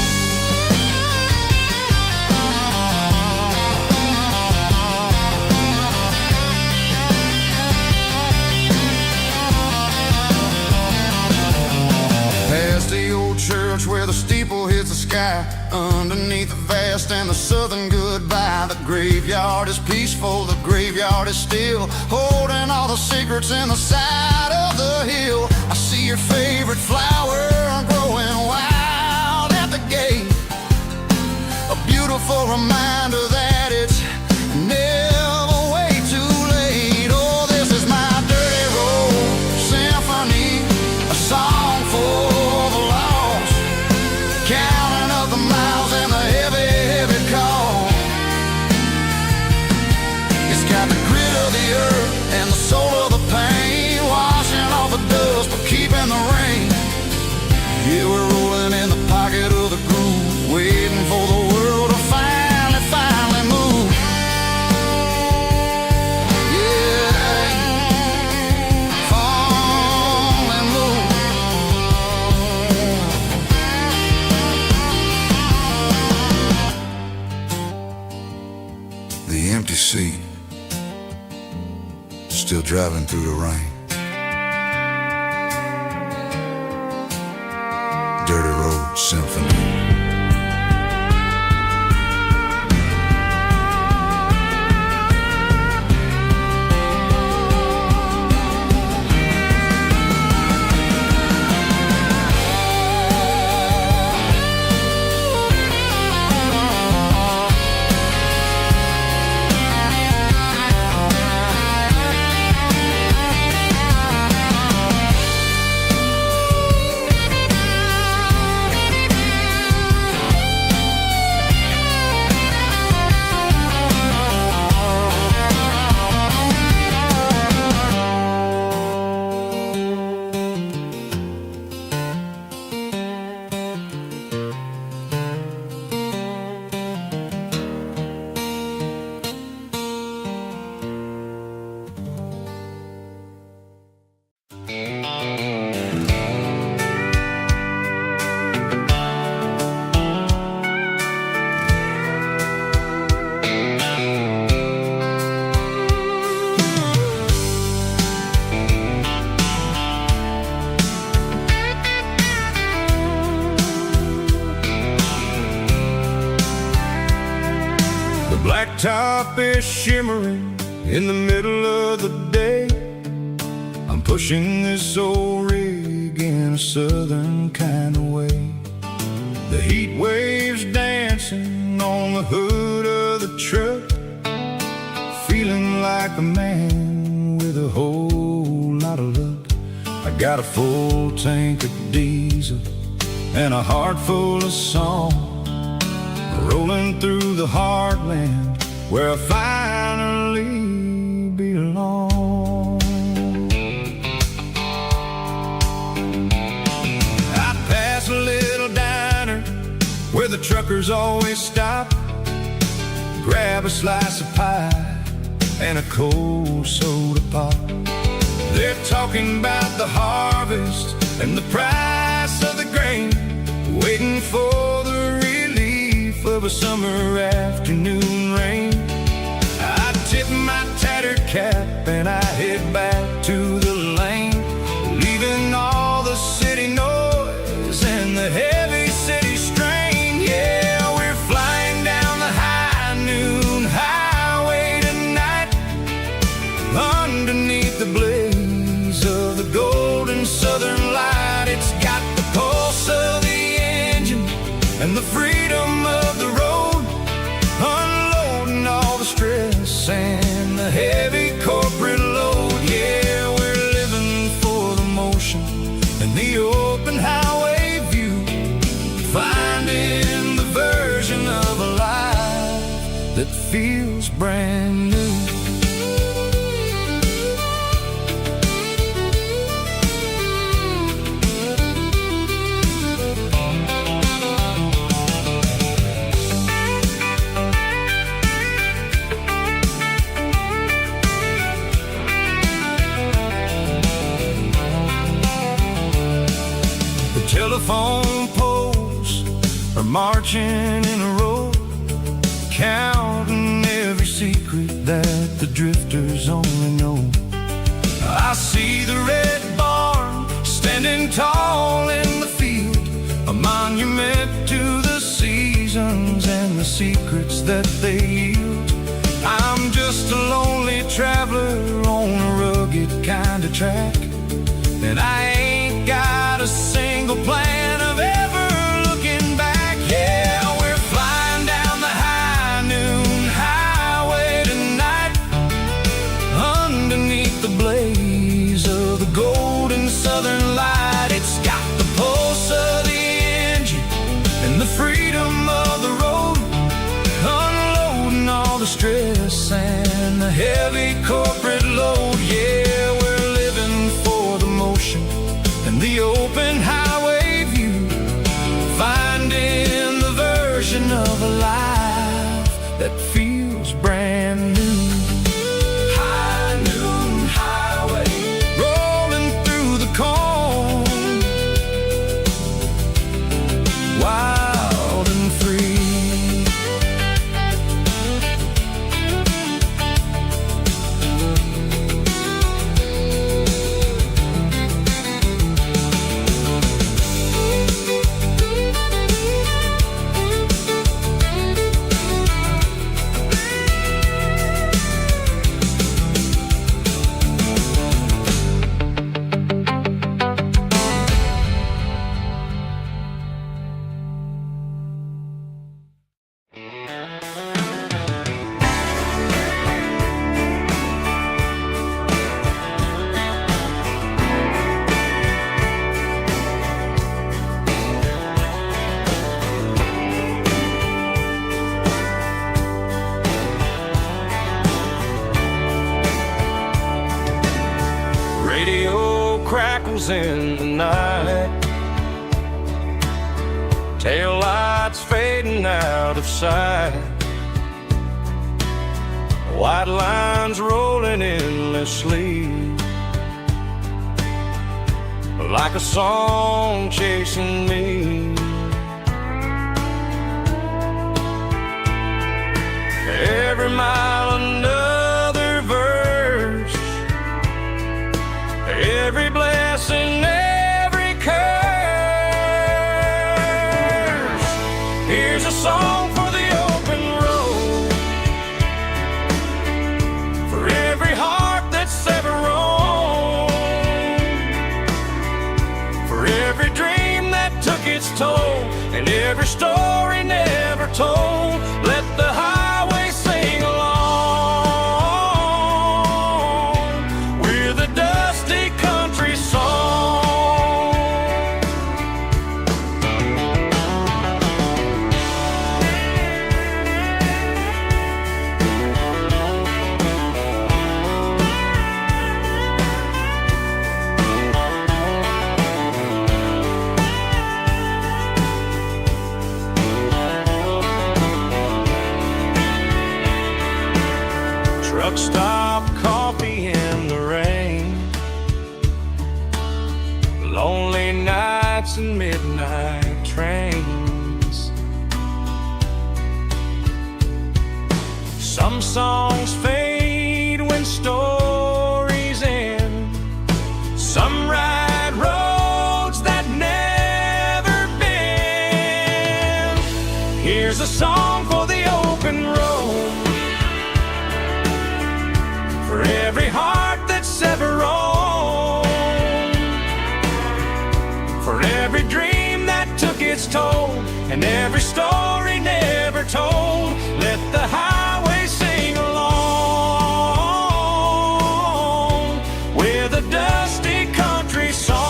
Past the old church where the steeple hits the sky, underneath the vast and the southern goodbye. The graveyard is peaceful, the graveyard is still, holding all the secrets in the side of the hill. I see your favorite flower growing wild at the gate, a beautiful reminder that it's never way too late. Oh, this is my dirty road symphony, a song for the lost, counting up the miles and the heavy, heavy call. It's got the grit of the earth and the soul of the pain, washing off the dust but keeping the rain. Yeah, we're rolling in the pocket of the groove, waiting for the world to finally move. Yeah, finally move. The empty seat, still driving through the rain. Dirty Road Symphony. blacktop is shimmering in the middle of the day. I'm pushing this old rig in a southern kind of way. The heat waves dancing on the hood of the truck, feeling like a man with a whole lot of luck. I got a full tank of diesel and a heart full of song, rolling through the heartland where I finally belong. I pass a little diner where the truckers always stop, grab a slice of pie and a cold soda pop. They're talking about the harvest and the price of the grain, waiting for the relief of a summer afternoon rain. I tip my tattered cap and I head back to the lane, leaving all the city noise and the heavy city strain. Yeah, we're flying down the high noon highway tonight, underneath the blaze of the golden southern light. It's got the pulse of the engine and the freedom of the road, unloading all the stress and the heavy corporate load. Yeah, we're living for the motion and the open highway view, finding the version of a life that feels brand new. Telephone poles are marching in a row, counting every secret that the drifters only know. I see the red barn standing tall in the field, a monument to the seasons and the secrets that they yield. I'm just a lonely traveler on a rugged kind of track, and I ain't got a single plan of ever looking back. Yeah, we're flying down the high noon highway tonight, underneath the blaze of the golden southern light. It's got the pulse of the engine and the freedom of the road, unloading all the stress and the heavy corporate load. Yeah, we're living for the motion and the open highway view, finding the version of a life that feels brand new. High noon highway, rolling through the corn, wild and free. Radio crackles in the night, tail lights fading out of sight, white lines rolling endlessly, like a song chasing me. Every mile another verse, every blessing, every curse. Here's a song for the open road, and every story never told. Let the highway sing along with a dusty country song. Truck stop, coffee in the rain, lonely nights and midnight trains. Some songs fade when stories end. Some ride roads that never bend. Here's a song for the open road, for every heart that's ever roamed, for every dream that took its toll, and every story never told. Let the highway sing along with a dusty country song.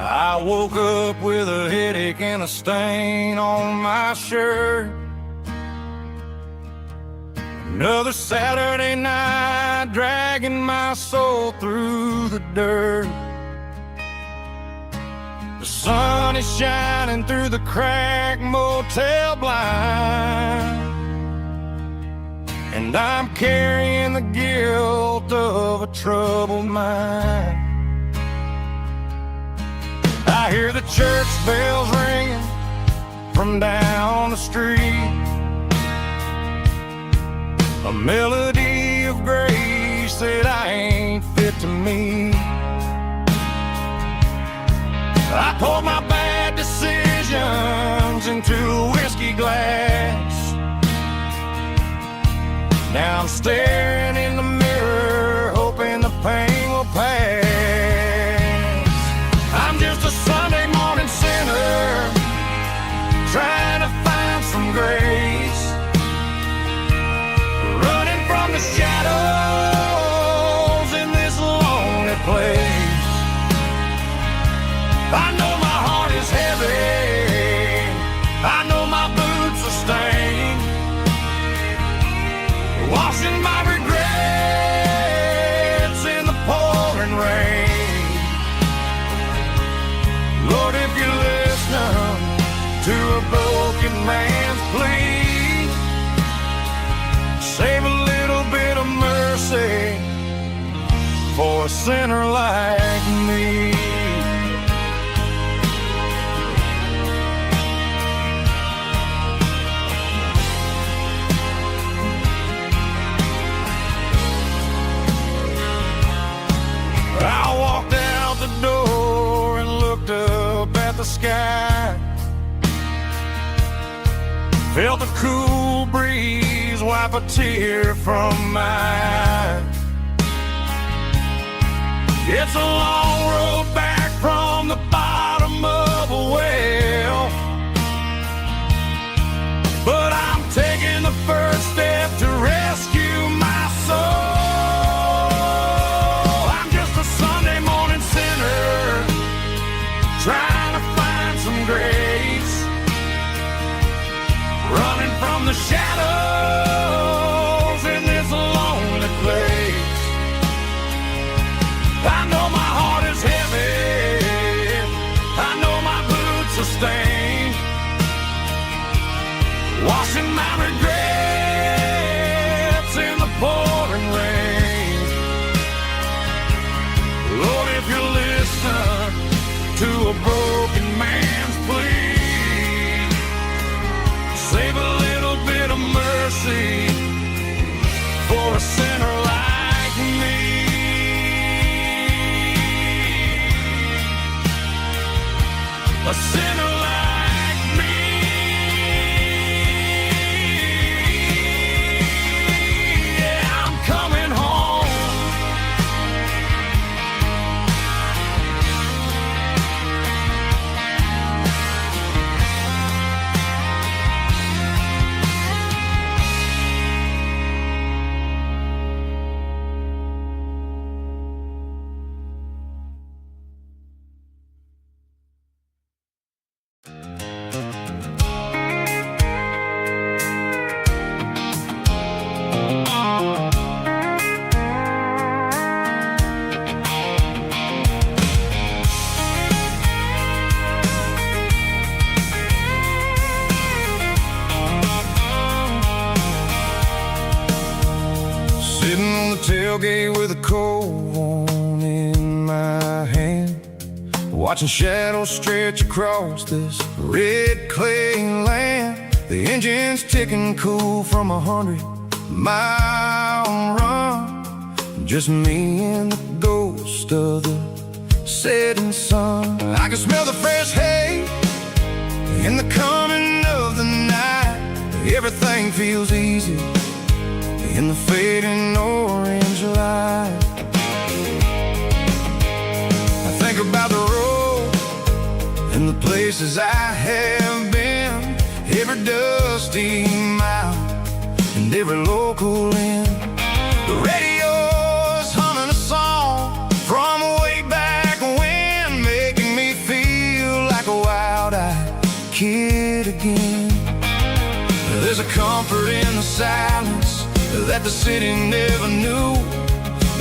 I woke up with a headache and a stain on my shirt. Another Saturday night dragging my soul through the dirt. The sun is shining through the cracked motel blind, and I'm carrying the guilt of a troubled mind. I hear the church bells ringing from down the street, a melody of grace that I ain't fit to meet. I poured my bad decisions into a whiskey glass. Now I'm staring in the mirror, hoping the pain will pass. I'm just a Sunday morning sinner, trying to find some grace, running from the shadows in this lonely place. I know my heart is heavy, I know my boots are stained, washing my regrets in the pouring rain. Lord, if you're listening to a broken man's plea, save a little bit of mercy for a sinner like me. I walked out the door and looked up at the sky, felt a cool breeze wipe a tear from my eye. It's a long road back from the bottom of a well, but I'm running from the shadows in this lonely place. I know my heart is heavy, I know my boots are stained, washing my regrets in the pouring rain. Lord, if you listen to a broken man's plea, save a little bit of mercy for a sinner like me. A sinner like me. Yeah, I'm coming home. Sitting on the tailgate with a cold one in my hand, watching shadows stretch across this red clay land. The engine's ticking cool from 100-mile run. Just me and the ghost of the setting sun. I can smell the fresh hay in the coming of the night. Everything feels easy in the fading orange light. I think about the road and the places I have been, every dusty mile and every local inn. The radio's humming a song from way back when, making me feel like a wild-eyed kid again. There's a comfort in the silence that the city never knew,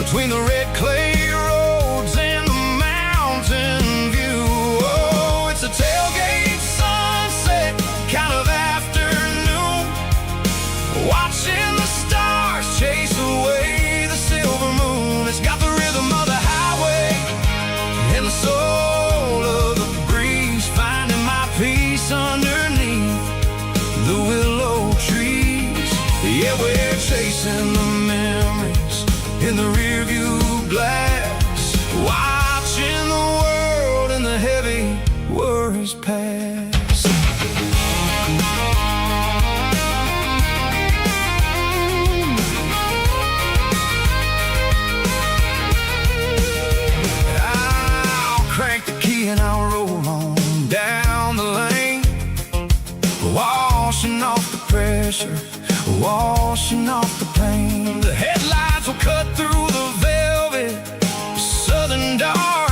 between the red clay roads and the mountain view. Oh, it's a tailgate sunset kind of afternoon, watching the stars chase away the silver moon. It's got the rhythm of the highway and the soul of the breeze, finding my peace underneath the willow trees. Yeah, we're chasing the memories in the rearview glass, watching the world and the heavy worries pass. I'll crank the key and I'll roll on down the lane, washing off the pressure, washing off the pain. The headlights will cut through the velvet southern dark,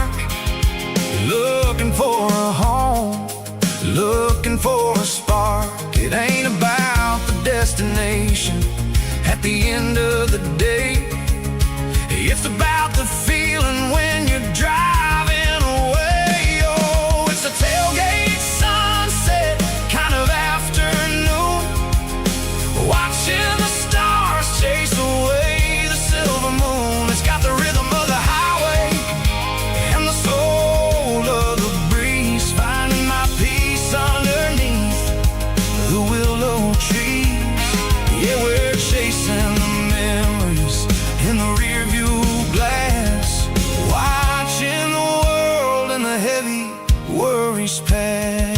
looking for a home, looking for a spark. It ain't about the destination at the end of the day, it's about the feeling when you're driving away. Oh, it's a tailgate sunset kind of afternoon, watching the stars chase away the silver moon. It's got the rhythm of the highway and the soul of the breeze, finding my peace underneath the willow trees. Yeah, we're chasing the memories in the rearview glass, watching the world and the heavy worries pass.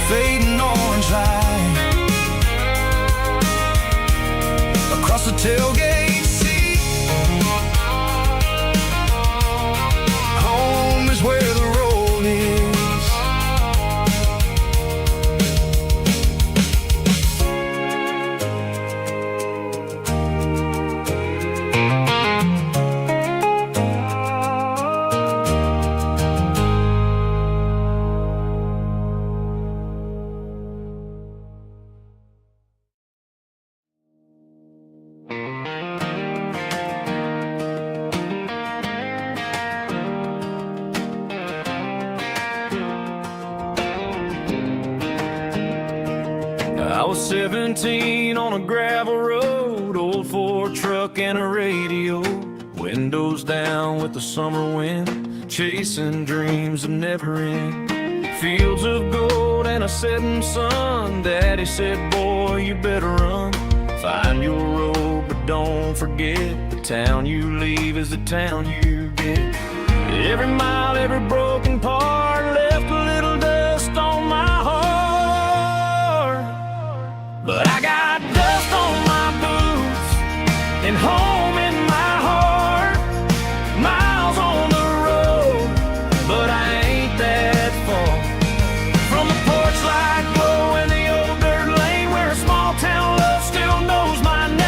Fading orange light across the tailgate seat. Home is where the road is. was 17 on a gravel road, old Ford truck and a radio, windows down with the summer wind, chasing dreams of never end. Fields of gold and a setting sun. Daddy said, boy, you better run. Find your road, but don't forget, the town you leave is the town you get. Every mile, every broken part left a little dust on my heart. But I got dust on my boots and home in my heart. Miles on the road, but I ain't that far from the porch light glow in the old dirt lane where a small town love still knows my name.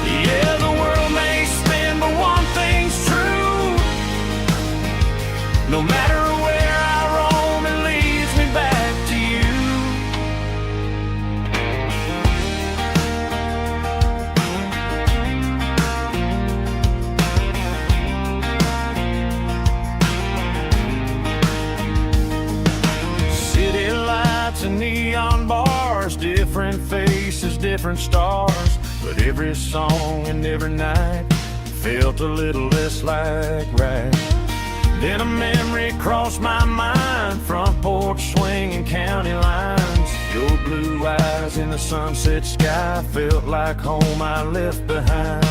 Yeah, the world may spin, but one thing's true. No matter where I roam, it leads me back to you. City lights and neon bars, different faces, different stars, but every song and every night felt a little less like right. Then a memory crossed my mind, front porch swinging county lines. Your blue eyes in the sunset sky felt like home I left behind.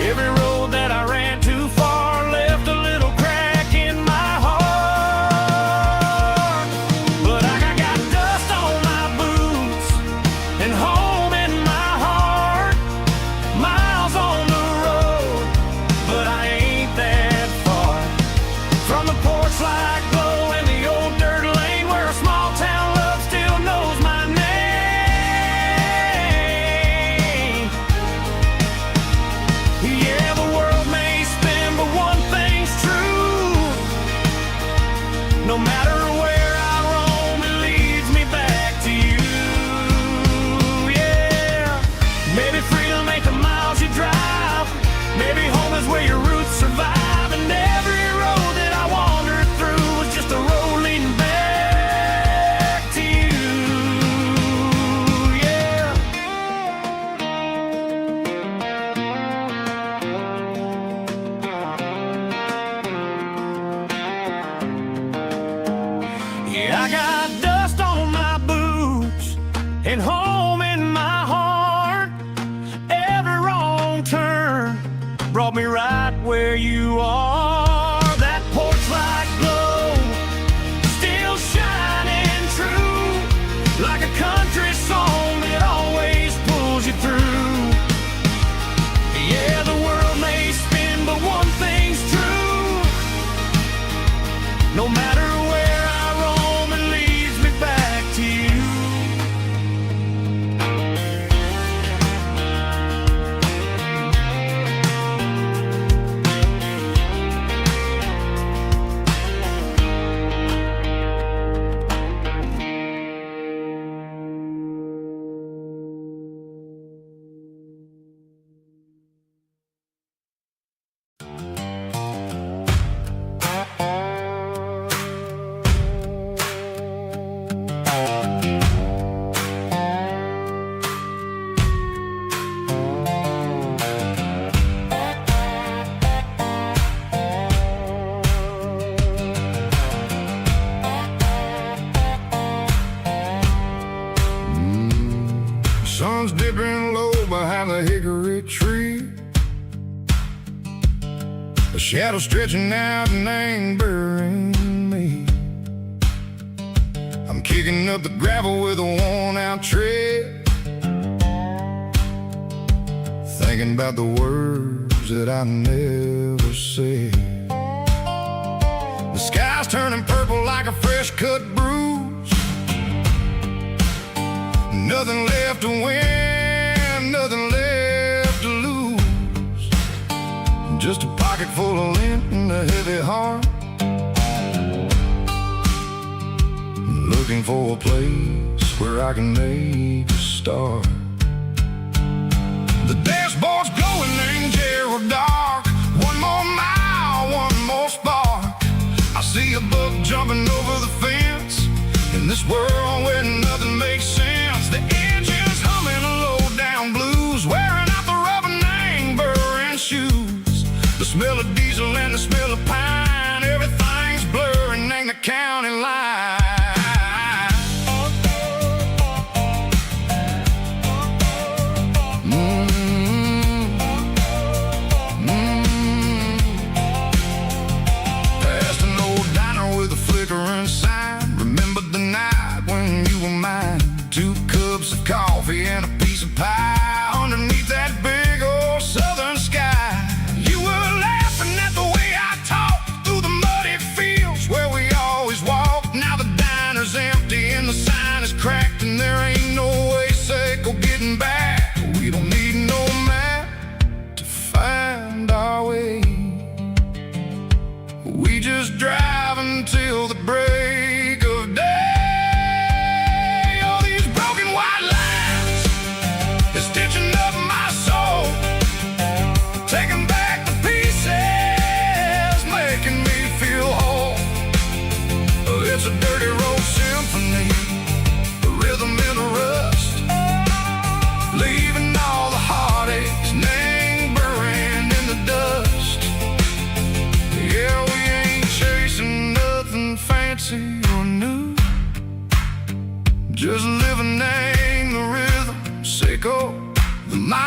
Every road that I ran too far left a little crack in my heart. But I got dust on my boots and home in my heart. Miles on the road, but I ain't that far from the porch light glow in the old dirt lane where a small town love still knows my name. Yeah, the world may spin, but one thing's true. No matter where I roam, it leads me back to you. Yeah, maybe freedom ain't the miles you drive. Maybe home is where your roots survive. And every road that I wandered through was just a road leading back to you. Yeah. Yeah, I got dust on my boots and home in my heart. Every wrong turn brought me right where you are. That porch light glow still shining true, like a country song that always pulls you through. Yeah, the world may spin, but one thing's true. No matter where I roam, it leads me back to you. Sun's dipping low behind the hickory tree. A shadow stretching out and angering me. I'm kicking up the gravel with a worn-out tread, thinking about the words that I never said. The sky's turning purple like a fresh-cut bruise. Nothing left to win, nothing left to lose. Just a pocket full of lint and a heavy heart, looking for a place where I can make a start. The dashboard's glowing in Gerald dark. One more mile, one more spark. I see a buck jumping over the fence. In this world where nothing makes sense, the engine's humming a low-down blues, wearing out the rubber name burring shoes. The smell of diesel and the smell of pine, everything's blurring ain't the county line. Past an old diner with a flickering sign, remembered the night when you were mine. 2 cups of coffee and a piece of pie underneath that big old southern sky. You were laughing at the way I talked through the muddy fields where we always walked. Now the diner's empty and the sign is cracked, and there ain't no way safe or getting back. We don't need no map to find our way. We just drive until the break of day. All these broken white lines is stitching up my soul, taking back the pieces, making me feel whole. It's a dirty road symphony, a rhythm in a rust, leaving all the heartaches, name buried in the dust. Yeah, we ain't chasing nothing fancy or new, just living in the rhythm, sick of the miles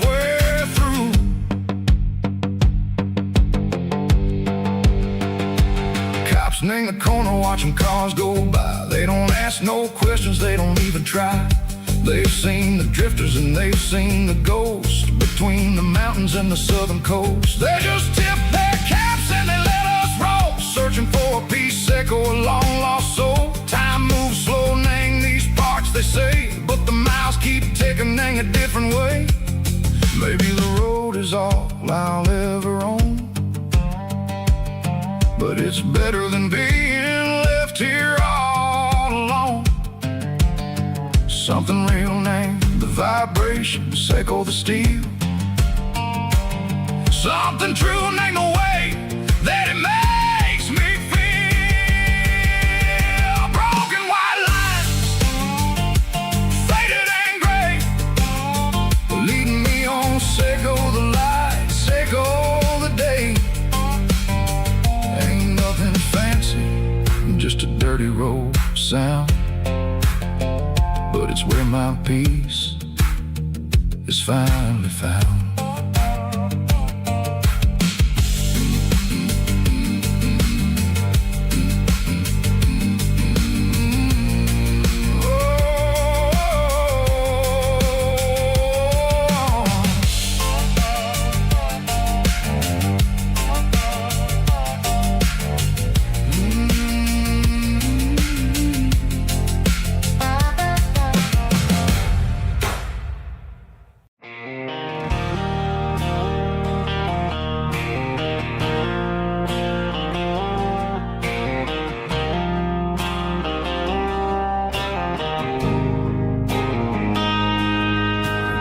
we're through. Cops in the corner watching cars go by. They don't ask no questions, they don't even try. They've seen the drifters and they've seen the ghosts between the mountains and the southern coast. They just tip their caps and they let us roll, searching for a piece sick or a long lost soul. Time moves slow, nang these parts they say, but the miles keep ticking, nang a different way. Maybe the road is all I'll ever own, but it's better than being left here all alone. Something real named the vibration, echo the steel. Something true named the way that it makes me feel. Broken white lines, faded and gray, leading me on, echo the light, echo the day. Ain't nothing fancy, just a dirty road sound, but it's where my peace is finally found.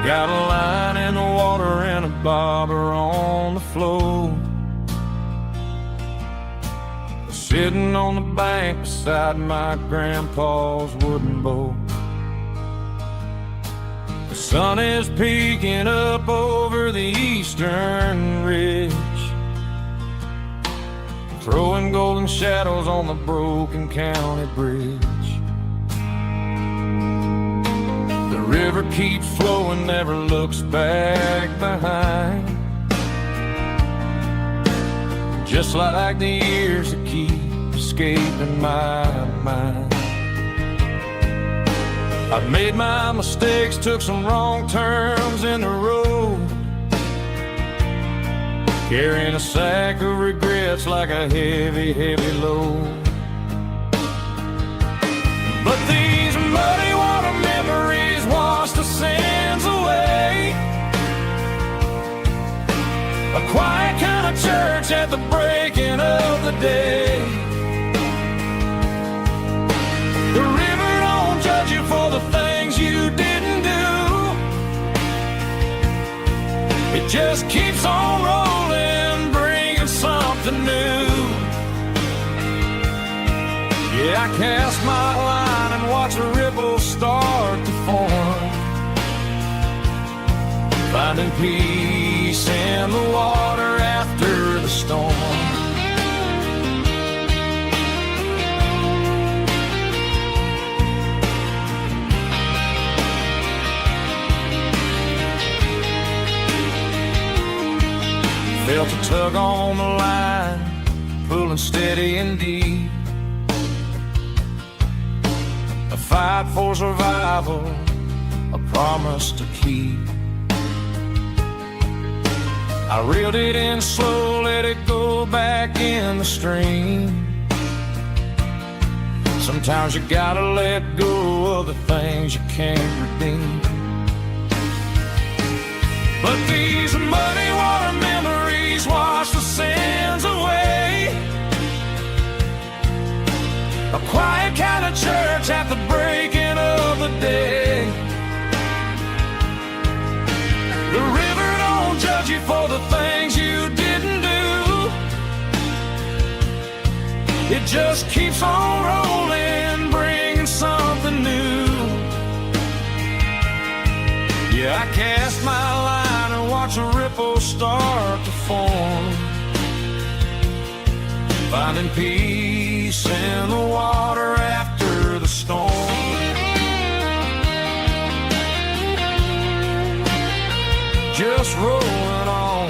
Got a line in the water and a bobber on the floor, sitting on the bank beside my grandpa's wooden boat. The sun is peeking up over the eastern ridge, throwing golden shadows on the broken county bridge. The river keeps flowing, never looks back behind, just like the years that keep escaping my mind. I've made my mistakes, took some wrong turns in the road, carrying a sack of regrets like a heavy, heavy load. But these muddy water memories wash the sins away. A quiet kind of church at the breaking of the day. The river don't judge you for the things you didn't do. It just keeps on rolling, bringing something new. Yeah, I cast my line and watch a ripple start to form, finding peace in the water after the storm. Felt a tug on the line, pulling steady and deep. A fight for survival, a promise to keep. I reeled it in slow, let it go back in the stream. Sometimes you gotta let go of the things you can't redeem. But these muddy water memories wash the sins away. A quiet kind of church at the breaking of the day. The river don't judge you for the things you didn't do. It just keeps on rolling, bringing something new. Yeah, I cast my line and watch a ripple start to form, finding peace in the water after the storm. Just rolling on.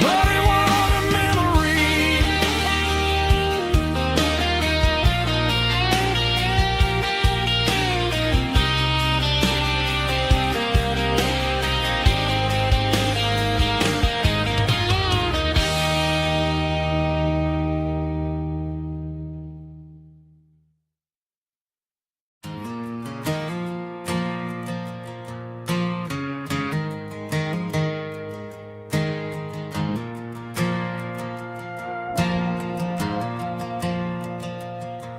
Muddy water memory.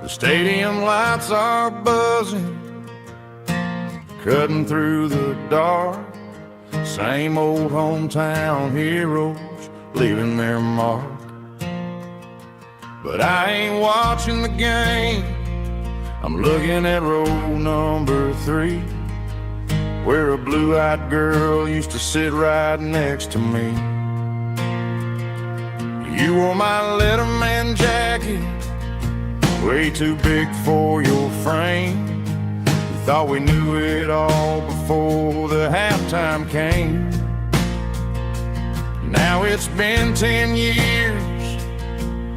The stadium lights are buzzing, cutting through the dark. Same old hometown heroes leaving their mark. But I ain't watching the game, I'm looking at row number 3, where a blue-eyed girl used to sit right next to me. You wore my Letterman jacket, way too big for your frame. We thought we knew it all before the halftime came. Now it's been 10 years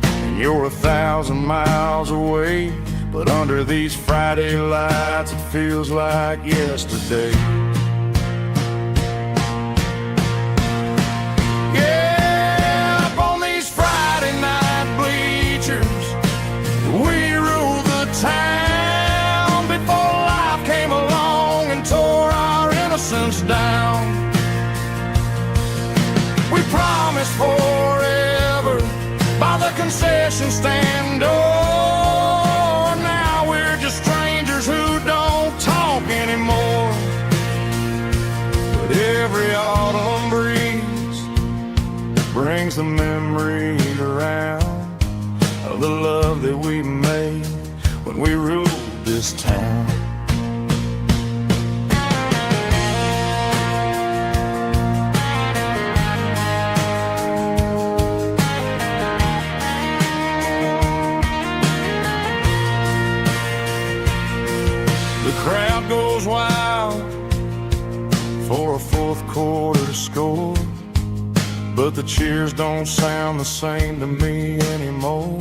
and you're 1,000 miles away, but under these Friday lights it feels like yesterday. Yeah, up on these Friday night bleachers, we ruled the town before life came along and tore our innocence down. We promised forever by the concession stand door. Now we're just strangers who don't talk anymore. But every autumn breeze brings the memory around of the love that we made when we ruled this town. The crowd goes wild for a fourth quarter score, but the cheers don't sound the same to me anymore.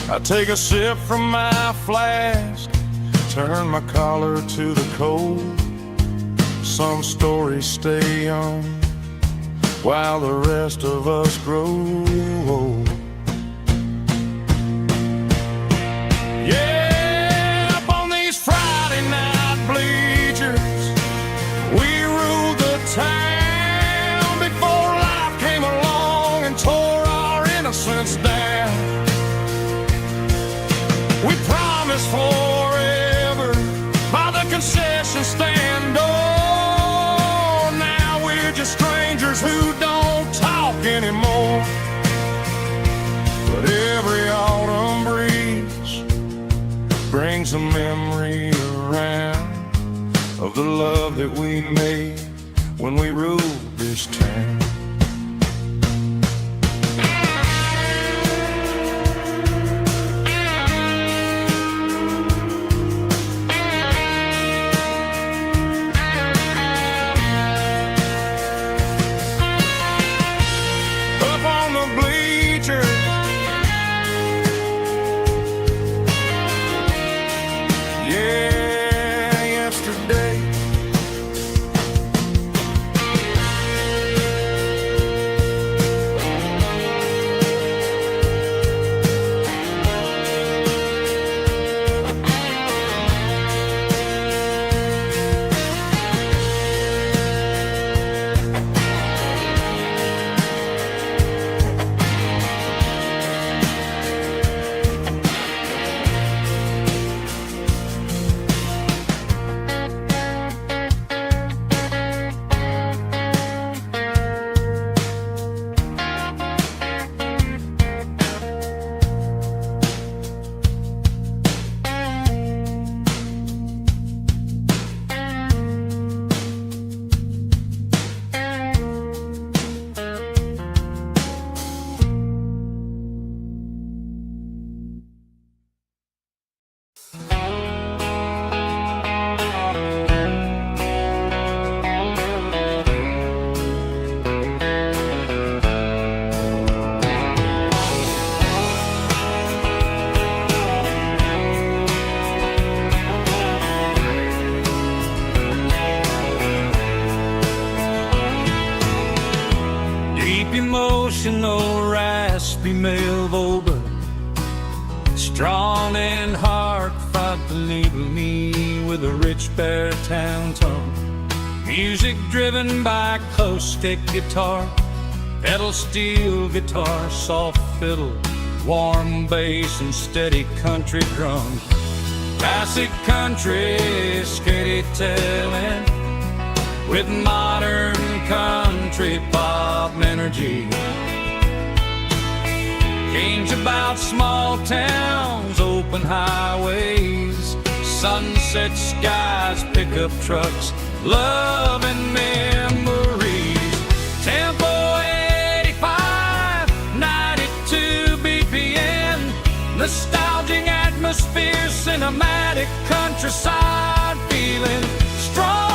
I take a sip from my flask, turn my collar to the cold. Some stories stay young while the rest of us grow old. Yeah, up on these Friday night bleachers, we ruled the town before life came along and tore our innocence down. We promised forever by the concession stand door. Now we're just strangers who don't talk love that we made when we ruled this town. Up on the bleachers, yeah, yesterday. Deep emotional, raspy male vocal, strong in heart, fight to leave me with a rich baritone tone. Music driven by acoustic guitar, pedal steel guitar, soft fiddle, warm bass and steady country drum. Classic country, skitty telling, with modern country pop energy. Games about small towns, open highways, sunset skies, pickup trucks, love and memories. Tempo 85, 92 BPM, nostalgic atmosphere, cinematic countryside feeling, strong.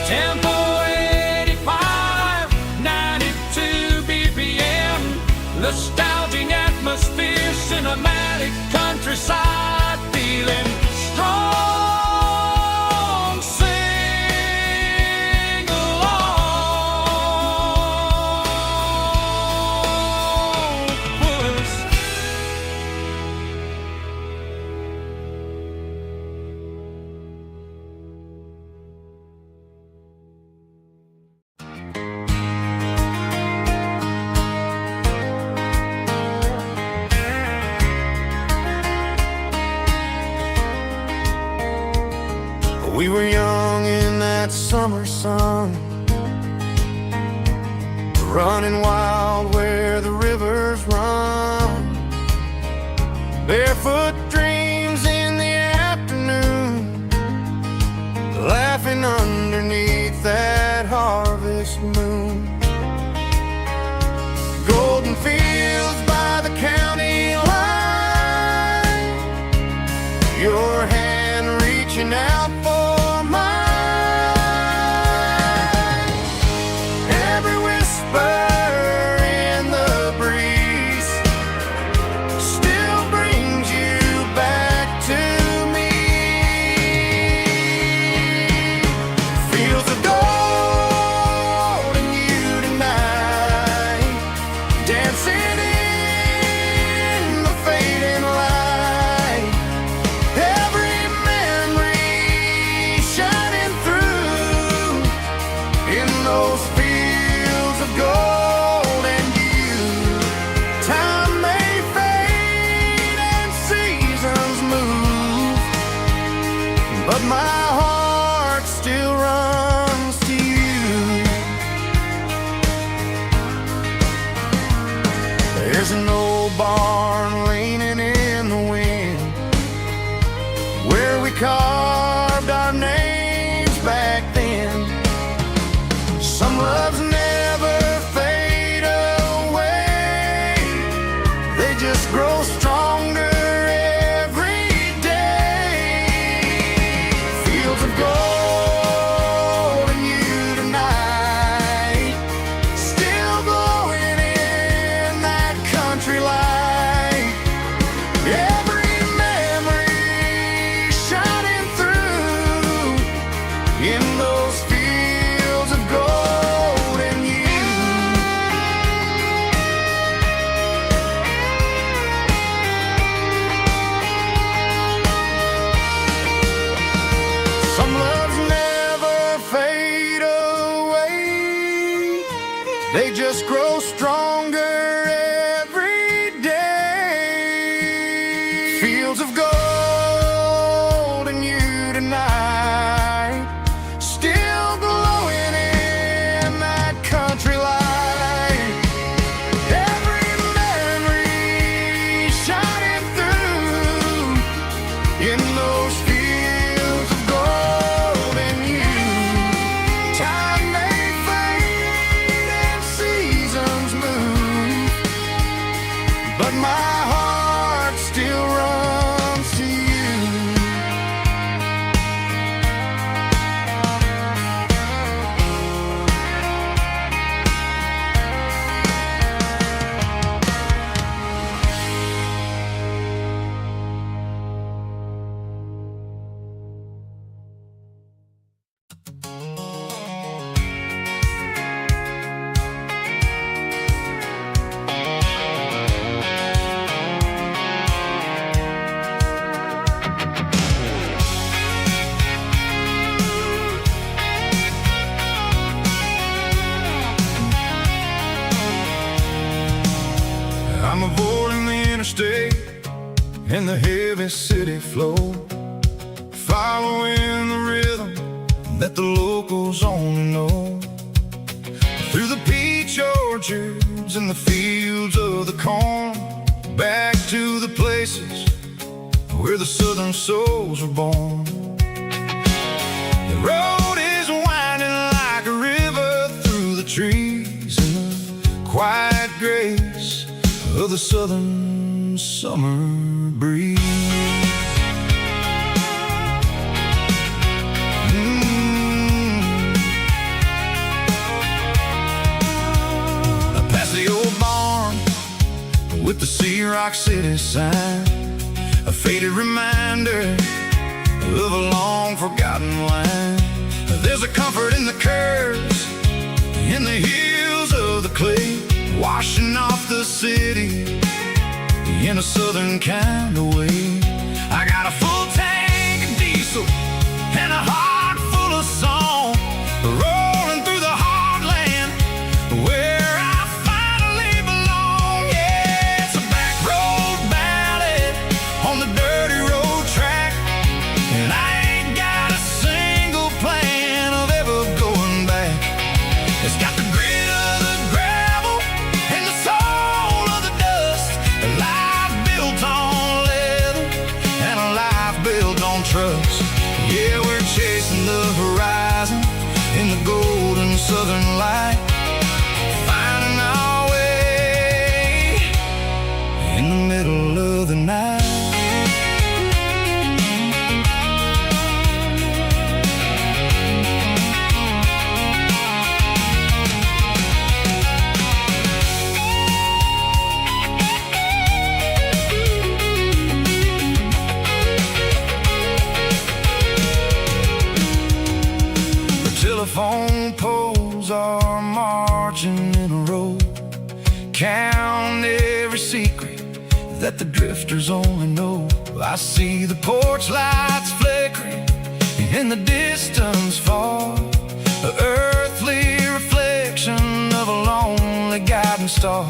Tempo 85, 92 BPM, nostalgic atmosphere, cinematic countryside feeling, strong, sing along, puss. We were young in that summer sun, running wild where the rivers run, barefoot dreams in the afternoon, laughing underneath that harvest moon. Golden fields by the county line, your hand reaching out for mine. Every whisper in the breeze still brings you back to me. Fields of gold and you tonight, dancing in the fading light. Every memory but my heart still runs to you. There's an old barn leaning in the wind where we carved our names back then. Some loves never fade away, they just grow stronger every day. Fields of gold in you tonight, still glowing in that country light. Every memory shining through in those fields of gold in you. Some loves never fade away, they just grow stronger every day. Fields of gold in you tonight, still glowing in that country light. Every memory shining through in those fields of gold in you. Time may fade and seasons move, but my heart still runs to you. I'm avoiding the interstate and the heavy city flow, following the rhythm that the locals only know. Through the peach orchards and the fields of the corn, back to the places where the southern souls were born. The road is winding like a river through the trees in the quiet grace of the southern summer breeze. Past the old barn with the Sea Rock City sign, a faded reminder of a long forgotten line. There's a comfort in the curves, in the hills of the clay, washing off the city in a southern kind of way. I got a full tank of diesel and a heart full of song, rolling through the heartland where I finally belong. Yeah, it's a back road ballad on the dirty road track, and I ain't got a single plan of ever going back. It's got the grit of the gravel and the soul of the dust, a life built on leather and a life built on trust. Yeah, we're chasing the horizon in the golden southern light, finding our way in the middle of the night. Telephone poles are marching in a row, count every secret that the drifters only know. I see the porch lights flickering in the distance far, an earthly reflection of a lonely guiding star.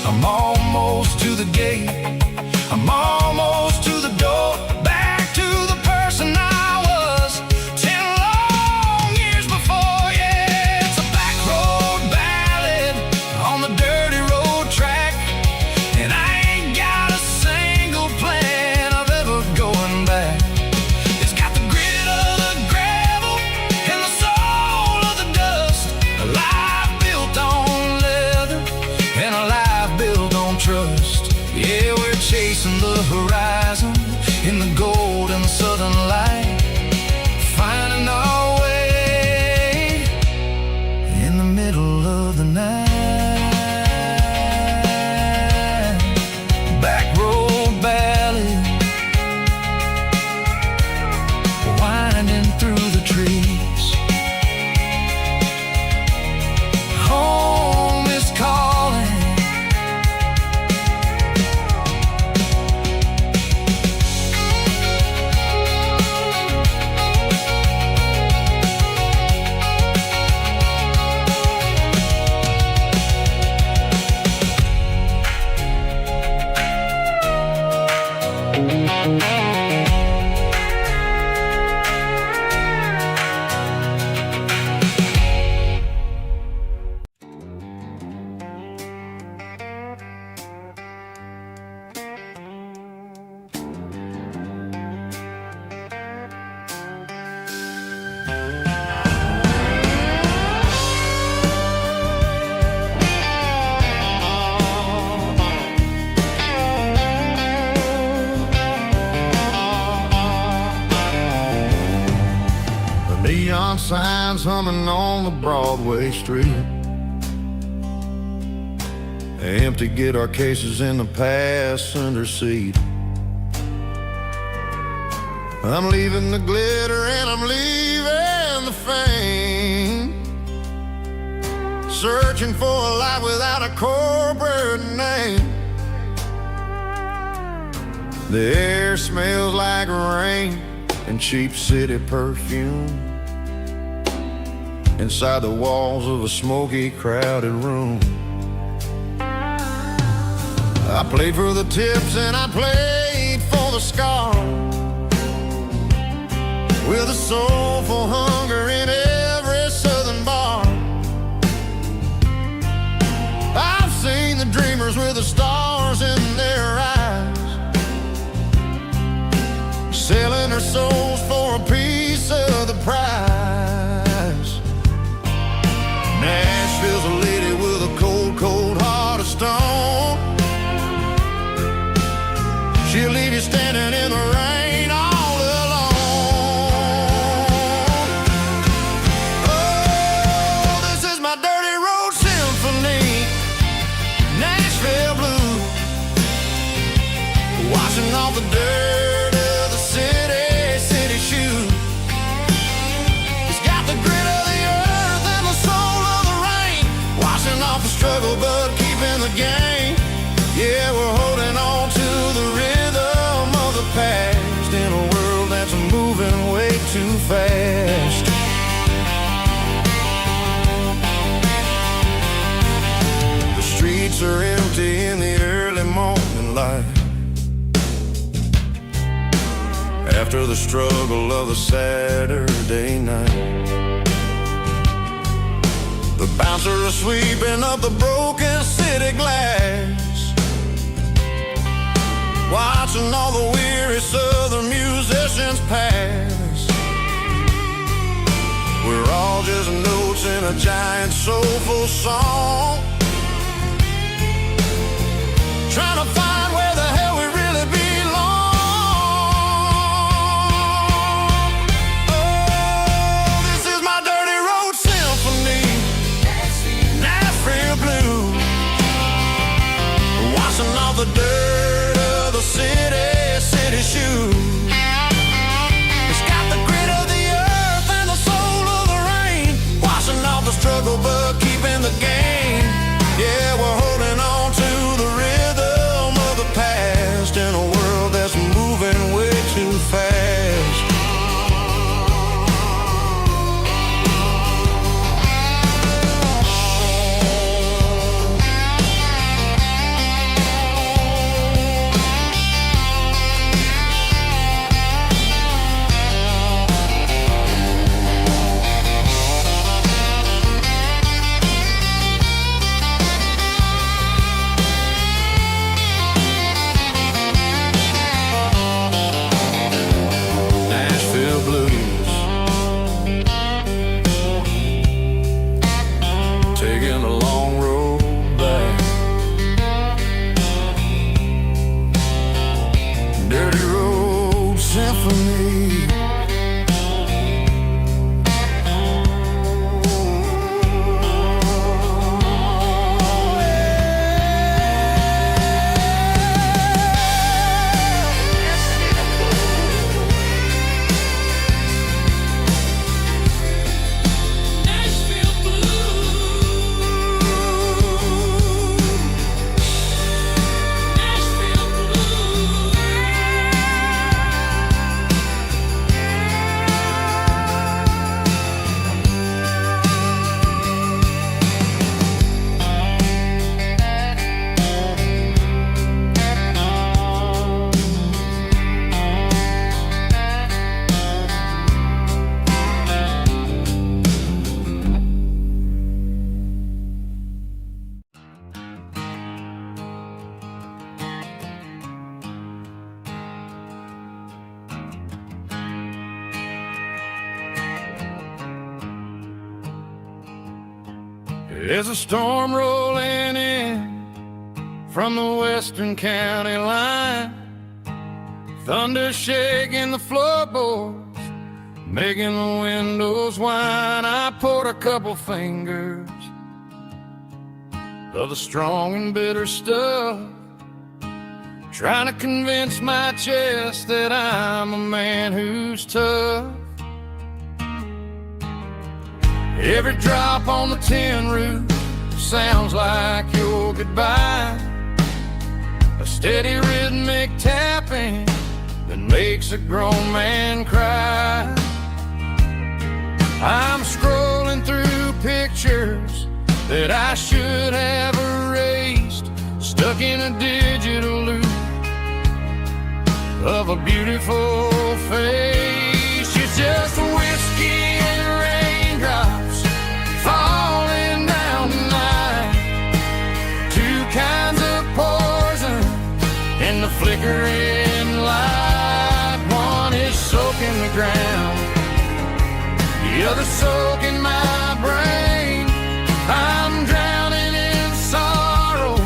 I'm almost to the gate, I'm almost to the door, back to the person I was. horizon in the golden southern light, finding our way in the middle of the night. Back road ballad, winding through the trees. Home is calling. Neon signs humming on the Broadway street. Empty guitar cases in the passenger seat. I'm leaving the glitter and I'm leaving the fame, searching for a life without a corporate name. The air smells like rain and cheap city perfume inside the walls of a smoky, crowded room. I played for the tips and I played for the scars, with a soulful hunger in every southern bar. I've seen the dreamers with the stars in their eyes, selling their souls for a piece of the prize. Nashville's a lady with a cold, cold heart of stone. She'll leave you standing in the rain all alone. Oh, this is my dirty road symphony, Nashville blue, washing off the dirt of the city shoe. It's got the grit of the earth and the soul of the rain, washing off the struggle but keeping the game. Yeah, we're holding on to the rhythm of the past in a world that's moving way too fast. The streets are empty in the early morning light, after the struggle of the Saturday night. The bouncers are sweeping up the broken city glass, watching all the weary southern musicians pass. We're all just notes in a giant soulful song, trying to find where the hell we really belong. Oh, this is my dirty road symphony, Nashville blue, washing off the dirt of the city shoe. It's got the grit of the earth and the soul of the rain, washing off the struggle but keeping the game. Yeah, we're holding on to the rhythm of the There's a storm rolling in from the western county line, thunder shaking the floorboards, making the windows whine. I poured a couple fingers of the strong and bitter stuff, trying to convince my chest that I'm a man who's tough. Every drop on the tin roof sounds like your goodbye, a steady rhythmic tapping that makes a grown man cry. I'm scrolling through pictures that I should have erased, stuck in a digital loop of a beautiful face. It's just whiskey and raindrops falling down tonight, two kinds of poison in the flickering light. One is soaking the ground, the other soaking my brain. I'm drowning in sorrow,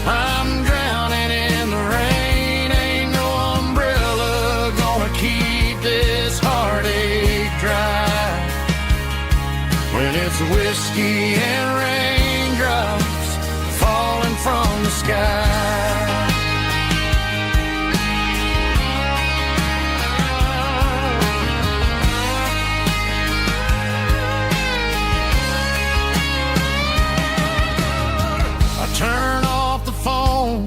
I'm drowning in the rain. Ain't no umbrella gonna keep this heartache dry when it's whiskey and raindrops falling from the sky. Turn off the phone,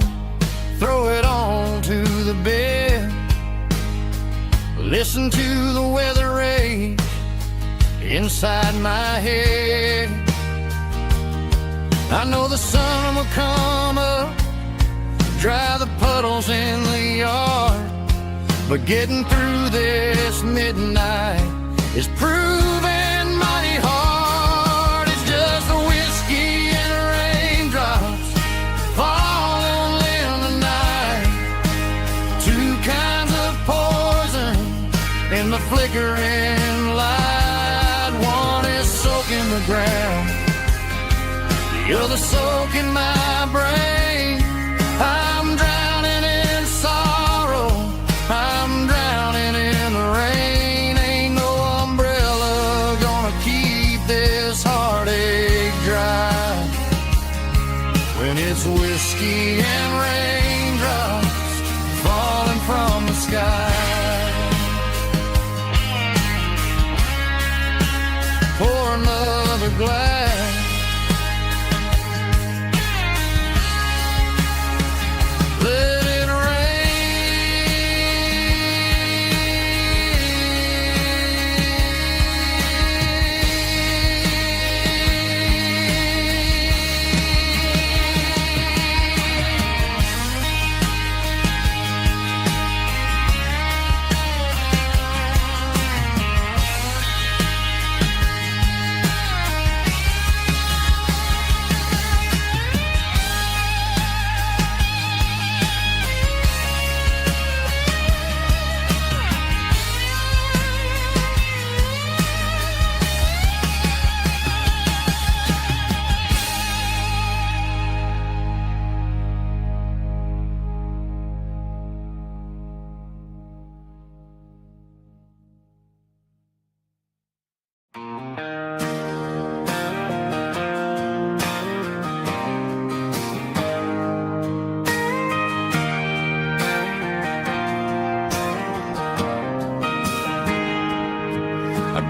throw it on to the bed, listen to the weather rage inside my head. I know the sun will come up, dry the puddles in the yard, but getting through this midnight is proving mighty hard. It's just the whiskey and raindrops falling in the night, two kinds of poison in the flickering light. One is soaking the ground, the other soaking my brain. I'm drowning in sorrow, I'm drowning in the rain. Ain't no umbrella gonna keep this heartache dry when it's whiskey and raindrops falling from the sky. Pour another glass, let it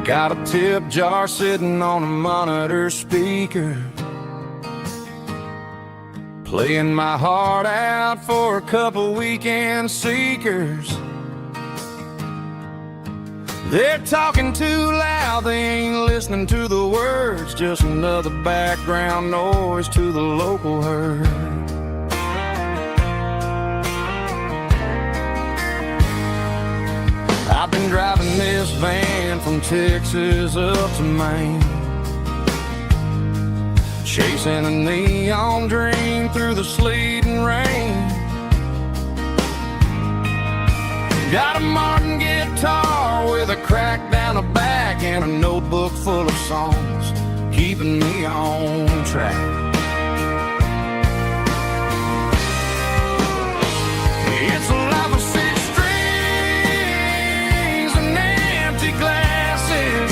got a tip jar sitting on a monitor speaker, playing my heart out for a couple weekend seekers. They're talking too loud, they ain't listening to the words, just another background noise to the local herd. I've been driving this van from Texas up to Maine, chasing a neon dream through the sleet and rain. Got a Martin guitar with a crack down the back and a notebook full of songs. keeping me on track. It's a life of six strings and empty glasses,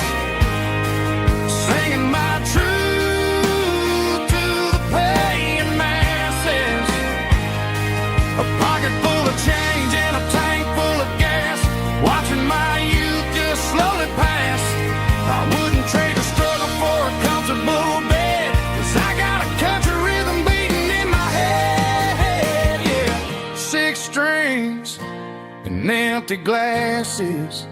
singing my truth to the paying masses. A pocket full of change and a tank full of gas, watching my youth just slowly pass. I wouldn't trade the struggle for a comfortable bed, 'cause I got a country rhythm beating in my head, yeah. Six strings and empty glasses.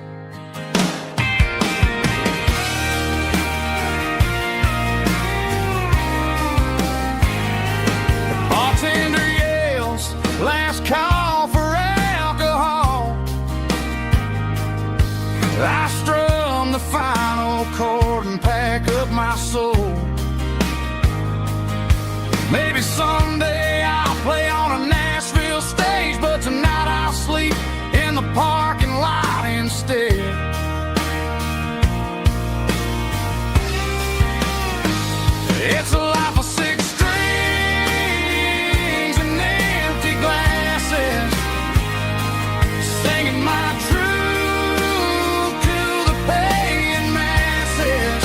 The bartender yells, last call for alcohol. I strum the final chord and pack up my soul. Maybe someday I'll play on a Nashville stage, but tonight I'll sleep in the parking lot instead. It's a life of six strings and empty glasses, singing my truth to the paying masses.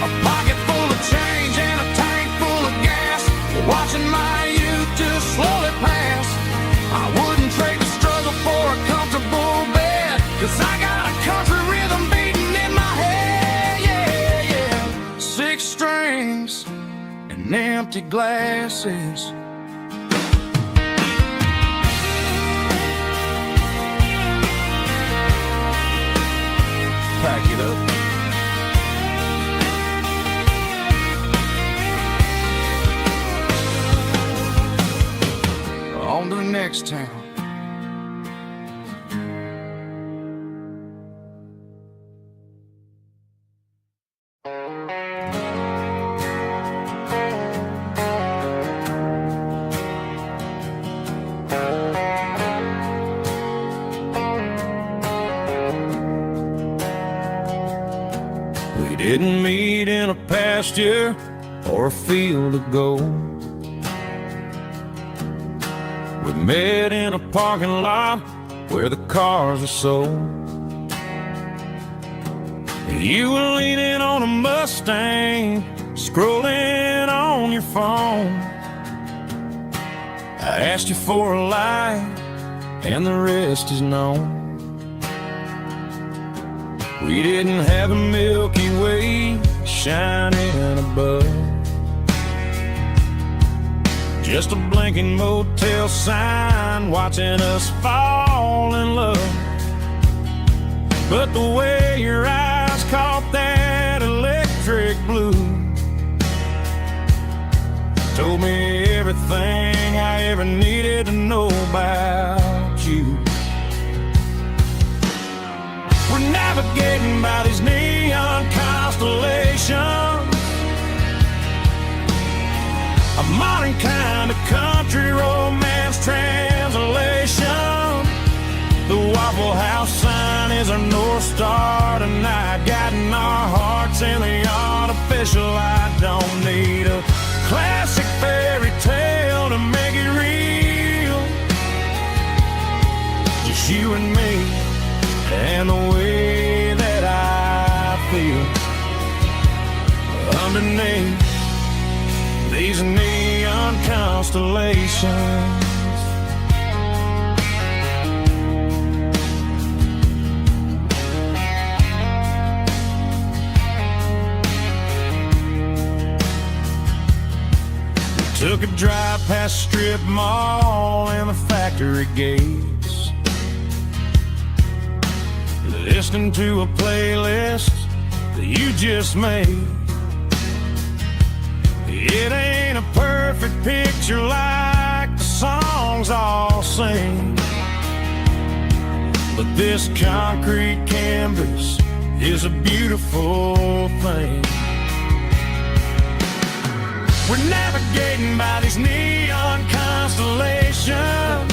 A pocket full of change and a tank full of gas, watching my youth just slowly pass. I wouldn't trade the struggle for a comfortable bed, 'cause I got a country rhythm beating in my head, yeah, yeah. Six strings and empty glasses. Pack it up. On to the next town. We didn't meet in a pasture or a field of gold. We met in a parking lot where the cars are sold. You were leaning on a Mustang, scrolling on your phone. I asked you for a light, and the rest is known. We didn't have a Milky Way shining above, just a blinking motel sign watching us fall in love. But the way your eyes caught that electric blue told me everything I ever needed to know about you. We're navigating by these neon constellations, a modern kind of country romance translation. The Waffle House sign is our North Star tonight, guiding our hearts in the artificial light. Don't need a classic fairy tale to make it real, just you and me and the way that I feel underneath these neon constellations. We took a drive past strip mall and the factory gates, listening to a playlist that you just made. It ain't a perfect picture like the songs all sing, but this concrete canvas is a beautiful thing. We're navigating by these neon constellations,